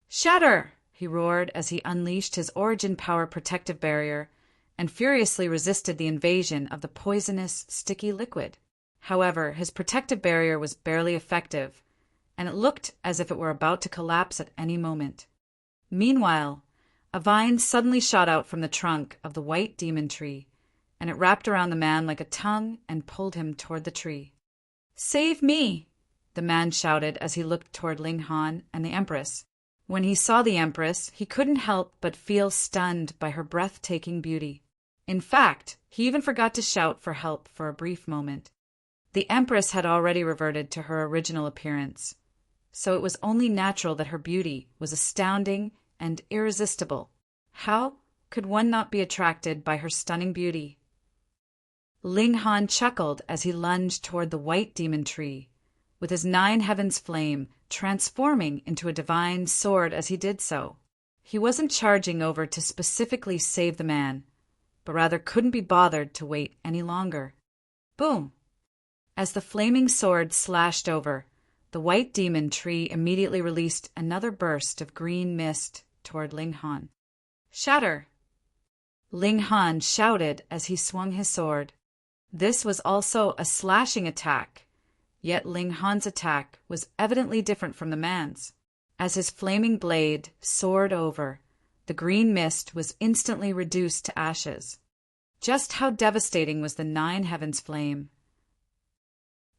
A: "Shatter!" he roared as he unleashed his origin power protective barrier and furiously resisted the invasion of the poisonous, sticky liquid. However, his protective barrier was barely effective, and it looked as if it were about to collapse at any moment. Meanwhile, a vine suddenly shot out from the trunk of the white demon tree, and it wrapped around the man like a tongue and pulled him toward the tree. "Save me!" the man shouted as he looked toward Ling Han and the Empress. When he saw the Empress, he couldn't help but feel stunned by her breathtaking beauty. In fact, he even forgot to shout for help for a brief moment. The Empress had already reverted to her original appearance, so it was only natural that her beauty was astounding and irresistible. How could one not be attracted by her stunning beauty? Ling Han chuckled as he lunged toward the white demon tree, with his 9 heavens flame transforming into a divine sword as he did so. He wasn't charging over to specifically save the man, but rather couldn't be bothered to wait any longer. Boom! As the flaming sword slashed over, the white demon tree immediately released another burst of green mist toward Ling Han. "Shatter!" Ling Han shouted as he swung his sword. This was also a slashing attack, yet Ling Han's attack was evidently different from the man's. As his flaming blade soared over, the green mist was instantly reduced to ashes. Just how devastating was the 9 heavens flame?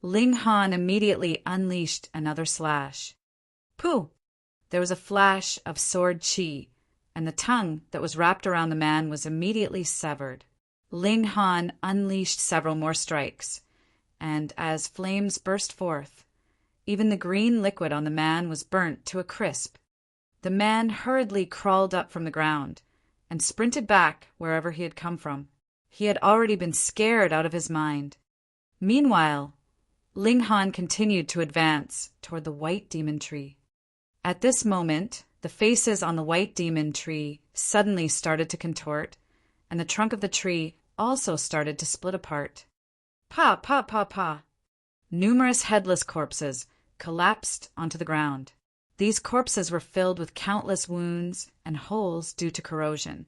A: Ling Han immediately unleashed another slash. Pooh! There was a flash of sword chi, and the tongue that was wrapped around the man was immediately severed. Ling Han unleashed several more strikes, and as flames burst forth, even the green liquid on the man was burnt to a crisp. the man hurriedly crawled up from the ground and sprinted back wherever he had come from. He had already been scared out of his mind. Meanwhile, Ling Han continued to advance toward the white demon tree. At this moment, the faces on the white demon tree suddenly started to contort, and the trunk of the tree also started to split apart. Pa, pa, pa, pa. Numerous headless corpses collapsed onto the ground. These corpses were filled with countless wounds and holes due to corrosion,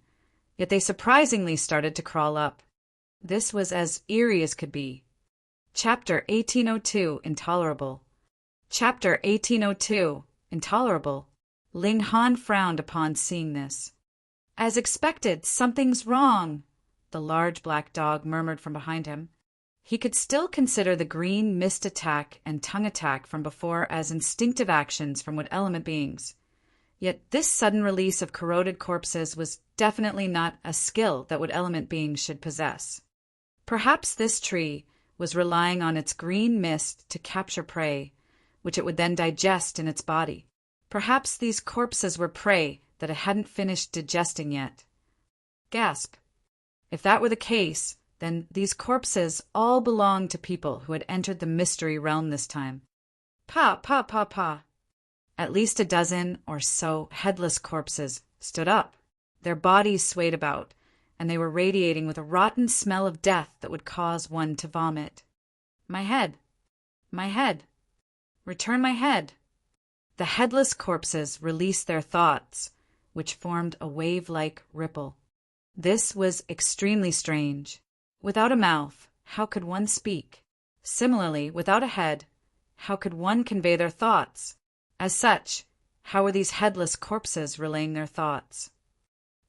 A: yet they surprisingly started to crawl up. This was as eerie as could be. Chapter 1802, Intolerable. Chapter 1802, Intolerable. Ling Han frowned upon seeing this. As expected, something's wrong, the large black dog murmured from behind him. He could still consider the green mist attack and tongue attack from before as instinctive actions from wood element beings. Yet this sudden release of corroded corpses was definitely not a skill that wood element beings should possess. Perhaps this tree was relying on its green mist to capture prey, which it would then digest in its body. Perhaps these corpses were prey that it hadn't finished digesting yet. Gasp. If that were the case, then these corpses all belonged to people who had entered the mystery realm this time. Pa, pa, pa, pa. At least a dozen or so headless corpses stood up. Their bodies swayed about, and they were radiating with a rotten smell of death that would cause one to vomit. My head. My head. Return my head. The headless corpses released their thoughts, which formed a wave-like ripple. This was extremely strange. Without a mouth, how could one speak? Similarly, without a head, how could one convey their thoughts? As such, how were these headless corpses relaying their thoughts?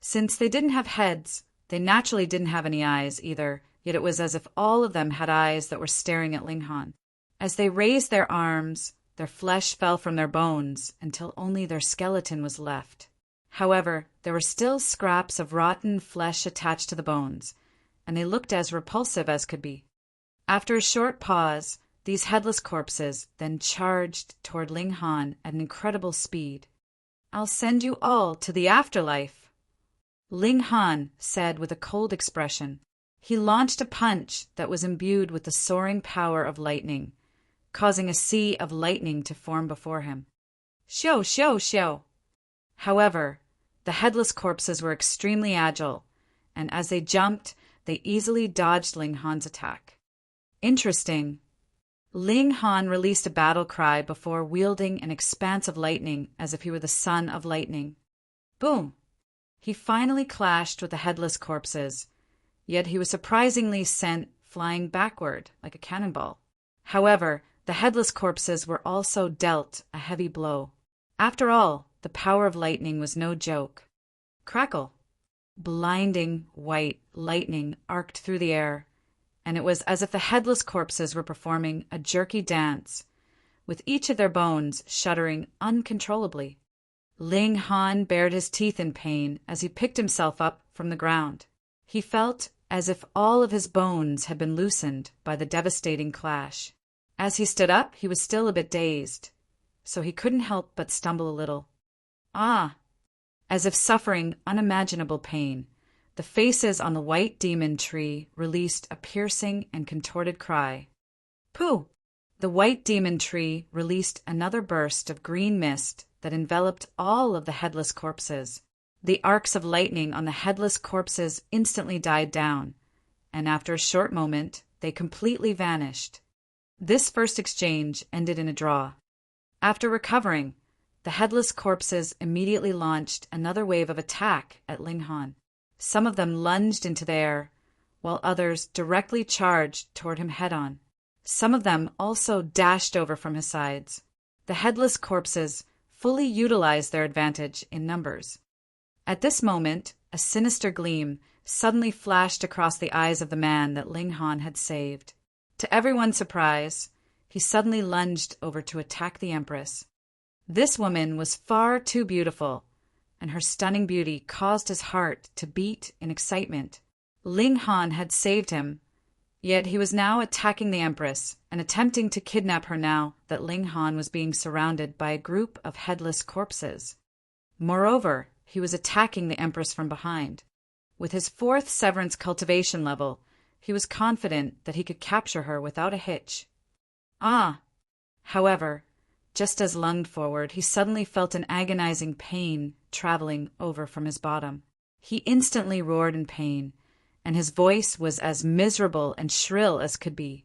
A: Since they didn't have heads, they naturally didn't have any eyes either, yet it was as if all of them had eyes that were staring at Ling Han. As they raised their arms, their flesh fell from their bones until only their skeleton was left. However, there were still scraps of rotten flesh attached to the bones, and they looked as repulsive as could be. After a short pause, these headless corpses then charged toward Ling Han at an incredible speed. I'll send you all to the afterlife, Ling Han said with a cold expression. He launched a punch that was imbued with the soaring power of lightning, causing a sea of lightning to form before him. Xiao, xiao, xiao. However, the headless corpses were extremely agile, and as they jumped, they easily dodged Ling Han's attack. Interesting. Ling Han released a battle cry before wielding an expanse of lightning as if he were the son of lightning. Boom! He finally clashed with the headless corpses, yet he was surprisingly sent flying backward like a cannonball. However, the headless corpses were also dealt a heavy blow. After all, the power of lightning was no joke. Crackle! Blinding white lightning arced through the air, and it was as if the headless corpses were performing a jerky dance, with each of their bones shuddering uncontrollably. Ling Han bared his teeth in pain as he picked himself up from the ground. He felt as if all of his bones had been loosened by the devastating clash. As he stood up, he was still a bit dazed, so he couldn't help but stumble a little. Ah! As if suffering unimaginable pain, the faces on the white demon tree released a piercing and contorted cry. Pooh! The white demon tree released another burst of green mist that enveloped all of the headless corpses. The arcs of lightning on the headless corpses instantly died down, and after a short moment, they completely vanished. This first exchange ended in a draw. After recovering, the headless corpses immediately launched another wave of attack at Ling Han. Some of them lunged into the air, while others directly charged toward him head-on. Some of them also dashed over from his sides. The headless corpses fully utilized their advantage in numbers. At this moment, a sinister gleam suddenly flashed across the eyes of the man that Ling Han had saved. To everyone's surprise, he suddenly lunged over to attack the Empress. This woman was far too beautiful, and her stunning beauty caused his heart to beat in excitement. Ling Han had saved him, yet he was now attacking the Empress and attempting to kidnap her now that Ling Han was being surrounded by a group of headless corpses. Moreover, he was attacking the Empress from behind. With his 4th severance cultivation level, he was confident that he could capture her without a hitch. However, just as lunged forward, he suddenly felt an agonizing pain traveling over from his bottom. He instantly roared in pain, and his voice was as miserable and shrill as could be.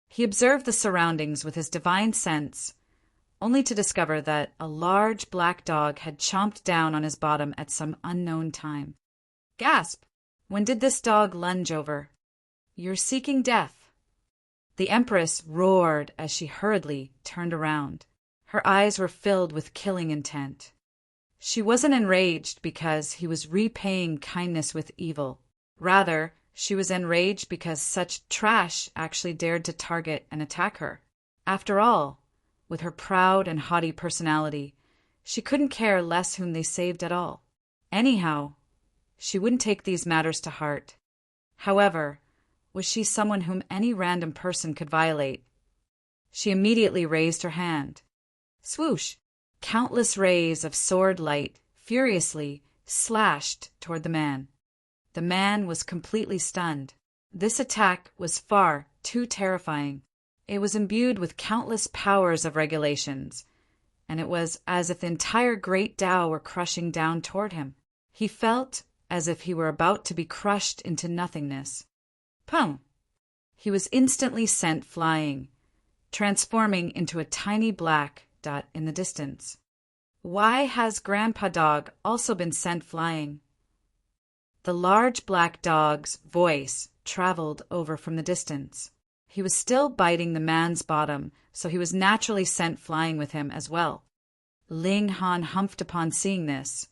A: He observed the surroundings with his divine sense, only to discover that a large black dog had chomped down on his bottom at some unknown time. Gasp! When did this dog lunge over? You're seeking death. The Empress roared as she hurriedly turned around. Her eyes were filled with killing intent. She wasn't enraged because he was repaying kindness with evil. Rather, she was enraged because such trash actually dared to target and attack her. After all, with her proud and haughty personality, she couldn't care less whom they saved at all. Anyhow, she wouldn't take these matters to heart. However, was she someone whom any random person could violate? She immediately raised her hand. Swoosh! Countless rays of sword light furiously slashed toward the man. The man was completely stunned. This attack was far too terrifying. It was imbued with countless powers of regulations, and it was as if the entire great Tao were crushing down toward him. He felt as if he were about to be crushed into nothingness. Pum! He was instantly sent flying, transforming into a tiny black dot in the distance. Why has Grandpa Dog also been sent flying? The large black dog's voice traveled over from the distance. He was still biting the man's bottom, so he was naturally sent flying with him as well. Ling Han humphed upon seeing this,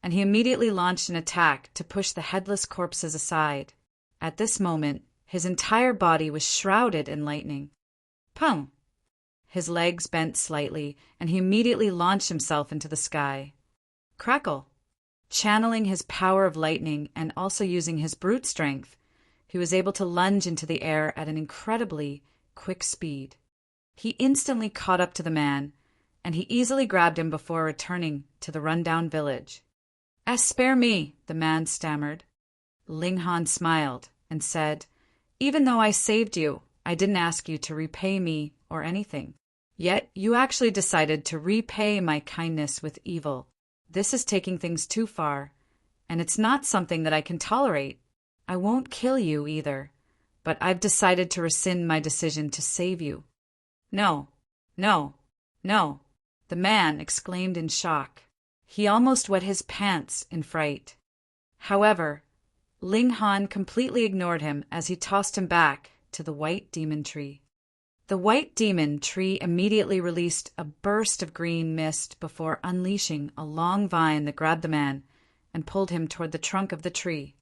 A: and he immediately launched an attack to push the headless corpses aside. At this moment, his entire body was shrouded in lightning. Pum! His legs bent slightly, and he immediately launched himself into the sky. Crackle! Channeling his power of lightning and also using his brute strength, he was able to lunge into the air at an incredibly quick speed. He instantly caught up to the man, and he easily grabbed him before returning to the rundown village. Spare me, the man stammered. Ling Han smiled and said, Even though I saved you, I didn't ask you to repay me or anything. Yet you actually decided to repay my kindness with evil. This is taking things too far, and it's not something that I can tolerate. I won't kill you either, but I've decided to rescind my decision to save you. No, no, no, the man exclaimed in shock. He almost wet his pants in fright. However, Ling Han completely ignored him as he tossed him back to the white demon tree. The white demon tree immediately released a burst of green mist before unleashing a long vine that grabbed the man and pulled him toward the trunk of the tree.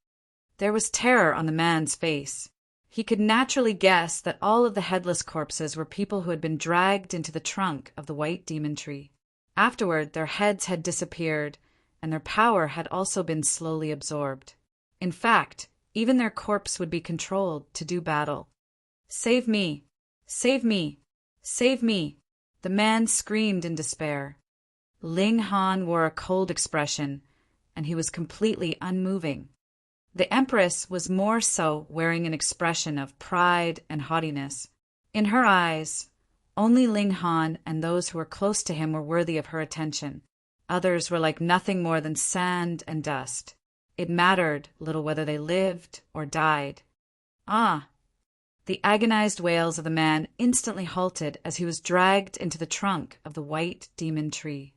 A: There was terror on the man's face. He could naturally guess that all of the headless corpses were people who had been dragged into the trunk of the white demon tree. Afterward, their heads had disappeared, and their power had also been slowly absorbed. In fact, even their corpse would be controlled to do battle. Save me! Save me! Save me! The man screamed in despair. Ling Han wore a cold expression, and he was completely unmoving. The Empress was more so wearing an expression of pride and haughtiness. In her eyes, only Ling Han and those who were close to him were worthy of her attention. Others were like nothing more than sand and dust. It mattered little whether they lived or died. Ah! The agonized wails of the man instantly halted as he was dragged into the trunk of the white demon tree.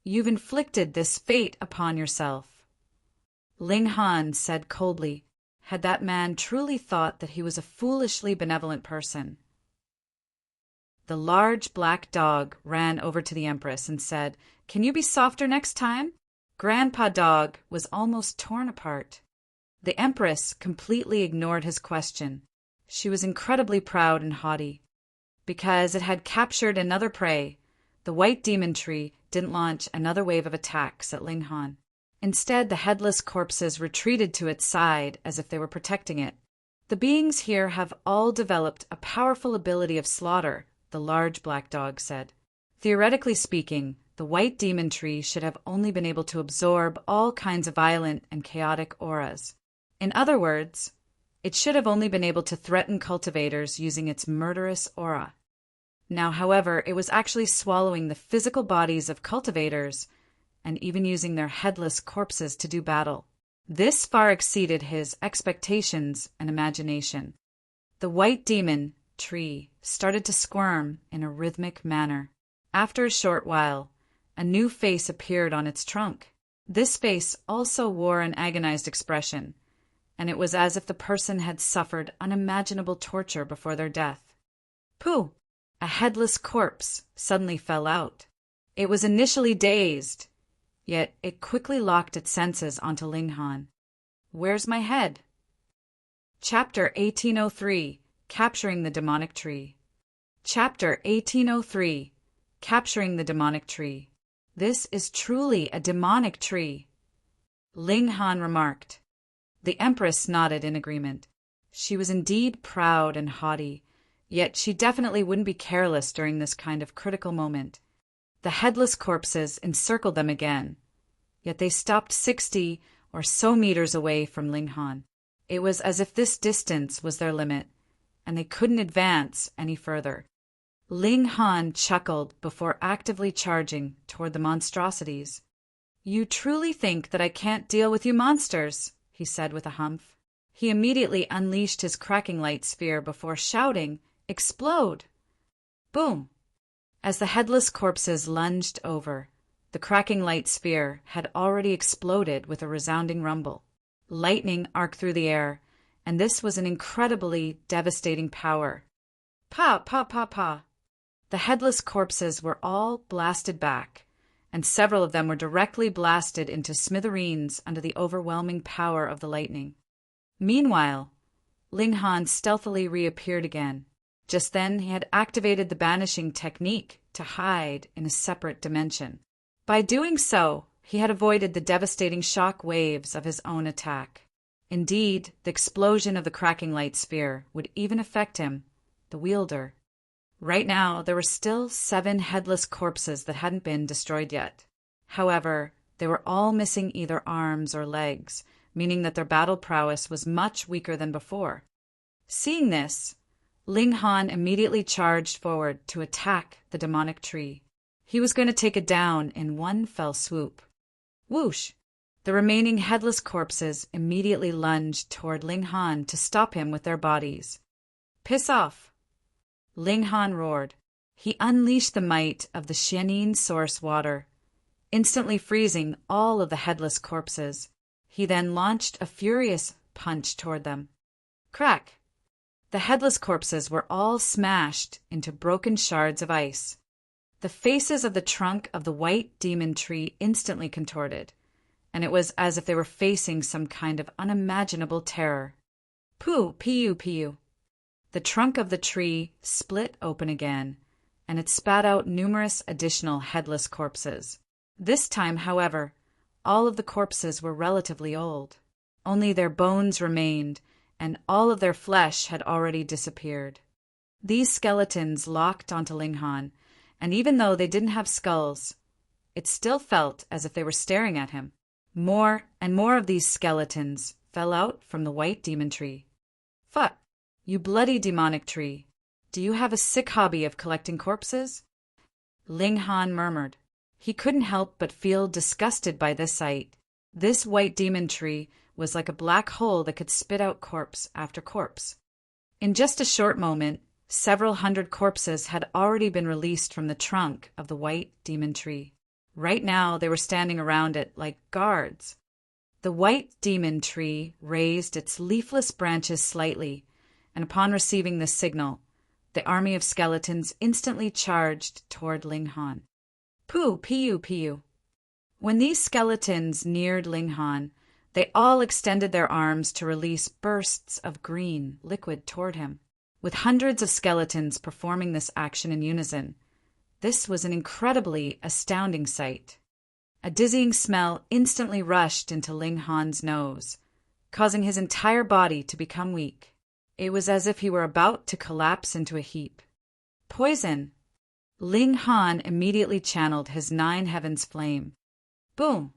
A: You've inflicted this fate upon yourself. Ling Han said coldly, had that man truly thought that he was a foolishly benevolent person. The large black dog ran over to the Empress and said, Can you be softer next time? Grandpa Dog was almost torn apart. The Empress completely ignored his question. She was incredibly proud and haughty. Because it had captured another prey, the white demon tree didn't launch another wave of attacks at Ling Han. Instead, the headless corpses retreated to its side as if they were protecting it. The beings here have all developed a powerful ability of slaughter, the large black dog said. Theoretically speaking, the white demon tree should have only been able to absorb all kinds of violent and chaotic auras. In other words, it should have only been able to threaten cultivators using its murderous aura. Now, however, it was actually swallowing the physical bodies of cultivators and even using their headless corpses to do battle. This far exceeded his expectations and imagination. The white demon tree started to squirm in a rhythmic manner. After a short while, a new face appeared on its trunk. This face also wore an agonized expression, and it was as if the person had suffered unimaginable torture before their death. Pooh! A headless corpse suddenly fell out. It was initially dazed, yet it quickly locked its senses onto Ling Han. Where's my head? Chapter 1803, Capturing the Demonic Tree. Chapter 1803, Capturing the Demonic Tree. This is truly a demonic tree, Ling Han remarked. The Empress nodded in agreement. She was indeed proud and haughty, yet she definitely wouldn't be careless during this kind of critical moment. The headless corpses encircled them again, yet they stopped 60 or so meters away from Ling Han. It was as if this distance was their limit, and they couldn't advance any further. Ling Han chuckled before actively charging toward the monstrosities. "You truly think that I can't deal with you monsters," he said with a humph. He immediately unleashed his cracking light sphere before shouting, "Explode!" Boom! As the headless corpses lunged over, the cracking light sphere had already exploded with a resounding rumble. Lightning arced through the air, and this was an incredibly devastating power. Pa, pa, pa, pa! The headless corpses were all blasted back, and several of them were directly blasted into smithereens under the overwhelming power of the lightning. Meanwhile, Ling Han stealthily reappeared again. Just then he had activated the banishing technique to hide in a separate dimension. By doing so, he had avoided the devastating shock waves of his own attack. Indeed, the explosion of the cracking light sphere would even affect him, the wielder. Right now, there were still 7 headless corpses that hadn't been destroyed yet. However, they were all missing either arms or legs, meaning that their battle prowess was much weaker than before. Seeing this, Ling Han immediately charged forward to attack the demonic tree. He was going to take it down in one fell swoop. Whoosh! The remaining headless corpses immediately lunged toward Ling Han to stop him with their bodies. "Piss off!" Ling Han roared. He unleashed the might of the Xianin source water, instantly freezing all of the headless corpses. He then launched a furious punch toward them. Crack! The headless corpses were all smashed into broken shards of ice. The faces of the trunk of the white demon tree instantly contorted, and it was as if they were facing some kind of unimaginable terror. Pooh, piu, piu. The trunk of the tree split open again, and it spat out numerous additional headless corpses. This time, however, all of the corpses were relatively old. Only their bones remained, and all of their flesh had already disappeared. These skeletons locked onto Ling Han, and even though they didn't have skulls, it still felt as if they were staring at him. More and more of these skeletons fell out from the white demon tree. Fuck! You bloody demonic tree, do you have a sick hobby of collecting corpses? Ling Han murmured. He couldn't help but feel disgusted by this sight. This white demon tree was like a black hole that could spit out corpse after corpse. In just a short moment, several hundred corpses had already been released from the trunk of the white demon tree. Right now, they were standing around it like guards. The white demon tree raised its leafless branches slightly, and upon receiving this signal, the army of skeletons instantly charged toward Ling Han. Pooh, piu, piu. When these skeletons neared Ling Han, they all extended their arms to release bursts of green liquid toward him. With hundreds of skeletons performing this action in unison, this was an incredibly astounding sight. A dizzying smell instantly rushed into Ling Han's nose, causing his entire body to become weak. It was as if he were about to collapse into a heap. Poison! Ling Han immediately channeled his 9 heavens flame. Boom!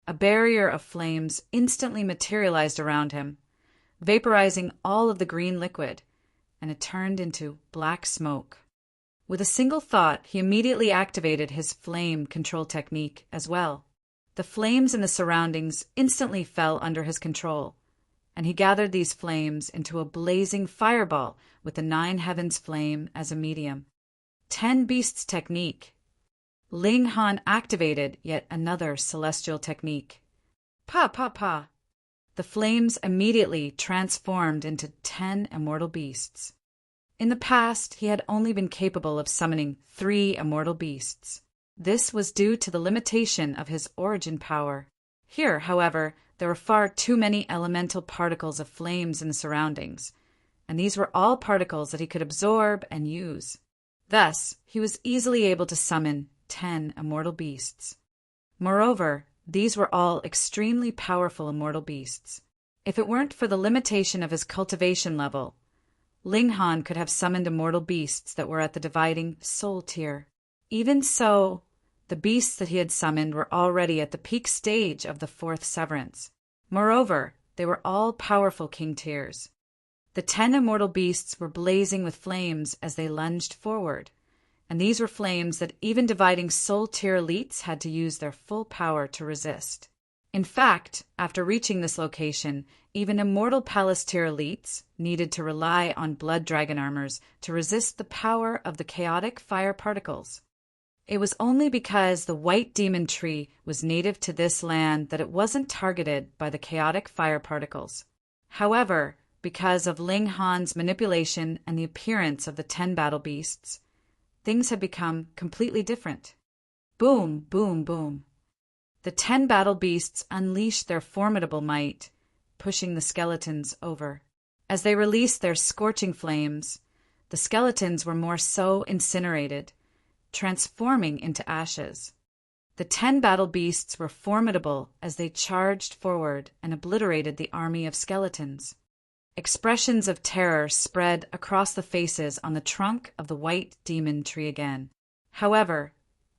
A: A barrier of flames instantly materialized around him, vaporizing all of the green liquid, and it turned into black smoke. With a single thought, he immediately activated his flame control technique as well. The flames in the surroundings instantly fell under his control, and he gathered these flames into a blazing fireball with the 9 heavens flame as a medium. 10 beasts technique. Ling Han activated yet another celestial technique. Pa pa pa. The flames immediately transformed into 10 immortal beasts. In the past, he had only been capable of summoning 3 immortal beasts. This was due to the limitation of his origin power. Here, however, there were far too many elemental particles of flames in the surroundings, and these were all particles that he could absorb and use. Thus, he was easily able to summon 10 immortal beasts. Moreover, these were all extremely powerful immortal beasts. If it weren't for the limitation of his cultivation level, Ling Han could have summoned immortal beasts that were at the dividing soul tier. Even so, the beasts that he had summoned were already at the peak stage of the 4th severance. Moreover, they were all powerful king tiers. The 10 immortal beasts were blazing with flames as they lunged forward, and these were flames that even dividing soul tier elites had to use their full power to resist. In fact, after reaching this location, even immortal palace tier elites needed to rely on blood dragon armors to resist the power of the chaotic fire particles. It was only because the white demon tree was native to this land that it wasn't targeted by the chaotic fire particles. However, because of Ling Han's manipulation and the appearance of the 10 battle beasts, things had become completely different. Boom, boom, boom. The 10 battle beasts unleashed their formidable might, pushing the skeletons over. As they released their scorching flames, the skeletons were more so incinerated, transforming into ashes. The 10 battle beasts were formidable as they charged forward and obliterated the army of skeletons. Expressions of terror spread across the faces on the trunk of the white demon tree again. However,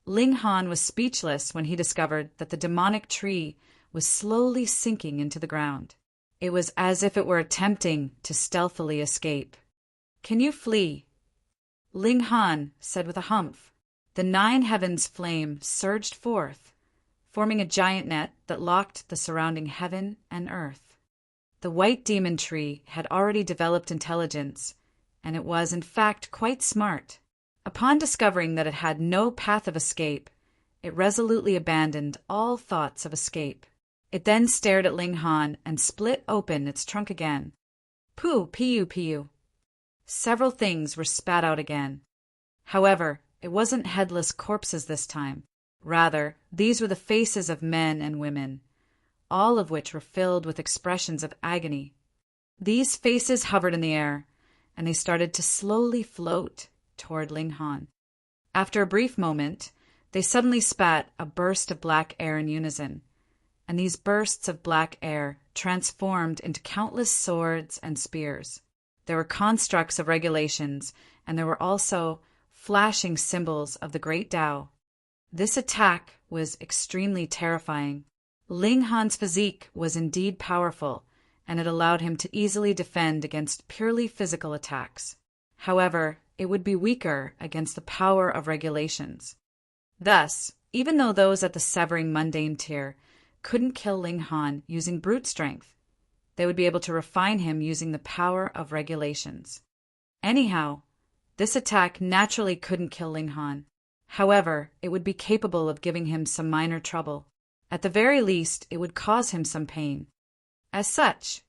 A: Ling Han was speechless when he discovered that the demonic tree was slowly sinking into the ground. It was as if it were attempting to stealthily escape. "Can you flee?" Ling Han said with a humph. The 9 heavens flame surged forth, forming a giant net that locked the surrounding heaven and earth. The white demon tree had already developed intelligence, and it was in fact quite smart. Upon discovering that it had no path of escape, it resolutely abandoned all thoughts of escape. It then stared at Ling Han and split open its trunk again. Poo, piu, piu. Several things were spat out again. However, it wasn't headless corpses this time. Rather, these were the faces of men and women, all of which were filled with expressions of agony. These faces hovered in the air, and they started to slowly float toward Ling Han. After a brief moment, they suddenly spat a burst of black air in unison, and these bursts of black air transformed into countless swords and spears. There were constructs of regulations, and there were also flashing symbols of the Great Tao. This attack was extremely terrifying. Ling Han's physique was indeed powerful, and it allowed him to easily defend against purely physical attacks. However, it would be weaker against the power of regulations. Thus, even though those at the severing mundane tier couldn't kill Ling Han using brute strength, they would be able to refine him using the power of regulations. Anyhow, this attack naturally couldn't kill Ling Han. However, it would be capable of giving him some minor trouble. At the very least, it would cause him some pain. As such,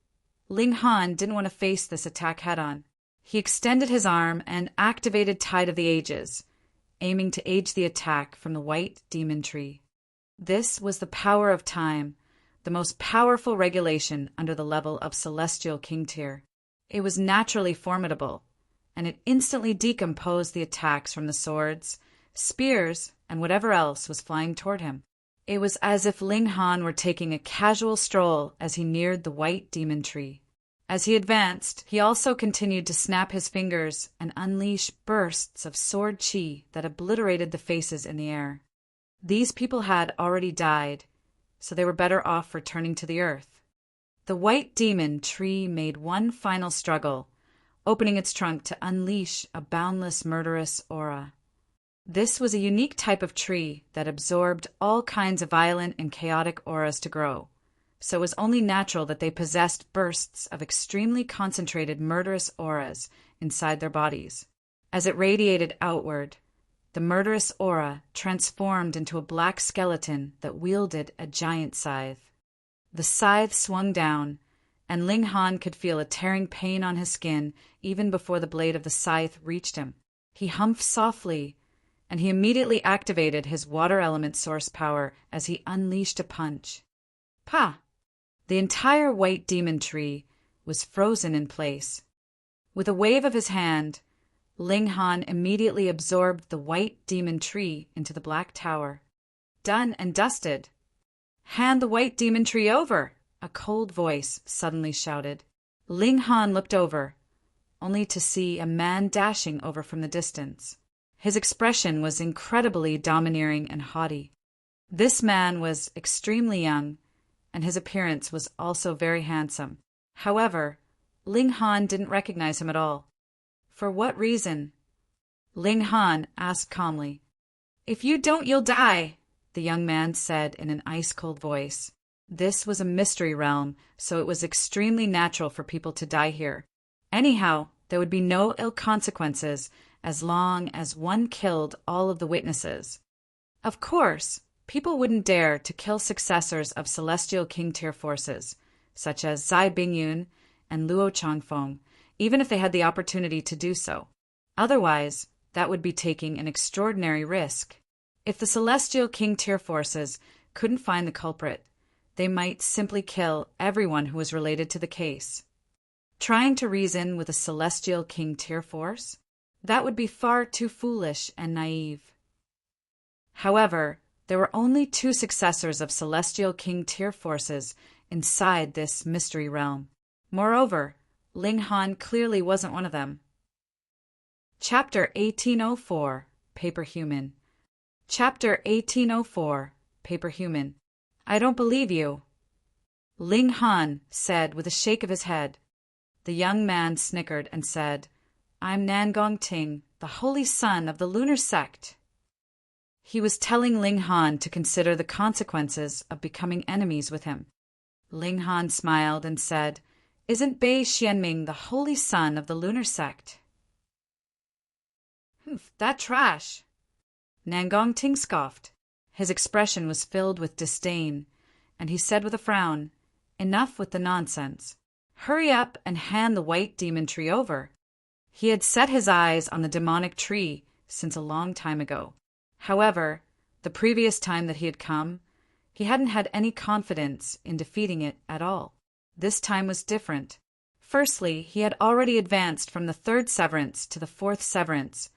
A: Ling Han didn't want to face this attack head-on. He extended his arm and activated Tide of the Ages, aiming to age the attack from the white demon tree. This was the power of time, the most powerful regulation under the level of Celestial King tier. It was naturally formidable, and it instantly decomposed the attacks from the swords, spears, and whatever else was flying toward him. It was as if Ling Han were taking a casual stroll as he neared the white demon tree. As he advanced, he also continued to snap his fingers and unleash bursts of sword chi that obliterated the faces in the air. These people had already died, so they were better off returning to the earth. The white demon tree made one final struggle, opening its trunk to unleash a boundless murderous aura. This was a unique type of tree that absorbed all kinds of violent and chaotic auras to grow, so it was only natural that they possessed bursts of extremely concentrated murderous auras inside their bodies. As it radiated outward, the murderous aura transformed into a black skeleton that wielded a giant scythe. The scythe swung down, and Ling Han could feel a tearing pain on his skin even before the blade of the scythe reached him. He humphed softly, and he immediately activated his water element source power as he unleashed a punch. Pa! The entire white demon tree was frozen in place. With a wave of his hand, Ling Han immediately absorbed the white demon tree into the black tower. Done and dusted. Hand the white demon tree over, a cold voice suddenly shouted. Ling Han looked over, only to see a man dashing over from the distance. His expression was incredibly domineering and haughty. This man was extremely young, and his appearance was also very handsome. However, Ling Han didn't recognize him at all. For what reason? Ling Han asked calmly. If you don't, you'll die, the young man said in an ice-cold voice. This was a mystery realm, so it was extremely natural for people to die here. Anyhow, there would be no ill consequences as long as one killed all of the witnesses. Of course, people wouldn't dare to kill successors of Celestial King tier forces, such as Zai Bingyun and Luo Changfeng, even if they had the opportunity to do so. Otherwise, that would be taking an extraordinary risk. If the Celestial King tier forces couldn't find the culprit, they might simply kill everyone who was related to the case. Trying to reason with a Celestial King tier force? That would be far too foolish and naive. However, there were only 2 successors of Celestial King tier forces inside this mystery realm. Moreover, Ling Han clearly wasn't one of them. Chapter 1804, Paper Human. Chapter 1804, Paper Human. I don't believe you, Ling Han said with a shake of his head. The young man snickered and said, I'm Nangong Ting, the holy son of the lunar sect. He was telling Ling Han to consider the consequences of becoming enemies with him. Ling Han smiled and said, Isn't Bei Xianming the holy son of the lunar sect? That trash. Nangong Ting scoffed. His expression was filled with disdain, and he said with a frown, Enough with the nonsense. Hurry up and hand the white demon tree over. He had set his eyes on the demonic tree since a long time ago. However, the previous time that he had come, he hadn't had any confidence in defeating it at all. This time was different. Firstly, he had already advanced from the 3rd severance to the 4th severance,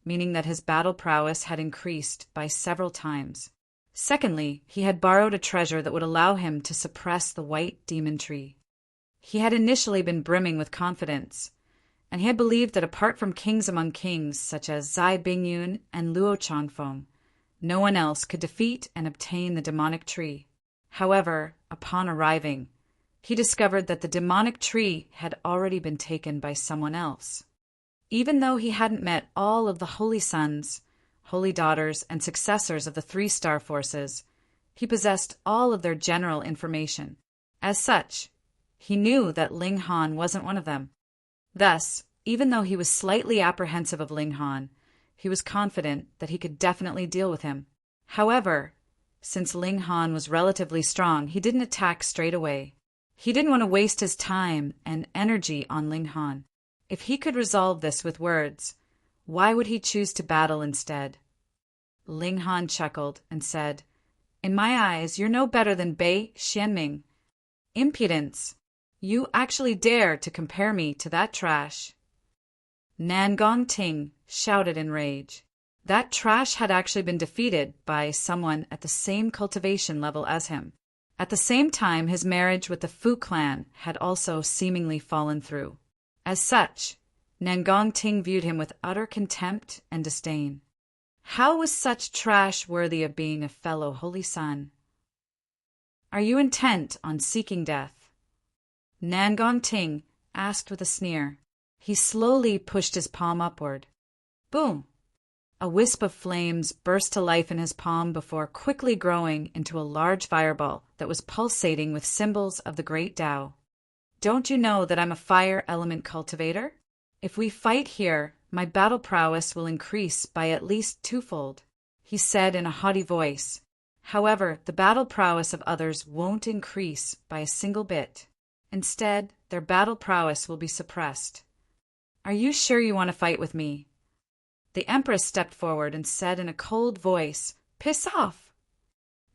A: meaning that his battle prowess had increased by several times. Secondly, he had borrowed a treasure that would allow him to suppress the white demon tree. He had initially been brimming with confidence, and he had believed that apart from kings among kings such as Zai Bingyun and Luo Changfeng, no one else could defeat and obtain the demonic tree. However, upon arriving, he discovered that the demonic tree had already been taken by someone else. Even though he hadn't met all of the holy sons, holy daughters, and successors of the 3-star forces, he possessed all of their general information. As such, he knew that Ling Han wasn't one of them. Thus, even though he was slightly apprehensive of Ling Han, he was confident that he could definitely deal with him. However, since Ling Han was relatively strong, he didn't attack straight away. He didn't want to waste his time and energy on Ling Han. If he could resolve this with words, why would he choose to battle instead? Ling Han chuckled and said, In my eyes, you're no better than Bei Xianming. Impudence! You actually dare to compare me to that trash. Nangong Ting shouted in rage. That trash had actually been defeated by someone at the same cultivation level as him. At the same time, his marriage with the Fu clan had also seemingly fallen through. As such, Nangong Ting viewed him with utter contempt and disdain. How was such trash worthy of being a fellow holy son? Are you intent on seeking death? Nangong Ting asked with a sneer. He slowly pushed his palm upward. Boom! A wisp of flames burst to life in his palm before quickly growing into a large fireball that was pulsating with symbols of the great Tao. Don't you know that I'm a fire element cultivator? If we fight here, my battle prowess will increase by at least twofold, he said in a haughty voice. However, the battle prowess of others won't increase by a single bit. Instead, their battle prowess will be suppressed. Are you sure you want to fight with me? The Empress stepped forward and said in a cold voice, Piss off!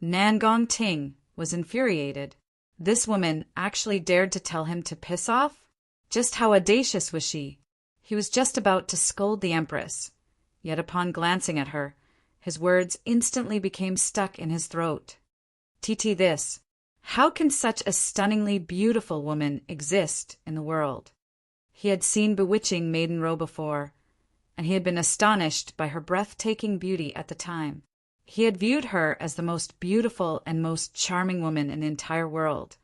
A: Nangong Ting was infuriated. This woman actually dared to tell him to piss off? Just how audacious was she? He was just about to scold the Empress, yet upon glancing at her, his words instantly became stuck in his throat. TT this. How can such a stunningly beautiful woman exist in the world? He had seen bewitching Maiden Row before, and he had been astonished by her breathtaking beauty at the time. He had viewed her as the most beautiful and most charming woman in the entire world,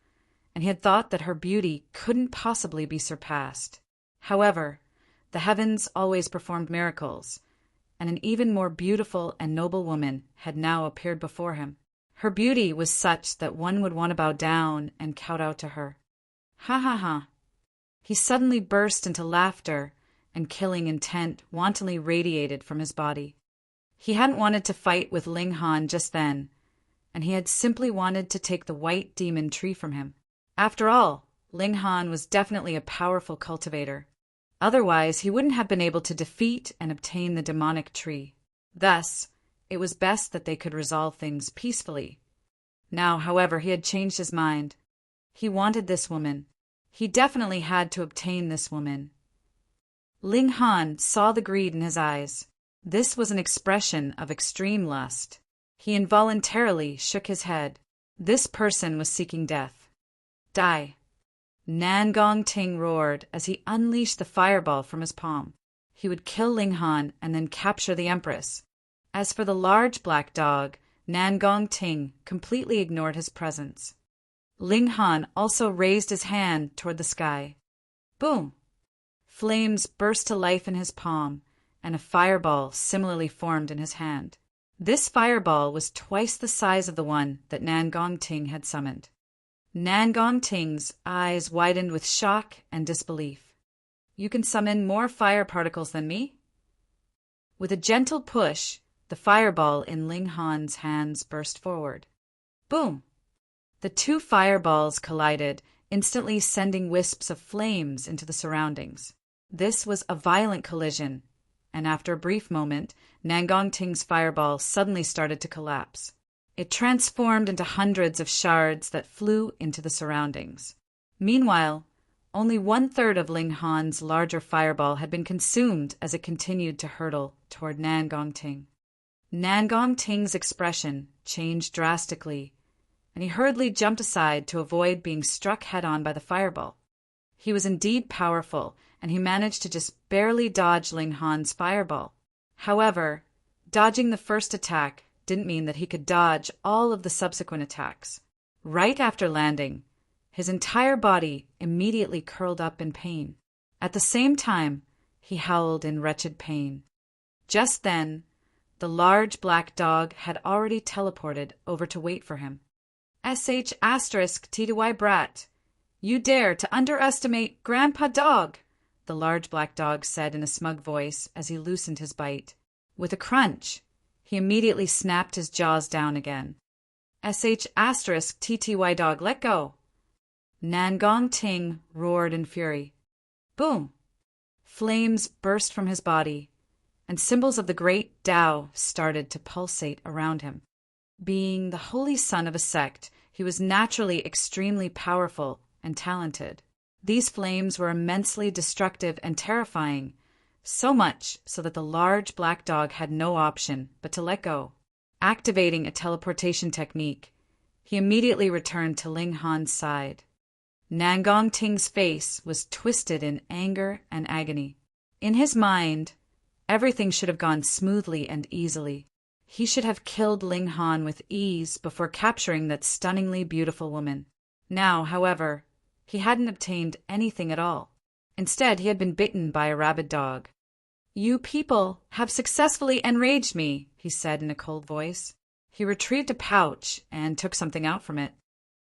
A: and he had thought that her beauty couldn't possibly be surpassed. However, the heavens always performed miracles, and an even more beautiful and noble woman had now appeared before him. Her beauty was such that one would want to bow down and kowtow to her. Ha ha ha! He suddenly burst into laughter, and killing intent wantonly radiated from his body. He hadn't wanted to fight with Ling Han just then, and he had simply wanted to take the white demon tree from him. After all, Ling Han was definitely a powerful cultivator. Otherwise, he wouldn't have been able to defeat and obtain the demonic tree. Thus, it was best that they could resolve things peacefully. Now, however, he had changed his mind. He wanted this woman. He definitely had to obtain this woman. Ling Han saw the greed in his eyes. This was an expression of extreme lust. He involuntarily shook his head. This person was seeking death. Die! Nangong Ting roared as he unleashed the fireball from his palm. He would kill Ling Han and then capture the Empress. As for the large black dog, Nangong Ting completely ignored his presence. Ling Han also raised his hand toward the sky. Boom! Flames burst to life in his palm, and a fireball similarly formed in his hand. This fireball was twice the size of the one that Nangong Ting had summoned. Nangong Ting's eyes widened with shock and disbelief. You can summon more fire particles than me? With a gentle push, the fireball in Ling Han's hands burst forward. Boom! The two fireballs collided, instantly sending wisps of flames into the surroundings. This was a violent collision, and after a brief moment, Nangong Ting's fireball suddenly started to collapse. It transformed into hundreds of shards that flew into the surroundings. Meanwhile, only 1/3 of Ling Han's larger fireball had been consumed as it continued to hurtle toward Nangong Ting. Nangong Ting's expression changed drastically, and he hurriedly jumped aside to avoid being struck head-on by the fireball. He was indeed powerful, and he managed to just barely dodge Ling Han's fireball. However, dodging the first attack didn't mean that he could dodge all of the subsequent attacks. Right after landing, his entire body immediately curled up in pain. At the same time, he howled in wretched pain. Just then, the large black dog had already teleported over to wait for him. *TTY brat, you dare to underestimate Grandpa Dog, the large black dog said in a smug voice as he loosened his bite. With a crunch, he immediately snapped his jaws down again. *TTY dog, let go! Nangong Ting roared in fury. Boom! Flames burst from his body, and symbols of the great Tao started to pulsate around him. Being the holy son of a sect, he was naturally extremely powerful and talented. These flames were immensely destructive and terrifying, so much so that the large black dog had no option but to let go. Activating a teleportation technique, He immediately returned to Ling Han's side. Nangong Ting's face was twisted in anger and agony. In his mind, everything should have gone smoothly and easily. He should have killed Ling Han with ease before capturing that stunningly beautiful woman. Now, however, he hadn't obtained anything at all. Instead, he had been bitten by a rabid dog. "You people have successfully enraged me," he said in a cold voice. He retrieved a pouch and took something out from it.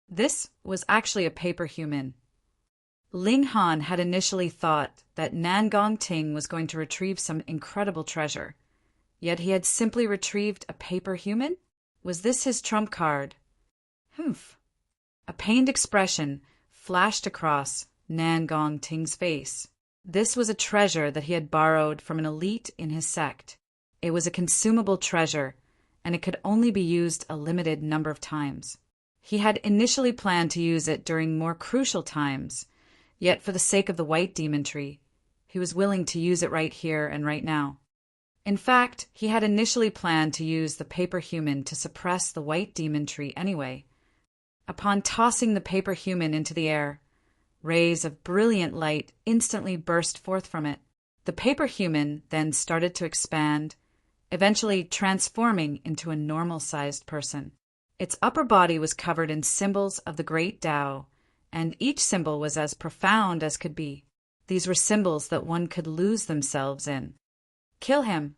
A: This was actually a paper human. Ling Han had initially thought that Nangong Ting was going to retrieve some incredible treasure, yet he had simply retrieved a paper human? Was this his trump card? Humph. A pained expression flashed across Nangong Ting's face. This was a treasure that he had borrowed from an elite in his sect. It was a consumable treasure, and it could only be used a limited number of times. He had initially planned to use it during more crucial times, yet for the sake of the white demon tree, he was willing to use it right here and right now. In fact, he had initially planned to use the paper human to suppress the white demon tree anyway. Upon tossing the paper human into the air, rays of brilliant light instantly burst forth from it. The paper human then started to expand, eventually transforming into a normal-sized person. Its upper body was covered in symbols of the Great Tao, and each symbol was as profound as could be. These were symbols that one could lose themselves in. "Kill him,"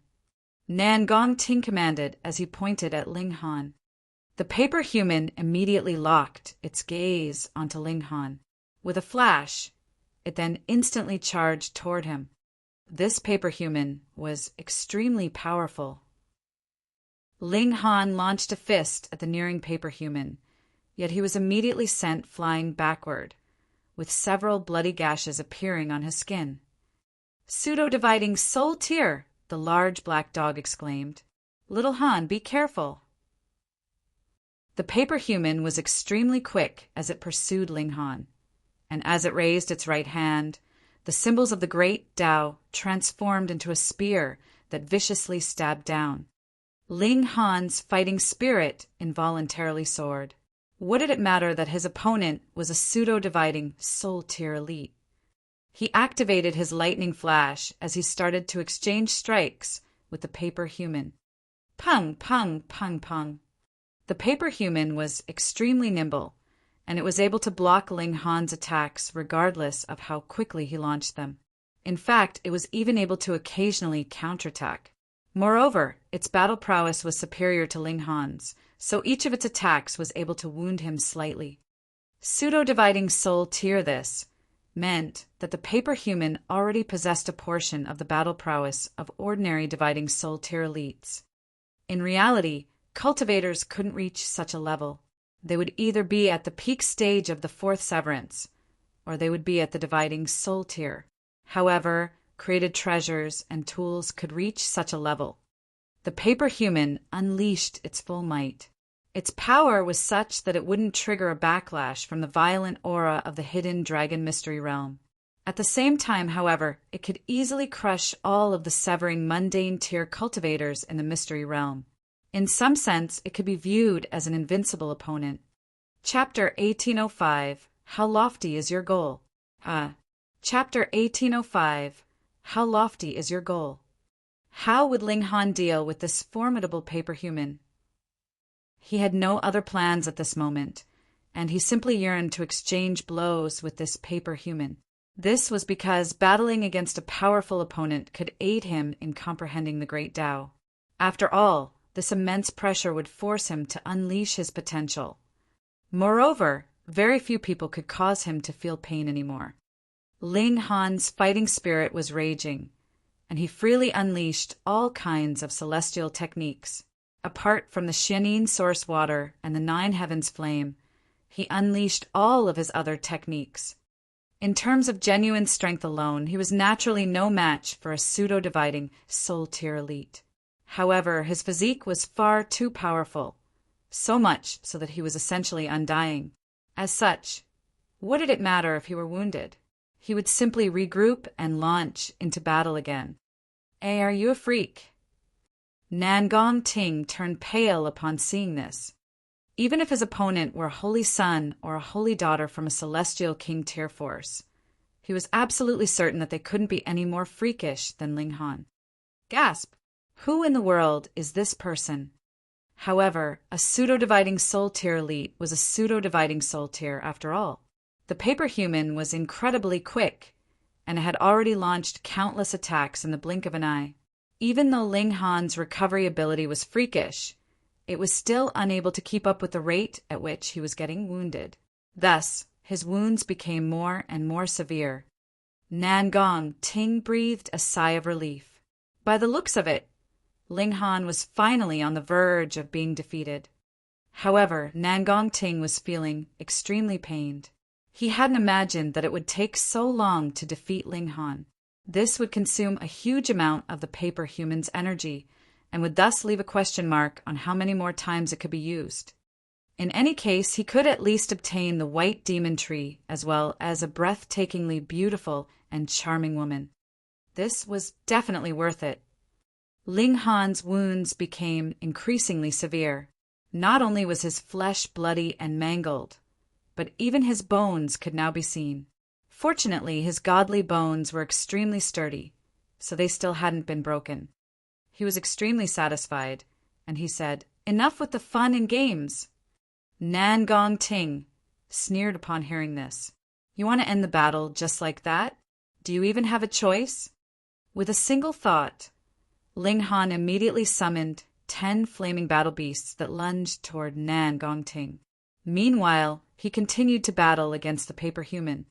A: Nangong Ting commanded as he pointed at Ling Han. The paper human immediately locked its gaze onto Ling Han. With a flash, it then instantly charged toward him. This paper human was extremely powerful. Ling Han launched a fist at the nearing paper human, yet he was immediately sent flying backward, with several bloody gashes appearing on his skin. "Pseudo-dividing soul tear!" the large black dog exclaimed. "Little Han, be careful!" The paper human was extremely quick as it pursued Ling Han, and as it raised its right hand, the symbols of the Great Tao transformed into a spear that viciously stabbed down. Ling Han's fighting spirit involuntarily soared. What did it matter that his opponent was a pseudo-dividing soul-tier elite? He activated his lightning flash as he started to exchange strikes with the paper human. Pung, pung, pung, pung. The paper human was extremely nimble, and it was able to block Ling Han's attacks regardless of how quickly he launched them. In fact, it was even able to occasionally counterattack. Moreover, its battle prowess was superior to Ling Han's, so each of its attacks was able to wound him slightly. Pseudo-dividing soul tier this meant that the paper human already possessed a portion of the battle prowess of ordinary dividing soul tier elites. In reality, cultivators couldn't reach such a level. They would either be at the peak stage of the fourth severance, or they would be at the dividing soul tier. However, created treasures and tools could reach such a level. The paper human unleashed its full might. Its power was such that it wouldn't trigger a backlash from the violent aura of the hidden dragon mystery realm. At the same time, however, it could easily crush all of the severing mundane tier cultivators in the mystery realm. In some sense, it could be viewed as an invincible opponent. Chapter 1805, How Lofty is Your Goal? Chapter 1805, How Lofty is Your Goal? How would Ling Han deal with this formidable paper human? He had no other plans at this moment, and he simply yearned to exchange blows with this paper human. This was because battling against a powerful opponent could aid him in comprehending the Great Tao. After all, this immense pressure would force him to unleash his potential. Moreover, very few people could cause him to feel pain anymore. Ling Han's fighting spirit was raging, and he freely unleashed all kinds of celestial techniques. Apart from the Xianin source water and the Nine Heavens flame, he unleashed all of his other techniques. In terms of genuine strength alone, he was naturally no match for a pseudo-dividing soul-tier elite. However, his physique was far too powerful, so much so that he was essentially undying. As such, what did it matter if he were wounded? He would simply regroup and launch into battle again. Are you a freak? Nangong Ting turned pale upon seeing this. even if his opponent were a holy son or a holy daughter from a celestial king tier force. He was absolutely certain that they couldn't be any more freakish than Ling Han. Gasp! Who in the world is this person? However, a pseudo-dividing soul tier elite was a pseudo-dividing soul tier after all. The paper human was incredibly quick, and had already launched countless attacks in the blink of an eye. Even though Ling Han's recovery ability was freakish, it was still unable to keep up with the rate at which he was getting wounded. Thus, his wounds became more and more severe. Nangong Ting breathed a sigh of relief. By the looks of it, Ling Han was finally on the verge of being defeated. However, Nangong Ting was feeling extremely pained. He hadn't imagined that it would take so long to defeat Ling Han. This would consume a huge amount of the paper human's energy, and would thus leave a question mark on how many more times it could be used. In any case, he could at least obtain the white demon tree, as well as a breathtakingly beautiful and charming woman. This was definitely worth it. Ling Han's wounds became increasingly severe. Not only was his flesh bloody and mangled, but even his bones could now be seen. Fortunately, his godly bones were extremely sturdy, so they still hadn't been broken. He was extremely satisfied, and he said, "Enough with the fun and games." Nangong Ting sneered upon hearing this. "You want to end the battle just like that? Do you even have a choice?" With a single thought, Ling Han immediately summoned 10 flaming battle beasts that lunged toward Nangong Ting. Meanwhile, he continued to battle against the paper human.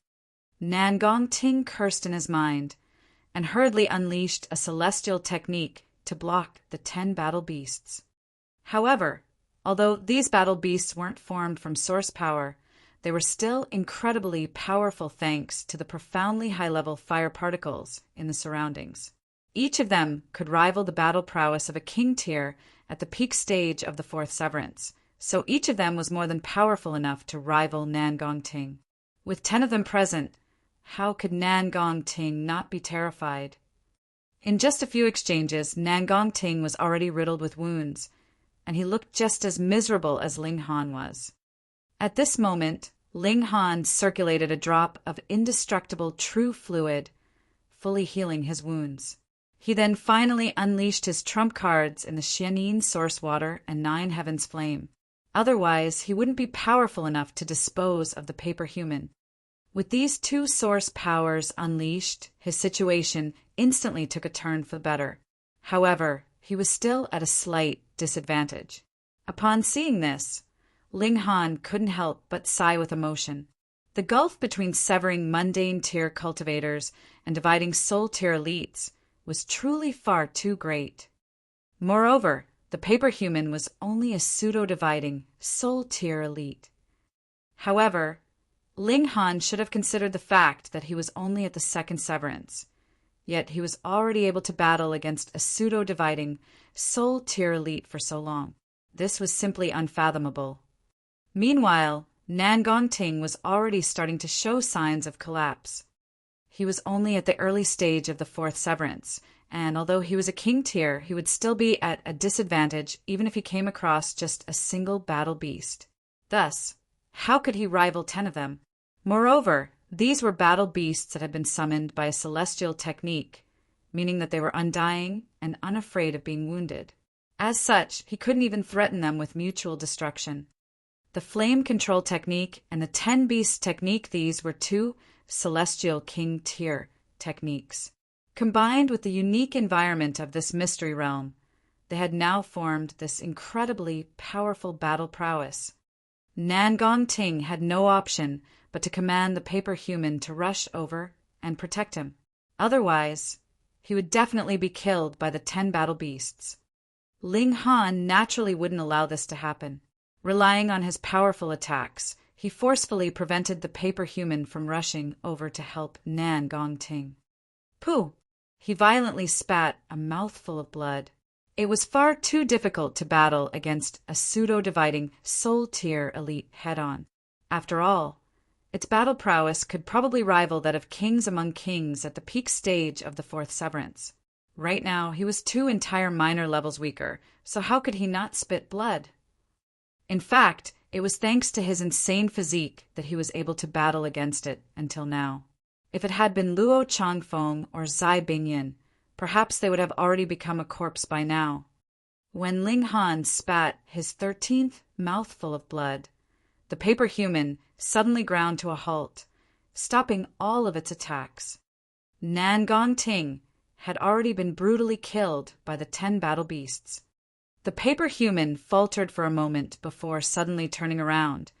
A: Nangong Ting cursed in his mind, and hurriedly unleashed a celestial technique to block the 10 battle beasts. However, although these battle beasts weren't formed from source power, they were still incredibly powerful thanks to the profoundly high-level fire particles in the surroundings. Each of them could rival the battle prowess of a king tier at the peak stage of the fourth severance, so each of them was more than powerful enough to rival Nangong Ting. With 10 of them present, how could Nangong Ting not be terrified? In just a few exchanges, Nangong Ting was already riddled with wounds, and he looked just as miserable as Ling Han was. At this moment, Ling Han circulated a drop of indestructible true fluid, fully healing his wounds. He then finally unleashed his trump cards in the Xianin Source Water and 9 Heavens Flame. Otherwise, he wouldn't be powerful enough to dispose of the paper human. With these 2 source powers unleashed, his situation instantly took a turn for the better. However, he was still at a slight disadvantage. Upon seeing this, Ling Han couldn't help but sigh with emotion. The gulf between severing mundane tier cultivators and dividing soul tier elites was truly far too great. Moreover, the paper human was only a pseudo-dividing soul tier elite. However, Ling Han should have considered the fact that he was only at the second severance, yet he was already able to battle against a pseudo-dividing soul tier elite for so long. This was simply unfathomable. Meanwhile, Nangong Ting was already starting to show signs of collapse. He was only at the early stage of the fourth severance, and although he was a king tier, he would still be at a disadvantage even if he came across just a single battle beast. Thus, how could he rival 10 of them? Moreover, these were battle beasts that had been summoned by a celestial technique, meaning that they were undying and unafraid of being wounded. As such, he couldn't even threaten them with mutual destruction. The flame control technique and the 10 beast technique, these were 2 celestial king tier techniques. Combined with the unique environment of this mystery realm, they had now formed this incredibly powerful battle prowess. Nangong Ting had no option but to command the paper human to rush over and protect him. Otherwise, he would definitely be killed by the 10 battle beasts. Ling Han naturally wouldn't allow this to happen. Relying on his powerful attacks, he forcefully prevented the paper human from rushing over to help Nangong Ting. Pooh! He violently spat a mouthful of blood. It was far too difficult to battle against a pseudo-dividing soul tier elite head-on. After all, its battle prowess could probably rival that of kings among kings at the peak stage of the fourth severance. Right now, he was 2 entire minor levels weaker, so how could he not spit blood? In fact, it was thanks to his insane physique that he was able to battle against it until now. If it had been Luo Changfeng or Zai Bingyan, perhaps they would have already become a corpse by now. When Ling Han spat his 13th mouthful of blood, the paper human suddenly ground to a halt, stopping all of its attacks. Nan Gong Ting had already been brutally killed by the 10 battle beasts. The paper human faltered for a moment before suddenly turning around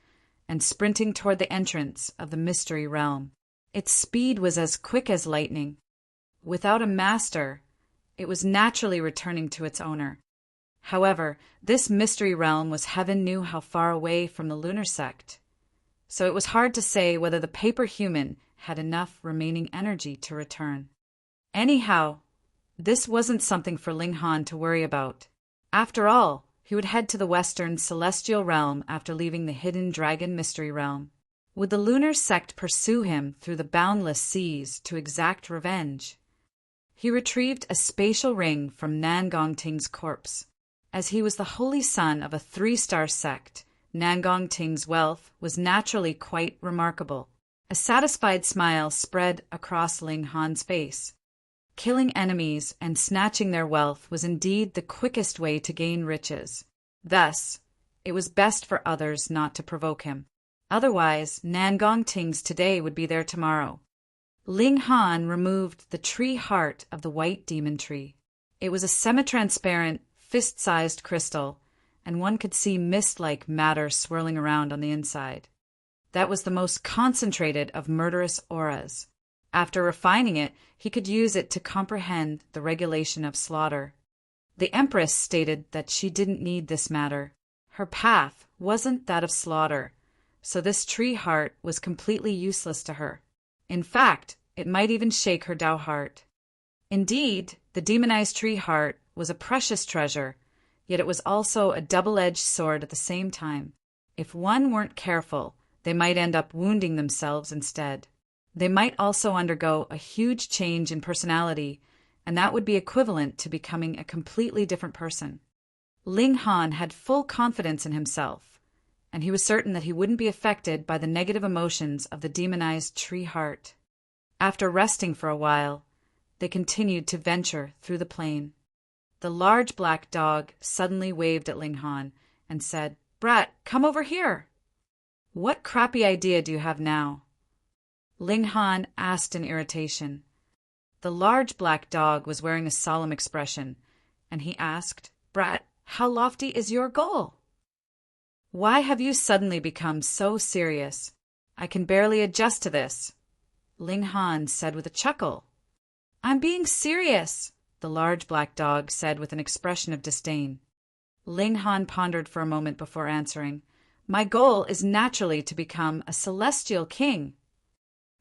A: and sprinting toward the entrance of the mystery realm. Its speed was as quick as lightning. Without a master, it was naturally returning to its owner. However, this mystery realm was heaven knew how far away from the lunar sect, so it was hard to say whether the paper human had enough remaining energy to return. Anyhow, this wasn't something for Ling Han to worry about. After all, he would head to the western celestial realm after leaving the hidden dragon mystery realm. Would the lunar sect pursue him through the boundless seas to exact revenge? He retrieved a spatial ring from Nan Gong Ting's corpse. As he was the holy son of a 3-star sect, Nan Gong Ting's wealth was naturally quite remarkable. A satisfied smile spread across Ling Han's face. Killing enemies and snatching their wealth was indeed the quickest way to gain riches. Thus, it was best for others not to provoke him. Otherwise, Nan Gong Ting's today would be there tomorrow. Ling Han removed the tree heart of the white demon tree. It was a semi-transparent, fist-sized crystal, and one could see mist-like matter swirling around on the inside. That was the most concentrated of murderous auras. After refining it, he could use it to comprehend the regulation of slaughter. The Empress stated that she didn't need this matter. Her path wasn't that of slaughter, so this tree heart was completely useless to her. In fact, it might even shake her Tao heart. Indeed, the demonized tree heart was a precious treasure, yet it was also a double-edged sword at the same time. If one weren't careful, they might end up wounding themselves instead. They might also undergo a huge change in personality, and that would be equivalent to becoming a completely different person. Ling Han had full confidence in himself, and he was certain that he wouldn't be affected by the negative emotions of the demonized tree heart. After resting for a while, they continued to venture through the plain. The large black dog suddenly waved at Ling Han and said, "Brat, come over here." "What crappy idea do you have now?" Ling Han asked in irritation. The large black dog was wearing a solemn expression, and he asked, "Brat, how lofty is your goal?" "Why have you suddenly become so serious? I can barely adjust to this," Ling Han said with a chuckle. "I'm being serious," the large black dog said with an expression of disdain. Ling Han pondered for a moment before answering, "My goal is naturally to become a celestial king."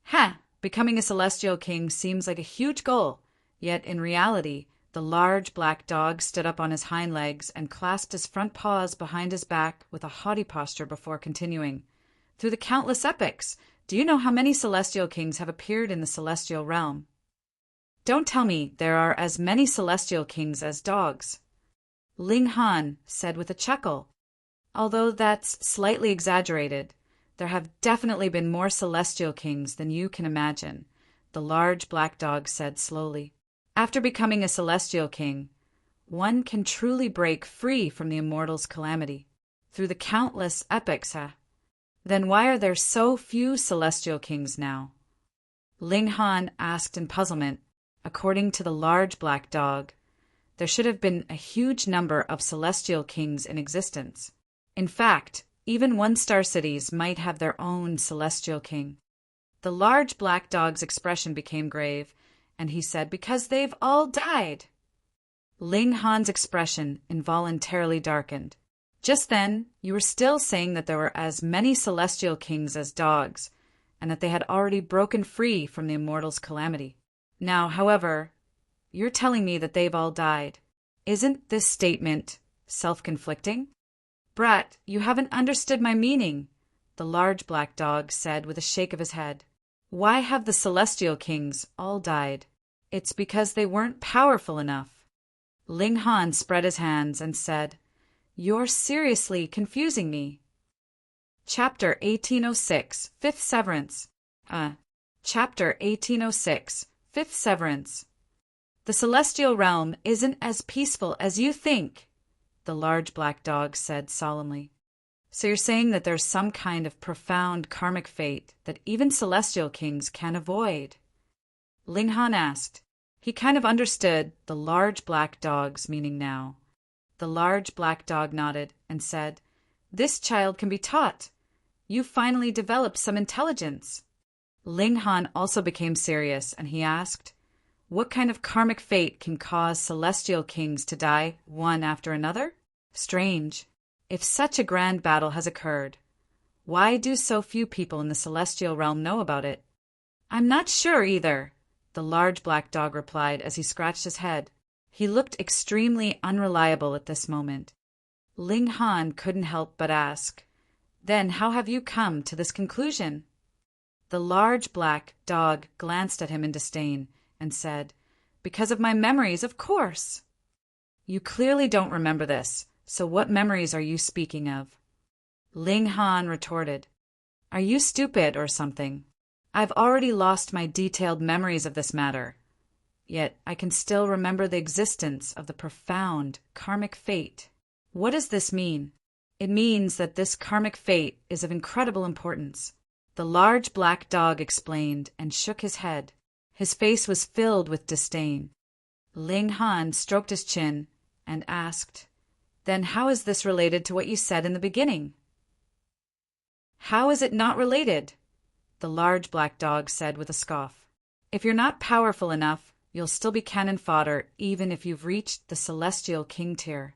A: "Ha! Becoming a celestial king seems like a huge goal, yet in reality, the large black dog stood up on his hind legs and clasped his front paws behind his back with a haughty posture before continuing. "Through the countless epics, do you know how many celestial kings have appeared in the celestial realm?" "Don't tell me there are as many celestial kings as dogs," Ling Han said with a chuckle. "Although that's slightly exaggerated, there have definitely been more celestial kings than you can imagine," the large black dog said slowly. "After becoming a celestial king, one can truly break free from the immortal's calamity. Through the countless epics, Then why are there so few celestial kings now?" Ling Han asked in puzzlement. According to the large black dog, there should have been a huge number of celestial kings in existence. In fact, even 1-star cities might have their own celestial king. The large black dog's expression became grave, and he said, "Because they've all died." Ling Han's expression involuntarily darkened. "Just then, you were still saying that there were as many celestial kings as dogs, and that they had already broken free from the immortal's calamity. Now, however, you're telling me that they've all died. Isn't this statement self-conflicting?" "Brat, you haven't understood my meaning," the large black dog said with a shake of his head. "Why have the celestial kings all died? It's because they weren't powerful enough." Ling Han spread his hands and said, You're seriously confusing me. Chapter 1806, Fifth Severance. Chapter 1806, Fifth Severance. The celestial realm isn't as peaceful as you think, the large black dog said solemnly. So you're saying that there's some kind of profound karmic fate that even celestial kings can't avoid? Ling Han asked. He kind of understood the large black dog's meaning now. The large black dog nodded and said, "This child can be taught. You finally developed some intelligence." Ling Han also became serious, and he asked, "What kind of karmic fate can cause celestial kings to die one after another? Strange. If such a grand battle has occurred, why do so few people in the celestial realm know about it?" "I'm not sure either," the large black dog replied as he scratched his head. He looked extremely unreliable at this moment. Ling Han couldn't help but ask, "Then how have you come to this conclusion?" The large black dog glanced at him in disdain and said, "Because of my memories, of course." "You clearly don't remember this, so what memories are you speaking of?" Ling Han retorted, "Are you stupid or something? I've already lost my detailed memories of this matter. Yet I can still remember the existence of the profound karmic fate." "What does this mean?" "It means that this karmic fate is of incredible importance," the large black dog explained and shook his head. His face was filled with disdain. Ling Han stroked his chin and asked, "Then how is this related to what you said in the beginning?" "How is it not related?" the large black dog said with a scoff. "If you're not powerful enough, you'll still be cannon fodder even if you've reached the celestial king tier.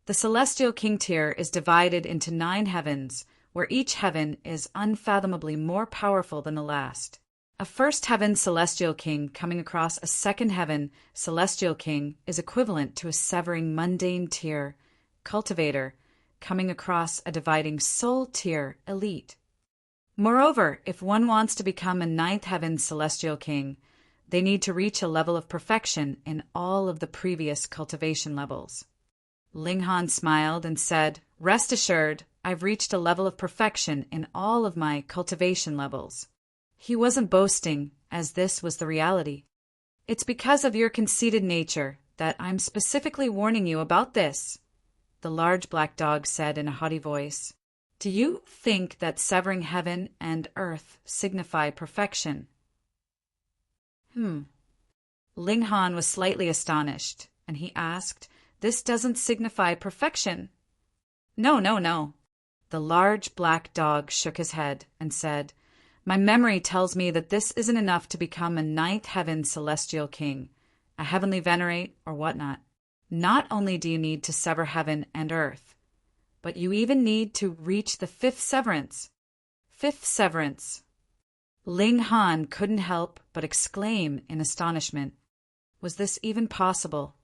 A: The celestial king tier is divided into 9 heavens, where each heaven is unfathomably more powerful than the last. A first heaven celestial king coming across a second heaven celestial king is equivalent to a severing mundane tier cultivator coming across a dividing soul tier elite. Moreover, if one wants to become a 9th heaven celestial king, they need to reach a level of perfection in all of the previous cultivation levels." Ling Han smiled and said, "Rest assured, I've reached a level of perfection in all of my cultivation levels." He wasn't boasting, as this was the reality. "It's because of your conceited nature that I'm specifically warning you about this," the large black dog said in a haughty voice. "Do you think that severing heaven and earth signify perfection?" Ling Han was slightly astonished, and he asked, "This doesn't signify perfection?" No. The large black dog shook his head and said, "My memory tells me that this isn't enough to become a 9th heaven celestial king, a heavenly venerate, or whatnot. Not only do you need to sever heaven and earth, but you even need to reach the 5th severance." "5th severance." Ling Han couldn't help but exclaim in astonishment. Was this even possible?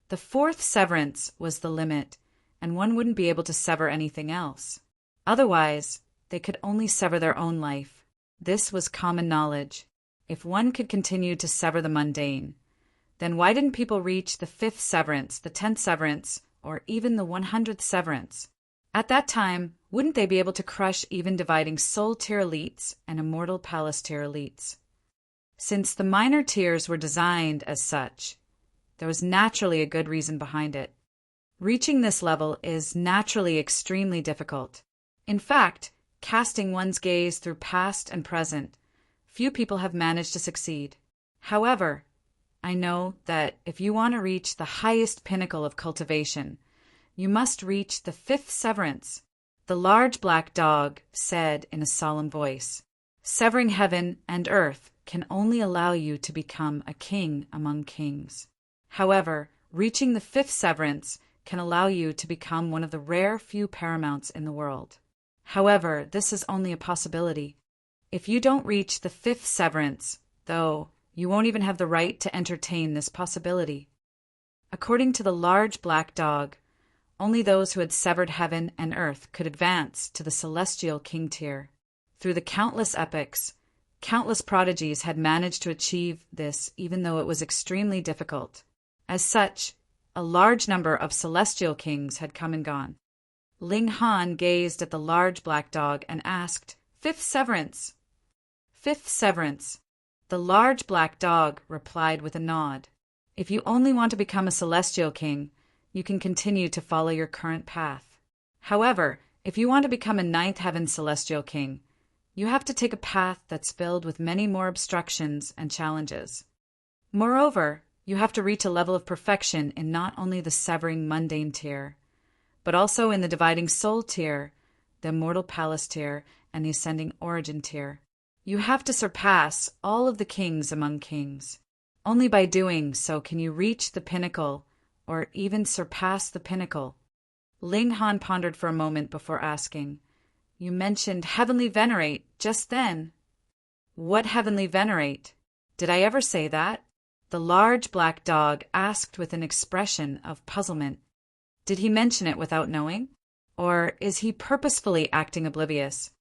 A: The 4th severance was the limit, and one wouldn't be able to sever anything else. Otherwise, they could only sever their own life. This was common knowledge. If one could continue to sever the mundane, then why didn't people reach the 5th severance, the 10th severance, or even the 100th severance? At that time, wouldn't they be able to crush even dividing soul tier elites and immortal palace tier elites? Since the minor tiers were designed as such, there was naturally a good reason behind it. Reaching this level is naturally extremely difficult. In fact, casting one's gaze through past and present, few people have managed to succeed. However, I know that if you want to reach the highest pinnacle of cultivation, you must reach the 5th severance, the large black dog said in a solemn voice. Severing heaven and earth can only allow you to become a king among kings. However, reaching the 5th severance can allow you to become one of the rare few paramounts in the world. However, this is only a possibility. If you don't reach the 5th severance, though, you won't even have the right to entertain this possibility. According to the large black dog, only those who had severed heaven and earth could advance to the celestial king tier. Through the countless epochs, countless prodigies had managed to achieve this even though it was extremely difficult. As such, a large number of celestial kings had come and gone. Ling Han gazed at the large black dog and asked, "Fifth severance." "Fifth severance," the large black dog replied with a nod. "If you only want to become a celestial king, you can continue to follow your current path. However, if you want to become a ninth heaven celestial king, you have to take a path that's filled with many more obstructions and challenges. Moreover, you have to reach a level of perfection in not only the severing mundane tier, but also in the dividing soul tier, the immortal palace tier, and the ascending origin tier. You have to surpass all of the kings among kings. Only by doing so can you reach the pinnacle, or even surpass the pinnacle." Ling Han pondered for a moment before asking, "You mentioned heavenly venerate just then." "What heavenly venerate? Did I ever say that?" the large black dog asked with an expression of puzzlement. Did he mention it without knowing? Or is he purposefully acting oblivious?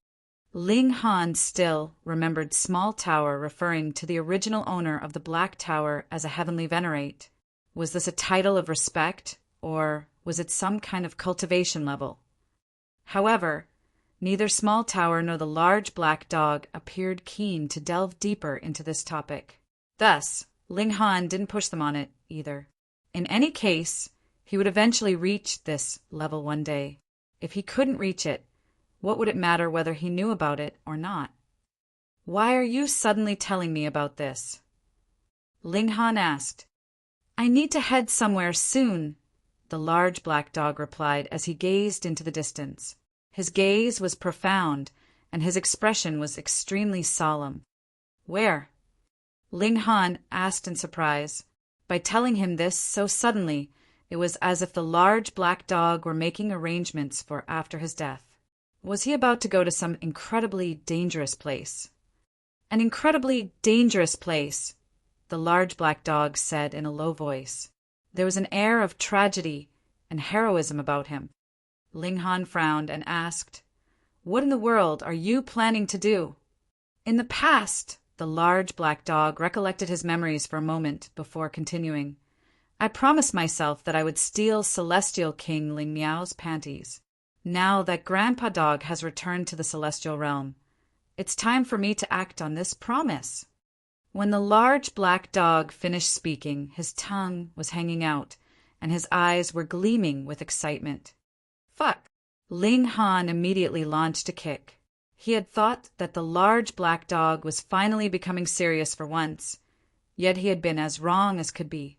A: Ling Han still remembered Small Tower referring to the original owner of the Black Tower as a heavenly venerate. Was this a title of respect, or was it some kind of cultivation level? However, neither Small Tower nor the large black dog appeared keen to delve deeper into this topic. Thus, Ling Han didn't push them on it either. In any case, he would eventually reach this level one day. If he couldn't reach it, what would it matter whether he knew about it or not? "Why are you suddenly telling me about this?" Ling Han asked. "I need to head somewhere soon," the large black dog replied as he gazed into the distance. His gaze was profound, and his expression was extremely solemn. "Where?" Ling Han asked in surprise. By telling him this so suddenly, it was as if the large black dog were making arrangements for after his death. Was he about to go to some incredibly dangerous place? "An incredibly dangerous place," the large black dog said in a low voice. There was an air of tragedy and heroism about him. Ling Han frowned and asked, "What in the world are you planning to do?" "In the past," the large black dog recollected his memories for a moment before continuing, "I promised myself that I would steal Celestial King Ling Miao's panties. Now that Grandpa Dog has returned to the celestial realm, it's time for me to act on this promise." When the large black dog finished speaking, his tongue was hanging out, and his eyes were gleaming with excitement. "Fuck!" Ling Han immediately launched a kick. He had thought that the large black dog was finally becoming serious for once, yet he had been as wrong as could be.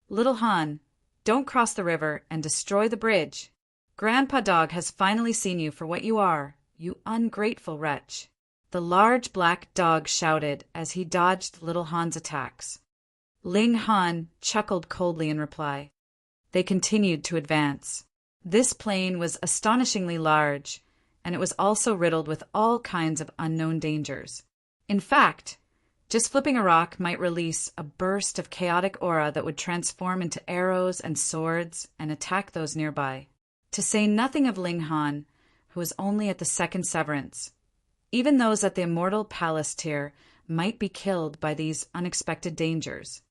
A: "Little Han, don't cross the river and destroy the bridge. Grandpa Dog has finally seen you for what you are, you ungrateful wretch," the large black dog shouted as he dodged Little Han's attacks. Ling Han chuckled coldly in reply. They continued to advance. This plain was astonishingly large, and it was also riddled with all kinds of unknown dangers. In fact, just flipping a rock might release a burst of chaotic aura that would transform into arrows and swords and attack those nearby. To say nothing of Ling Han, who was only at the second severance. Even those at the immortal palace tier might be killed by these unexpected dangers.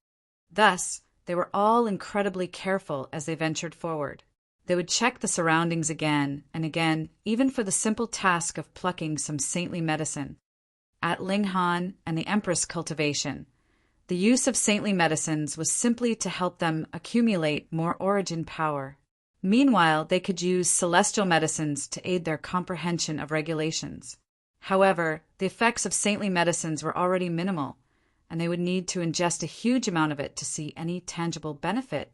A: Thus, they were all incredibly careful as they ventured forward. They would check the surroundings again and again, even for the simple task of plucking some saintly medicine. At Ling Han and the Empress cultivation, the use of saintly medicines was simply to help them accumulate more origin power. Meanwhile, they could use celestial medicines to aid their comprehension of regulations. However, the effects of saintly medicines were already minimal, and they would need to ingest a huge amount of it to see any tangible benefit.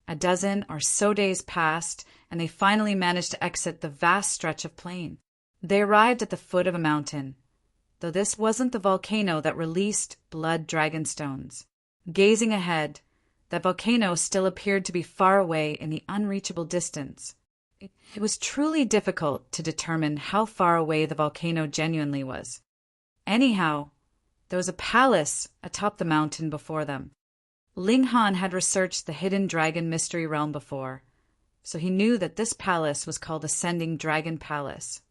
A: A dozen or so days passed, and they finally managed to exit the vast stretch of plain. They arrived at the foot of a mountain, though this wasn't the volcano that released blood dragon stones. Gazing ahead, that volcano still appeared to be far away in the unreachable distance. It was truly difficult to determine how far away the volcano genuinely was. Anyhow, there was a palace atop the mountain before them. Ling Han had researched the hidden dragon mystery realm before, so he knew that this palace was called Ascending Dragon Palace.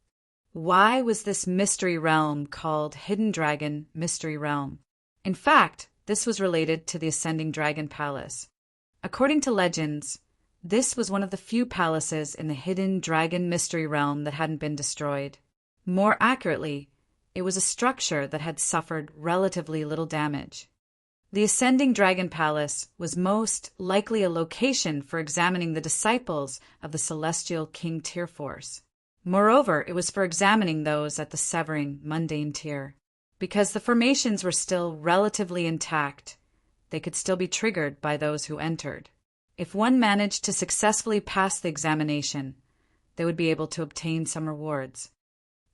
A: Why was this mystery realm called Hidden Dragon Mystery Realm? In fact, this was related to the Ascending Dragon Palace. According to legends, this was one of the few palaces in the hidden dragon mystery realm that hadn't been destroyed. More accurately, it was a structure that had suffered relatively little damage. The Ascending Dragon Palace was most likely a location for examining the disciples of the celestial King Tier force. Moreover, it was for examining those at the severing mundane tier. Because the formations were still relatively intact, they could still be triggered by those who entered. If one managed to successfully pass the examination, they would be able to obtain some rewards.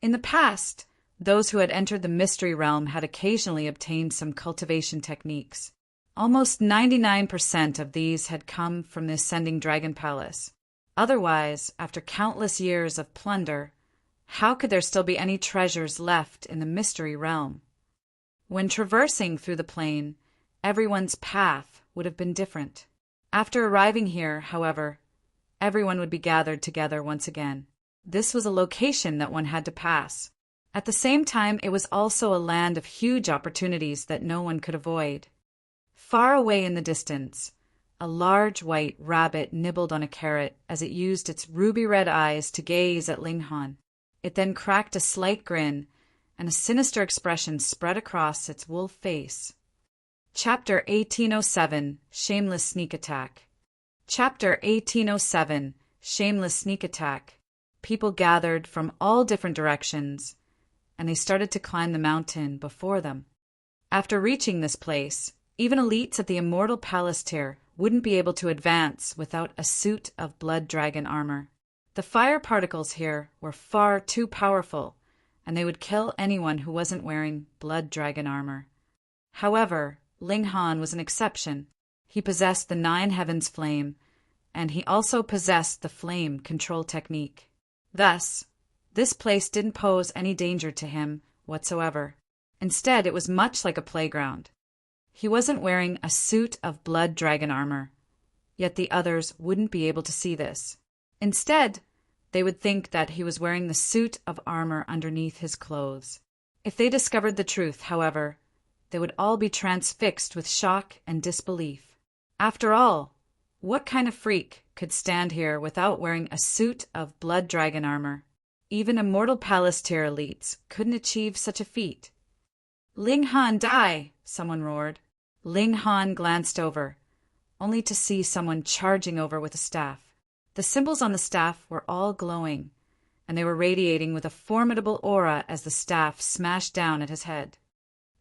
A: In the past, those who had entered the mystery realm had occasionally obtained some cultivation techniques. Almost 99% of these had come from the Ascending Dragon Palace. Otherwise, after countless years of plunder, how could there still be any treasures left in the mystery realm? When traversing through the plane, everyone's path would have been different. After arriving here, however, everyone would be gathered together once again. This was a location that one had to pass. At the same time, it was also a land of huge opportunities that no one could avoid. Far away in the distance, a large white rabbit nibbled on a carrot as it used its ruby-red eyes to gaze at Ling Han. It then cracked a slight grin, and a sinister expression spread across its wolf face. Chapter 1807, Shameless Sneak Attack. Chapter 1807, Shameless Sneak Attack. People gathered from all different directions, and they started to climb the mountain before them. After reaching this place, even elites at the Immortal Palace tier wouldn't be able to advance without a suit of blood dragon armor. The fire particles here were far too powerful, and they would kill anyone who wasn't wearing blood dragon armor. However, Ling Han was an exception. He possessed the Nine Heavens Flame, and he also possessed the Flame Control Technique. Thus, this place didn't pose any danger to him whatsoever. Instead, it was much like a playground. He wasn't wearing a suit of blood dragon armor, yet the others wouldn't be able to see this. Instead, they would think that he was wearing the suit of armor underneath his clothes. If they discovered the truth, however, they would all be transfixed with shock and disbelief. After all, what kind of freak could stand here without wearing a suit of blood dragon armor? Even Immortal Palace tier elites couldn't achieve such a feat. "Ling Han, die!" someone roared. Ling Han glanced over, only to see someone charging over with a staff. The symbols on the staff were all glowing, and they were radiating with a formidable aura as the staff smashed down at his head.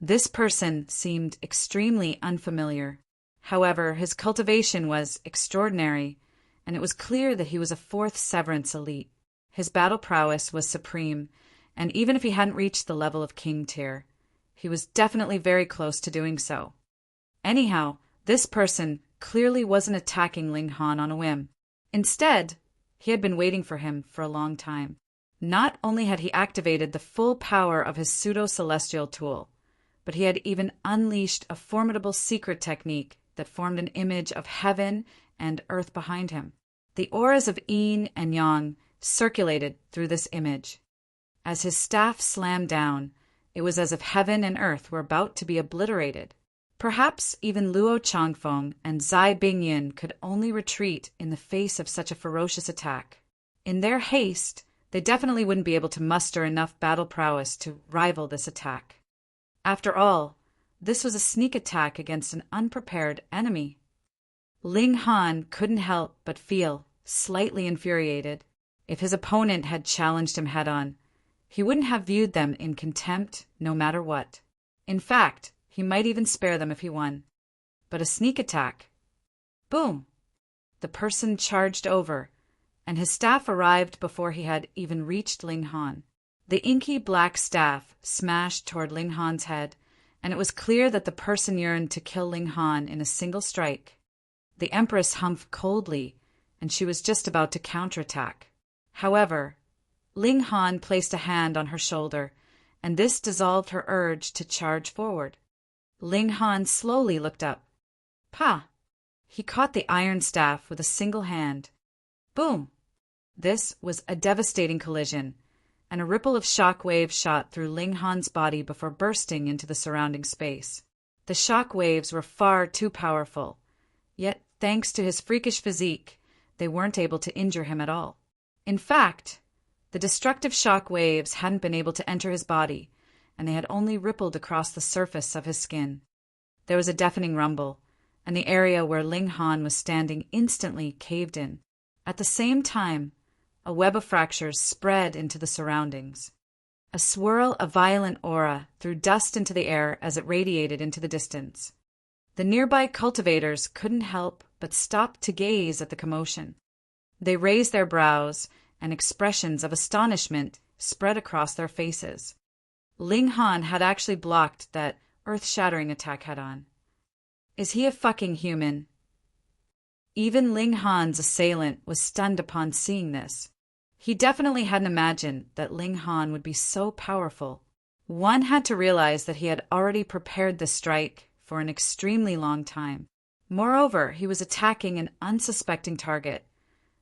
A: This person seemed extremely unfamiliar. However, his cultivation was extraordinary, and it was clear that he was a fourth Severance elite. His battle prowess was supreme, and even if he hadn't reached the level of King tier, he was definitely very close to doing so. Anyhow, this person clearly wasn't attacking Ling Han on a whim. Instead, he had been waiting for him for a long time. Not only had he activated the full power of his pseudo-celestial tool, but he had even unleashed a formidable secret technique that formed an image of heaven and earth behind him. The auras of yin and yang circulated through this image. As his staff slammed down, it was as if heaven and earth were about to be obliterated. Perhaps even Luo Changfeng and Zai Bingyin could only retreat in the face of such a ferocious attack. In their haste, they definitely wouldn't be able to muster enough battle prowess to rival this attack. After all, this was a sneak attack against an unprepared enemy. Ling Han couldn't help but feel slightly infuriated. If his opponent had challenged him head-on, he wouldn't have viewed them in contempt no matter what. In fact, he might even spare them if he won. But a sneak attack. Boom! The person charged over, and his staff arrived before he had even reached Ling Han. The inky black staff smashed toward Ling Han's head, and it was clear that the person yearned to kill Ling Han in a single strike. The Empress humphed coldly, and she was just about to counterattack. However, Ling Han placed a hand on her shoulder, and this dissolved her urge to charge forward. Ling Han slowly looked up. "Pa!" He caught the iron staff with a single hand. Boom! This was a devastating collision, and a ripple of shock waves shot through Ling Han's body before bursting into the surrounding space. The shock waves were far too powerful, yet thanks to his freakish physique, they weren't able to injure him at all. In fact, the destructive shock waves hadn't been able to enter his body, and they had only rippled across the surface of his skin. There was a deafening rumble, and the area where Ling Han was standing instantly caved in. At the same time, a web of fractures spread into the surroundings. A swirl of violent aura threw dust into the air as it radiated into the distance. The nearby cultivators couldn't help but stop to gaze at the commotion. They raised their brows, and expressions of astonishment spread across their faces. Ling Han had actually blocked that earth-shattering attack head-on. Is he a fucking human? Even Ling Han's assailant was stunned upon seeing this. He definitely hadn't imagined that Ling Han would be so powerful. One had to realize that he had already prepared the strike for an extremely long time. Moreover, he was attacking an unsuspecting target,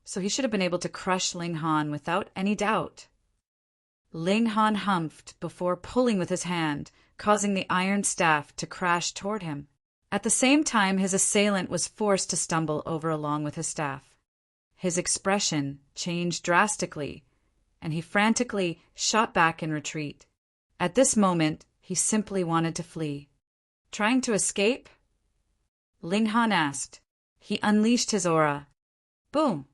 A: so he should have been able to crush Ling Han without any doubt. Ling Han humphed before pulling with his hand, causing the iron staff to crash toward him. At the same time, his assailant was forced to stumble over along with his staff. His expression changed drastically, and he frantically shot back in retreat. At this moment, he simply wanted to flee. Trying to escape? Ling Han asked. He unleashed his aura. Boom!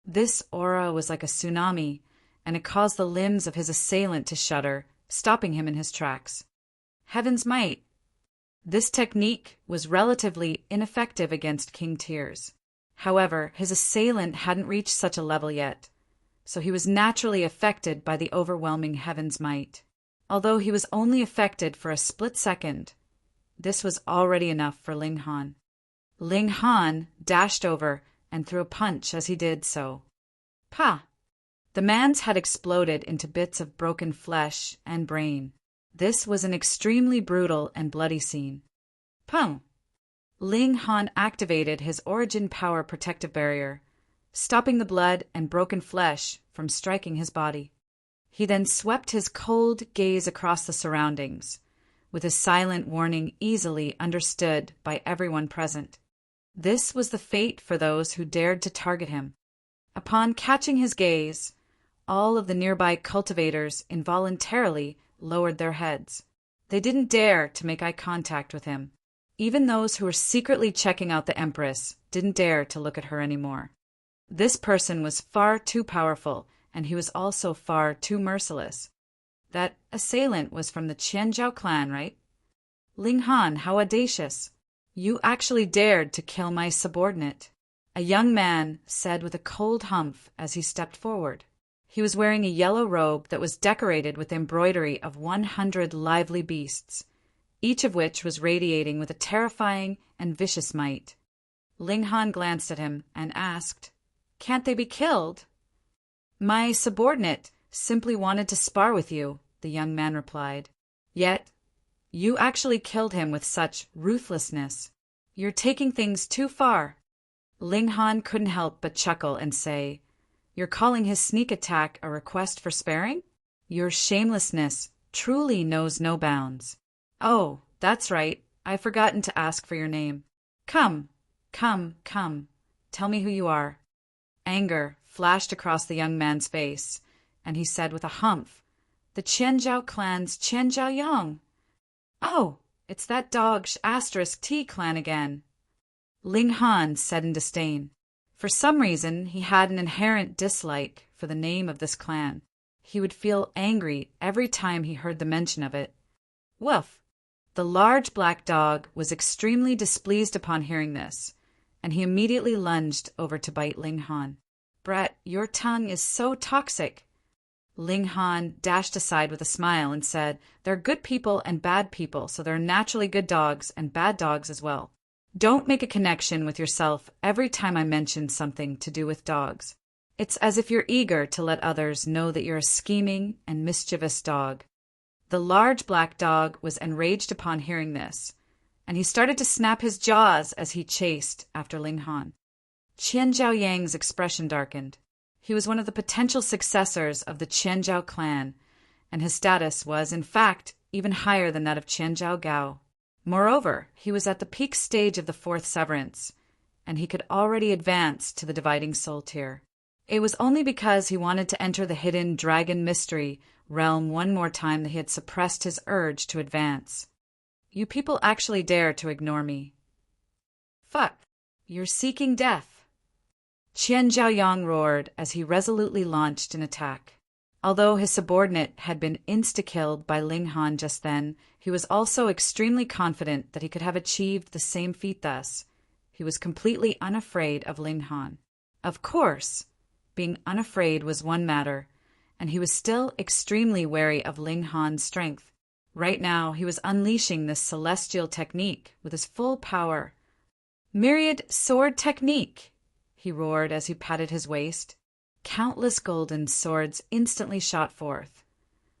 A: This aura was like a tsunami, and it caused the limbs of his assailant to shudder, stopping him in his tracks. Heaven's might! This technique was relatively ineffective against King Tears. However, his assailant hadn't reached such a level yet, so he was naturally affected by the overwhelming Heaven's might. Although he was only affected for a split second, this was already enough for Ling Han. Ling Han dashed over and threw a punch as he did so. Pah! The man's had exploded into bits of broken flesh and brain. This was an extremely brutal and bloody scene. Pum! Ling Han activated his origin power protective barrier, stopping the blood and broken flesh from striking his body. He then swept his cold gaze across the surroundings, with his silent warning easily understood by everyone present. This was the fate for those who dared to target him. Upon catching his gaze, all of the nearby cultivators involuntarily lowered their heads. They didn't dare to make eye contact with him. Even those who were secretly checking out the Empress didn't dare to look at her anymore. This person was far too powerful, and he was also far too merciless. That assailant was from the Qianzhou clan, right? Ling Han, how audacious! You actually dared to kill my subordinate, a young man said with a cold humph as he stepped forward. He was wearing a yellow robe that was decorated with embroidery of 100 lively beasts, each of which was radiating with a terrifying and vicious might. Ling Han glanced at him and asked, "Can't they be killed?" "My subordinate simply wanted to spar with you," the young man replied. "Yet, you actually killed him with such ruthlessness. You're taking things too far." Ling Han couldn't help but chuckle and say, "You're calling his sneak attack a request for sparing? Your shamelessness truly knows no bounds." "Oh, that's right. I've forgotten to ask for your name. Come, come, come. Tell me who you are." Anger flashed across the young man's face, and he said with a humph, "The Qianzhou clan's Qianzhou Yang." "Oh, it's that dog *T clan again." Ling Han said in disdain. For some reason, he had an inherent dislike for the name of this clan. He would feel angry every time he heard the mention of it. Woof! The large black dog was extremely displeased upon hearing this, and he immediately lunged over to bite Ling Han. "Brat, your tongue is so toxic." Ling Han dashed aside with a smile and said, "There are good people and bad people, so there are naturally good dogs and bad dogs as well. Don't make a connection with yourself every time I mention something to do with dogs. It's as if you're eager to let others know that you're a scheming and mischievous dog." The large black dog was enraged upon hearing this, and he started to snap his jaws as he chased after Ling Han. Qianzhou Yang's expression darkened. He was one of the potential successors of the Qianzhou clan, and his status was, in fact, even higher than that of Qianzhou Gao. Moreover, he was at the peak stage of the fourth severance, and he could already advance to the dividing soul tier. It was only because he wanted to enter the hidden dragon mystery realm one more time that he had suppressed his urge to advance. You people actually dare to ignore me. Fuck, you're seeking death. Qian Zhaoyang roared as he resolutely launched an attack. Although his subordinate had been insta-killed by Ling Han just then, he was also extremely confident that he could have achieved the same feat thus. He was completely unafraid of Ling Han. Of course, being unafraid was one matter, and he was still extremely wary of Ling Han's strength. Right now, he was unleashing this celestial technique with his full power. Myriad sword technique, he roared as he patted his waist. Countless golden swords instantly shot forth,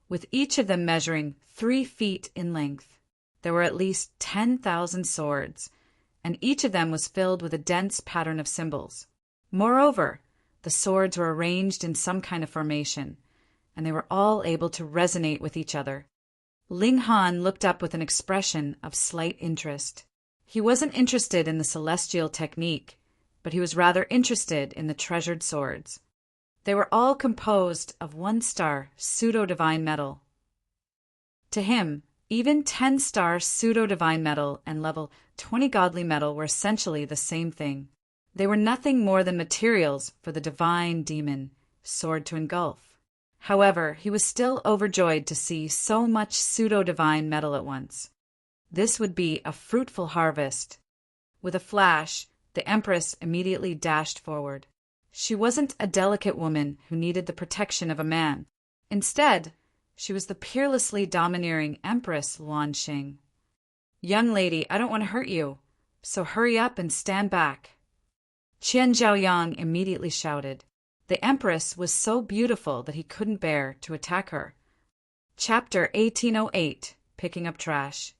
A: with each of them measuring 3 feet in length. There were at least 10,000 swords, and each of them was filled with a dense pattern of symbols. Moreover, the swords were arranged in some kind of formation, and they were all able to resonate with each other. Ling Han looked up with an expression of slight interest. He wasn't interested in the celestial technique, but he was rather interested in the treasured swords. They were all composed of 1-star pseudo-divine metal. To him, even 10-star pseudo-divine metal and level 20 godly metal were essentially the same thing. They were nothing more than materials for the divine demon sword to engulf. However, he was still overjoyed to see so much pseudo-divine metal at once. This would be a fruitful harvest. With a flash, the Empress immediately dashed forward. She wasn't a delicate woman who needed the protection of a man. Instead, she was the peerlessly domineering Empress Luanxing. Young lady, I don't want to hurt you, so hurry up and stand back. Qian Zhaoyang immediately shouted. The Empress was so beautiful that he couldn't bear to attack her. Chapter 1808, Picking Up Trash.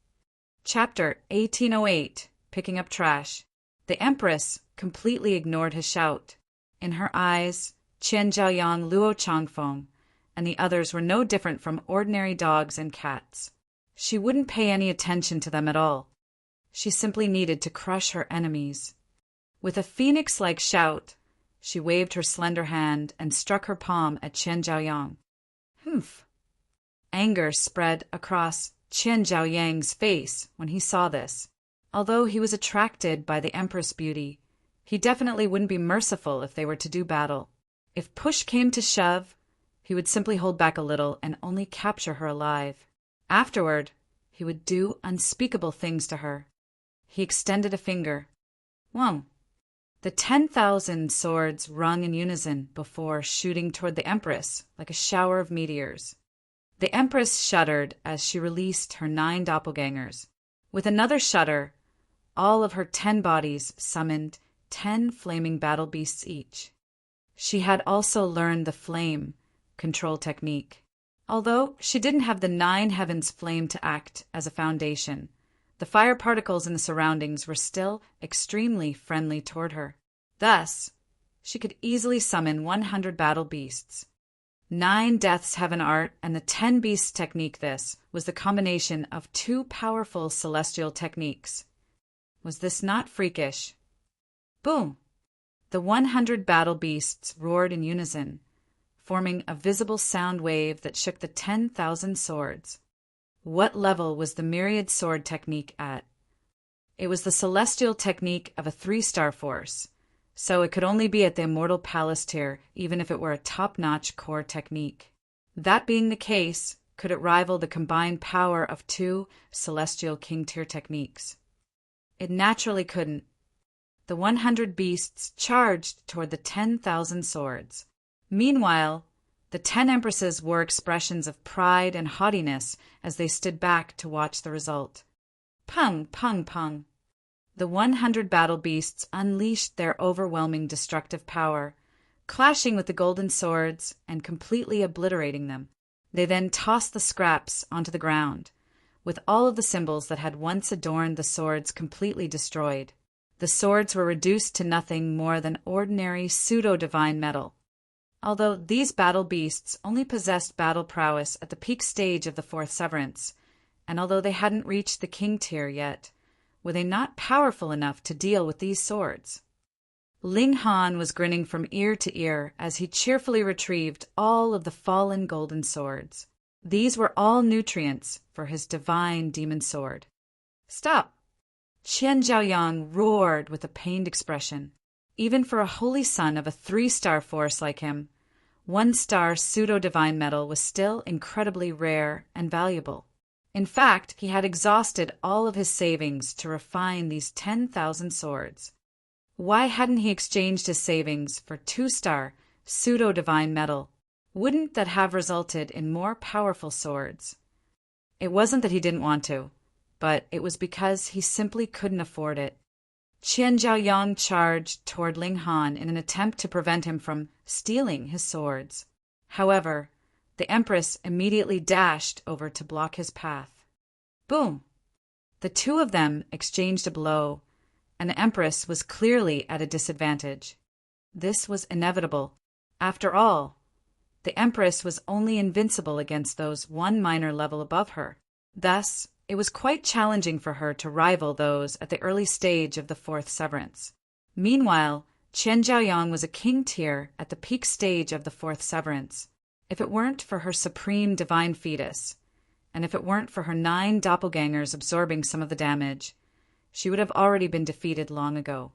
A: Chapter 1808, Picking Up Trash. The Empress completely ignored his shout. In her eyes, Qian Zhaoyang, Luo Changfeng, and the others were no different from ordinary dogs and cats. She wouldn't pay any attention to them at all. She simply needed to crush her enemies. With a phoenix-like shout, she waved her slender hand and struck her palm at Qian Zhaoyang. Humph! Anger spread across Qian Zhaoyang's face when he saw this. Although he was attracted by the Empress' beauty, he definitely wouldn't be merciful if they were to do battle. If push came to shove, he would simply hold back a little and only capture her alive. Afterward, he would do unspeakable things to her. He extended a finger. Whoa! The 10,000 swords rung in unison before shooting toward the Empress like a shower of meteors. The Empress shuddered as she released her 9 doppelgangers. With another shudder, all of her 10 bodies summoned 10 flaming battle beasts each. She had also learned the flame control technique. Although she didn't have the 9 heavens flame to act as a foundation, the fire particles in the surroundings were still extremely friendly toward her. Thus, she could easily summon 100 battle beasts. 9 deaths heaven art and the 10 beasts technique. This was the combination of 2 powerful celestial techniques. Was this not freakish? Boom! The 100 battle beasts roared in unison, forming a visible sound wave that shook the 10,000 swords. What level was the myriad sword technique at? It was the celestial technique of a 3-star force, so it could only be at the Immortal Palace tier, even if it were a top-notch core technique. That being the case, could it rival the combined power of 2 celestial king tier techniques? It naturally couldn't. The 100 beasts charged toward the 10,000 swords. Meanwhile, the 10 empresses wore expressions of pride and haughtiness as they stood back to watch the result. Pung, pung, pung. The 100 battle beasts unleashed their overwhelming destructive power, clashing with the golden swords and completely obliterating them. They then tossed the scraps onto the ground, with all of the symbols that had once adorned the swords completely destroyed. The swords were reduced to nothing more than ordinary pseudo-divine metal. Although these battle beasts only possessed battle prowess at the peak stage of the 4th severance, and although they hadn't reached the king tier yet, were they not powerful enough to deal with these swords? Ling Han was grinning from ear to ear as he cheerfully retrieved all of the fallen golden swords. These were all nutrients for his divine demon sword. "Stop!" Qian Zhaoyang roared with a pained expression. Even for a holy son of a 3-star force like him, 1-star pseudo-divine metal was still incredibly rare and valuable. In fact, he had exhausted all of his savings to refine these 10,000 swords. Why hadn't he exchanged his savings for 2-star pseudo-divine metal? Wouldn't that have resulted in more powerful swords? It wasn't that he didn't want to, but it was because he simply couldn't afford it. Qian Zhaoyang charged toward Ling Han in an attempt to prevent him from stealing his swords. However, the Empress immediately dashed over to block his path. Boom! The two of them exchanged a blow, and the Empress was clearly at a disadvantage. This was inevitable. After all, the Empress was only invincible against those one minor level above her. Thus, it was quite challenging for her to rival those at the early stage of the 4th severance. Meanwhile, Qian Zhaoyang was a king tier at the peak stage of the 4th severance. If it weren't for her supreme divine fetus, and if it weren't for her 9 doppelgangers absorbing some of the damage, she would have already been defeated long ago.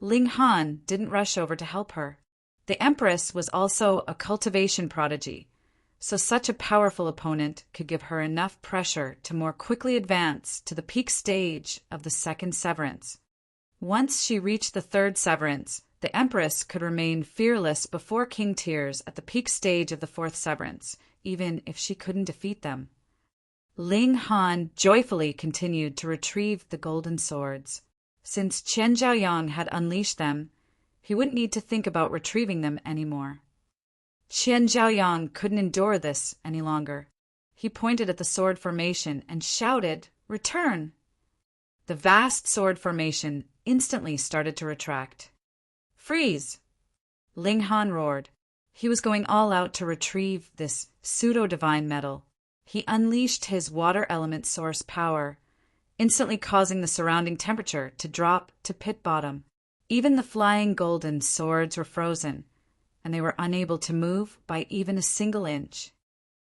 A: Ling Han didn't rush over to help her. The Empress was also a cultivation prodigy, so such a powerful opponent could give her enough pressure to more quickly advance to the peak stage of the 2nd severance. Once she reached the 3rd severance, the Empress could remain fearless before king tiers at the peak stage of the 4th severance, even if she couldn't defeat them. Ling Han joyfully continued to retrieve the golden swords. Since Qian Zhaoyang had unleashed them, he wouldn't need to think about retrieving them anymore. Qian Zhaoyang couldn't endure this any longer. He pointed at the sword formation and shouted, "Return!" The vast sword formation instantly started to retract. "Freeze!" Ling Han roared. He was going all out to retrieve this pseudo-divine metal. He unleashed his water element source power, instantly causing the surrounding temperature to drop to pit bottom. Even the flying golden swords were frozen, and they were unable to move by even a single inch.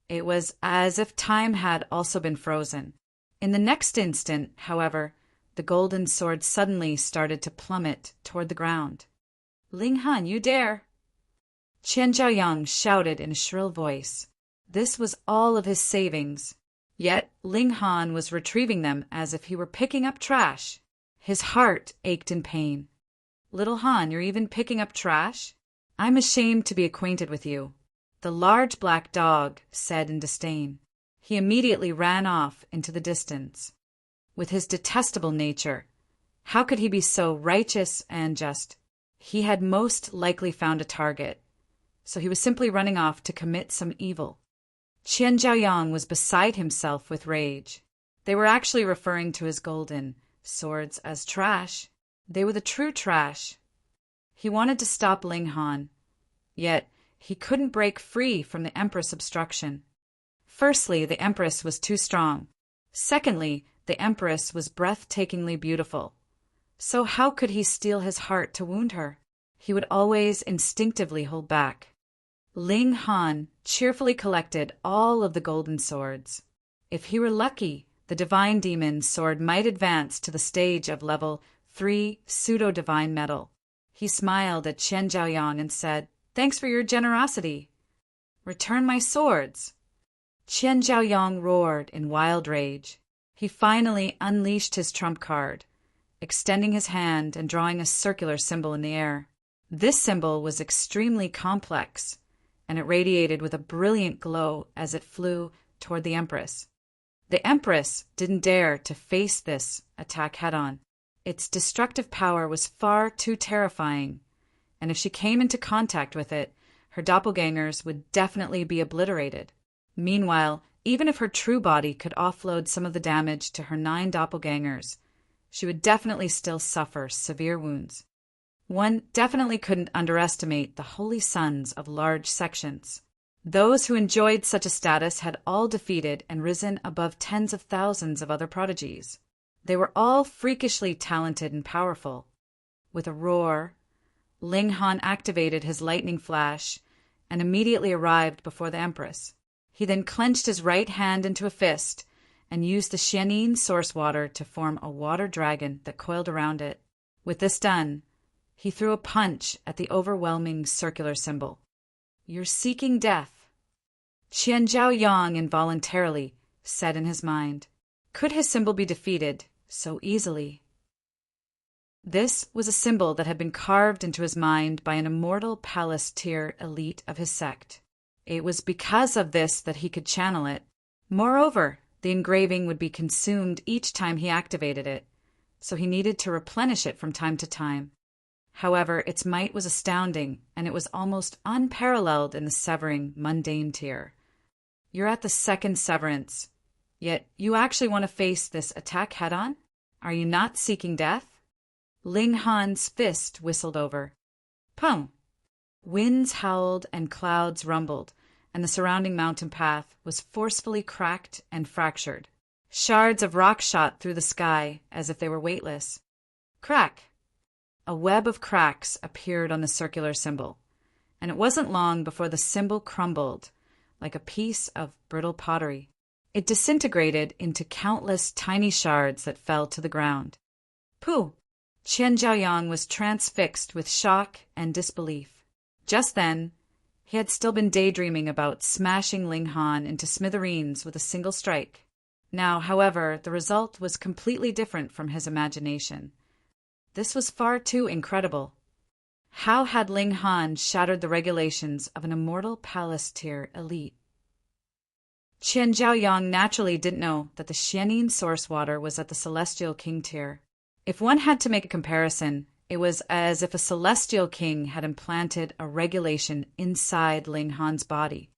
A: It was as if time had also been frozen. In the next instant, however, the golden sword suddenly started to plummet toward the ground. "Ling Han, you dare!" Qian Zhaoyang shouted in a shrill voice. This was all of his savings, yet Ling Han was retrieving them as if he were picking up trash. His heart ached in pain. "Little Han, you're even picking up trash? I'm ashamed to be acquainted with you," the large black dog said in disdain. He immediately ran off into the distance. With his detestable nature, how could he be so righteous and just? He had most likely found a target, so he was simply running off to commit some evil. Qian Zhaoyang was beside himself with rage. They were actually referring to his golden swords as trash. They were the true trash. He wanted to stop Ling Han, yet he couldn't break free from the Empress obstruction. Firstly, the Empress was too strong. Secondly, the Empress was breathtakingly beautiful. So how could he steel his heart to wound her? He would always instinctively hold back. Ling Han cheerfully collected all of the golden swords. If he were lucky, the divine demon's sword might advance to the stage of level 3 pseudo-divine metal. He smiled at Qian Zhaoyang and said, "Thanks for your generosity." "Return my swords!" Qian Zhaoyang roared in wild rage. He finally unleashed his trump card, extending his hand and drawing a circular symbol in the air. This symbol was extremely complex, and it radiated with a brilliant glow as it flew toward the Empress. The Empress didn't dare to face this attack head-on. Its destructive power was far too terrifying, and if she came into contact with it, her doppelgangers would definitely be obliterated. Meanwhile, even if her true body could offload some of the damage to her 9 doppelgangers, she would definitely still suffer severe wounds. One definitely couldn't underestimate the holy sons of large sections. Those who enjoyed such a status had all defeated and risen above tens of thousands of other prodigies. They were all freakishly talented and powerful. With a roar, Ling Han activated his lightning flash and immediately arrived before the Empress. He then clenched his right hand into a fist and used the Xianin source water to form a water dragon that coiled around it. With this done, he threw a punch at the overwhelming circular symbol. "You're seeking death," Qian Zhaoyang involuntarily said in his mind. Could his symbol be defeated so easily? This was a symbol that had been carved into his mind by an immortal palace tier elite of his sect. It was because of this that he could channel it. Moreover, the engraving would be consumed each time he activated it, so he needed to replenish it from time to time. However, its might was astounding, and it was almost unparalleled in the severing, mundane tier. You're at the second severance, yet you actually want to face this attack head-on? Are you not seeking death? Ling Han's fist whistled over. Pung! Winds howled and clouds rumbled, and the surrounding mountain path was forcefully cracked and fractured. Shards of rock shot through the sky as if they were weightless. Crack! A web of cracks appeared on the circular symbol, and it wasn't long before the symbol crumbled like a piece of brittle pottery. It disintegrated into countless tiny shards that fell to the ground. Pooh! Qian Zhaoyang was transfixed with shock and disbelief. Just then, he had still been daydreaming about smashing Ling Han into smithereens with a single strike. Now, however, the result was completely different from his imagination. This was far too incredible. How had Ling Han shattered the regulations of an immortal palace tier elite? Qian Zhaoyang naturally didn't know that the Xianin source water was at the celestial king tier. If one had to make a comparison, it was as if a celestial king had implanted a regulation inside Ling Han's body.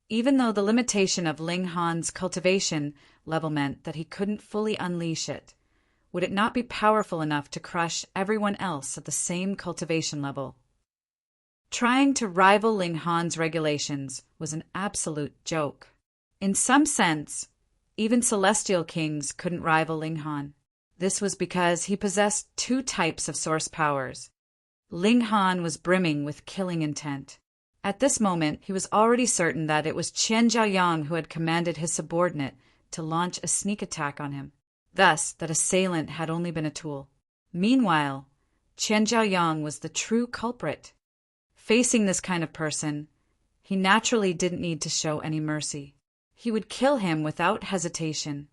A: Even though the limitation of Ling Han's cultivation level meant that he couldn't fully unleash it, would it not be powerful enough to crush everyone else at the same cultivation level? Trying to rival Ling Han's regulations was an absolute joke. In some sense, even celestial kings couldn't rival Ling Han. This was because he possessed two types of source powers. Ling Han was brimming with killing intent. At this moment, he was already certain that it was Qian Zhaoyang who had commanded his subordinate to launch a sneak attack on him. Thus, that assailant had only been a tool. Meanwhile, Qian Zhaoyang was the true culprit. Facing this kind of person, he naturally didn't need to show any mercy. He would kill him without hesitation.